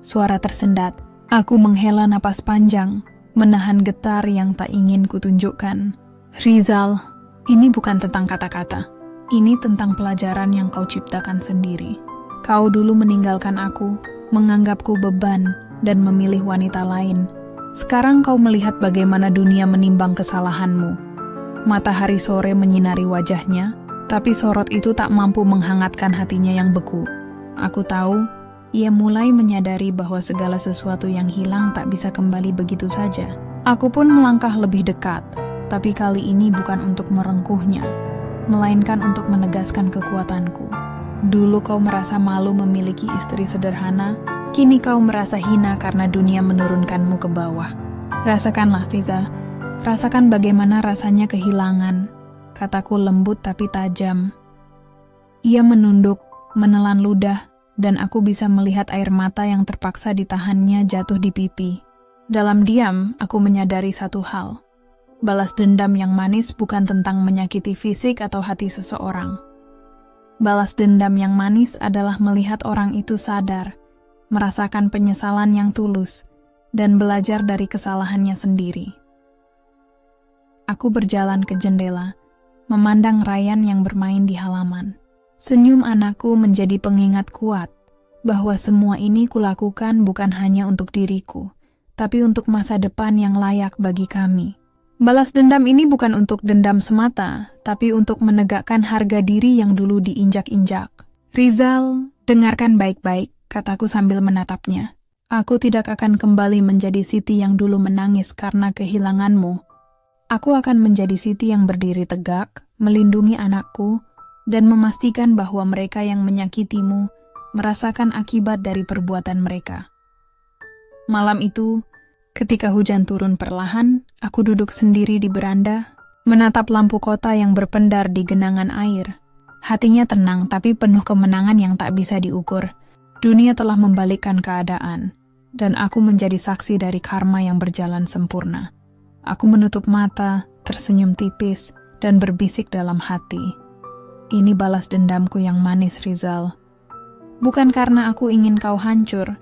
Suara tersendat. Aku menghela napas panjang, menahan getar yang tak ingin kutunjukkan. "Rizal, ini bukan tentang kata-kata. Ini tentang pelajaran yang kau ciptakan sendiri. Kau dulu meninggalkan aku, menganggapku beban, dan memilih wanita lain. Sekarang kau melihat bagaimana dunia menimbang kesalahanmu." Matahari sore menyinari wajahnya, tapi sorot itu tak mampu menghangatkan hatinya yang beku. Aku tahu, ia mulai menyadari bahwa segala sesuatu yang hilang tak bisa kembali begitu saja. Aku pun melangkah lebih dekat, tapi kali ini bukan untuk merengkuhnya, melainkan untuk menegaskan kekuatanku. Dulu kau merasa malu memiliki istri sederhana, kini kau merasa hina karena dunia menurunkanmu ke bawah. Rasakanlah, Riza. Rasakan bagaimana rasanya kehilangan. Kataku lembut tapi tajam. Ia menunduk, menelan ludah, dan aku bisa melihat air mata yang terpaksa ditahannya jatuh di pipi. Dalam diam, aku menyadari satu hal. Balas dendam yang manis bukan tentang menyakiti fisik atau hati seseorang. Balas dendam yang manis adalah melihat orang itu sadar, merasakan penyesalan yang tulus, dan belajar dari kesalahannya sendiri. Aku berjalan ke jendela, memandang Ryan yang bermain di halaman. Senyum anakku menjadi pengingat kuat bahwa semua ini kulakukan bukan hanya untuk diriku, tapi untuk masa depan yang layak bagi kami. Balas dendam ini bukan untuk dendam semata, tapi untuk menegakkan harga diri yang dulu diinjak-injak. Rizal, dengarkan baik-baik, kataku sambil menatapnya. Aku tidak akan kembali menjadi Siti yang dulu menangis karena kehilanganmu. Aku akan menjadi Siti yang berdiri tegak, melindungi anakku, dan memastikan bahwa mereka yang menyakitimu merasakan akibat dari perbuatan mereka. Malam itu, ketika hujan turun perlahan, aku duduk sendiri di beranda, menatap lampu kota yang berpendar di genangan air. Hatinya tenang tapi penuh kemenangan yang tak bisa diukur. Dunia telah membalikkan keadaan, dan aku menjadi saksi dari karma yang berjalan sempurna. Aku menutup mata, tersenyum tipis, dan berbisik dalam hati. Ini balas dendamku yang manis, Rizal. Bukan karena aku ingin kau hancur,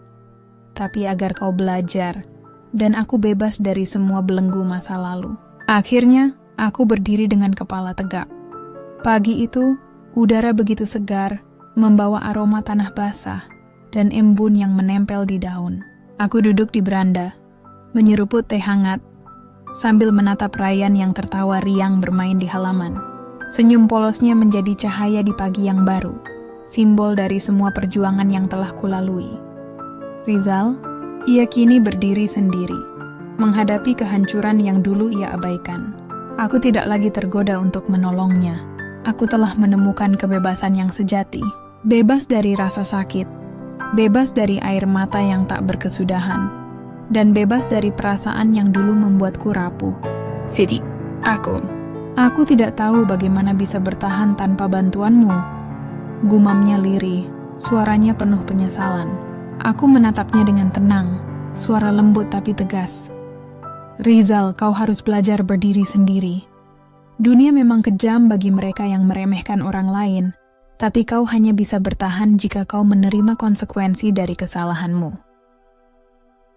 tapi agar kau belajar, dan aku bebas dari semua belenggu masa lalu. Akhirnya, aku berdiri dengan kepala tegak. Pagi itu, udara begitu segar, membawa aroma tanah basah, dan embun yang menempel di daun. Aku duduk di beranda, menyeruput teh hangat, sambil menatap Ryan yang tertawa riang bermain di halaman. Senyum polosnya menjadi cahaya di pagi yang baru, simbol dari semua perjuangan yang telah kulalui. Rizal, ia kini berdiri sendiri, menghadapi kehancuran yang dulu ia abaikan. Aku tidak lagi tergoda untuk menolongnya. Aku telah menemukan kebebasan yang sejati, bebas dari rasa sakit, bebas dari air mata yang tak berkesudahan, dan bebas dari perasaan yang dulu membuatku rapuh. Siti, aku tidak tahu bagaimana bisa bertahan tanpa bantuanmu. Gumamnya lirih, suaranya penuh penyesalan. Aku menatapnya dengan tenang, suara lembut tapi tegas. Rizal, kau harus belajar berdiri sendiri. Dunia memang kejam bagi mereka yang meremehkan orang lain, tapi kau hanya bisa bertahan jika kau menerima konsekuensi dari kesalahanmu.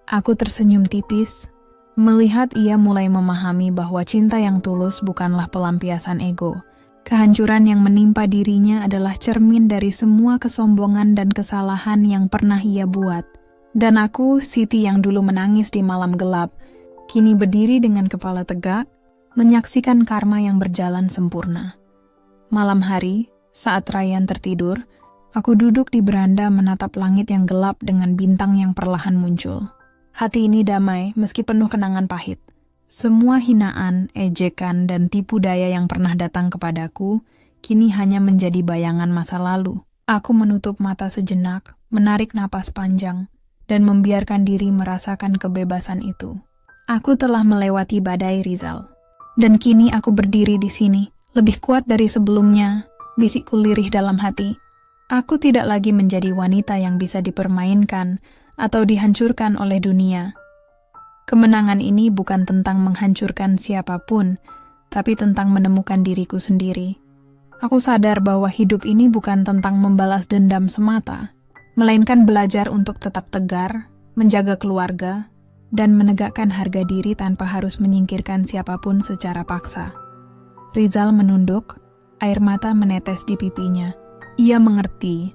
Aku tersenyum tipis, melihat ia mulai memahami bahwa cinta yang tulus bukanlah pelampiasan ego. Kehancuran yang menimpa dirinya adalah cermin dari semua kesombongan dan kesalahan yang pernah ia buat. Dan aku, Siti yang dulu menangis di malam gelap, kini berdiri dengan kepala tegak, menyaksikan karma yang berjalan sempurna. Malam hari, saat Ryan tertidur, aku duduk di beranda menatap langit yang gelap dengan bintang yang perlahan muncul. Hati ini damai meski penuh kenangan pahit. Semua hinaan, ejekan, dan tipu daya yang pernah datang kepadaku, kini hanya menjadi bayangan masa lalu. Aku menutup mata sejenak, menarik napas panjang, dan membiarkan diri merasakan kebebasan itu. Aku telah melewati badai, Rizal. Dan kini aku berdiri di sini, lebih kuat dari sebelumnya, bisikku lirih dalam hati. Aku tidak lagi menjadi wanita yang bisa dipermainkan atau dihancurkan oleh dunia. Kemenangan ini bukan tentang menghancurkan siapapun, tapi tentang menemukan diriku sendiri. Aku sadar bahwa hidup ini bukan tentang membalas dendam semata, melainkan belajar untuk tetap tegar, menjaga keluarga, dan menegakkan harga diri tanpa harus menyingkirkan siapapun secara paksa. Rizal menunduk, air mata menetes di pipinya. Ia mengerti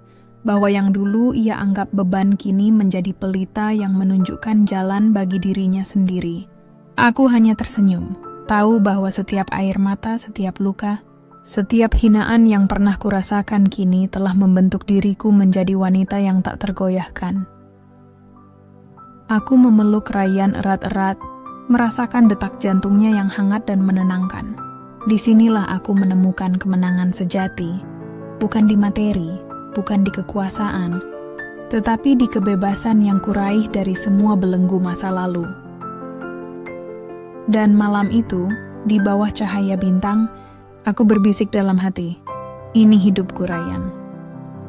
bahwa yang dulu ia anggap beban kini menjadi pelita yang menunjukkan jalan bagi dirinya sendiri. Aku hanya tersenyum, tahu bahwa setiap air mata, setiap luka, setiap hinaan yang pernah kurasakan kini telah membentuk diriku menjadi wanita yang tak tergoyahkan. Aku memeluk Ryan erat-erat, merasakan detak jantungnya yang hangat dan menenangkan. Disinilah aku menemukan kemenangan sejati, bukan di materi, bukan di kekuasaan, tetapi di kebebasan yang kuraih dari semua belenggu masa lalu. Dan malam itu, di bawah cahaya bintang, aku berbisik dalam hati, ini hidupku, Ryan.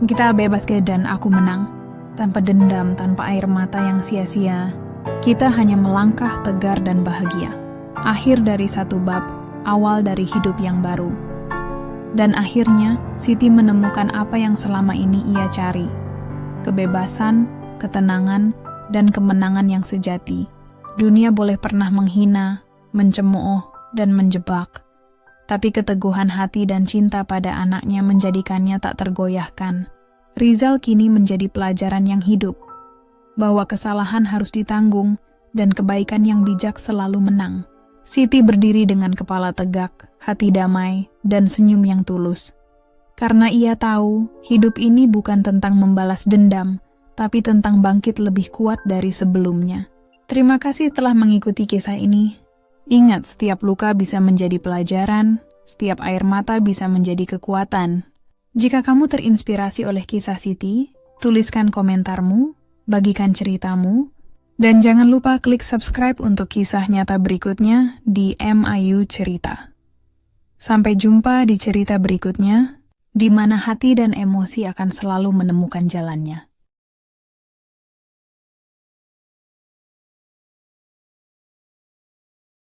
Kita bebas dan aku menang, tanpa dendam, tanpa air mata yang sia-sia. Kita hanya melangkah tegar dan bahagia. Akhir dari satu bab, awal dari hidup yang baru. Dan akhirnya, Siti menemukan apa yang selama ini ia cari. Kebebasan, ketenangan, dan kemenangan yang sejati. Dunia boleh pernah menghina, mencemooh, dan menjebak. Tapi keteguhan hati dan cinta pada anaknya menjadikannya tak tergoyahkan. Rizal kini menjadi pelajaran yang hidup, bahwa kesalahan harus ditanggung dan kebaikan yang bijak selalu menang. Siti berdiri dengan kepala tegak, hati damai, dan senyum yang tulus. Karena ia tahu, hidup ini bukan tentang membalas dendam, tapi tentang bangkit lebih kuat dari sebelumnya. Terima kasih telah mengikuti kisah ini. Ingat, setiap luka bisa menjadi pelajaran, setiap air mata bisa menjadi kekuatan. Jika kamu terinspirasi oleh kisah Siti, tuliskan komentarmu, bagikan ceritamu, dan jangan lupa klik subscribe untuk kisah nyata berikutnya di MIU Cerita. Sampai jumpa di cerita berikutnya, di mana hati dan emosi akan selalu menemukan jalannya.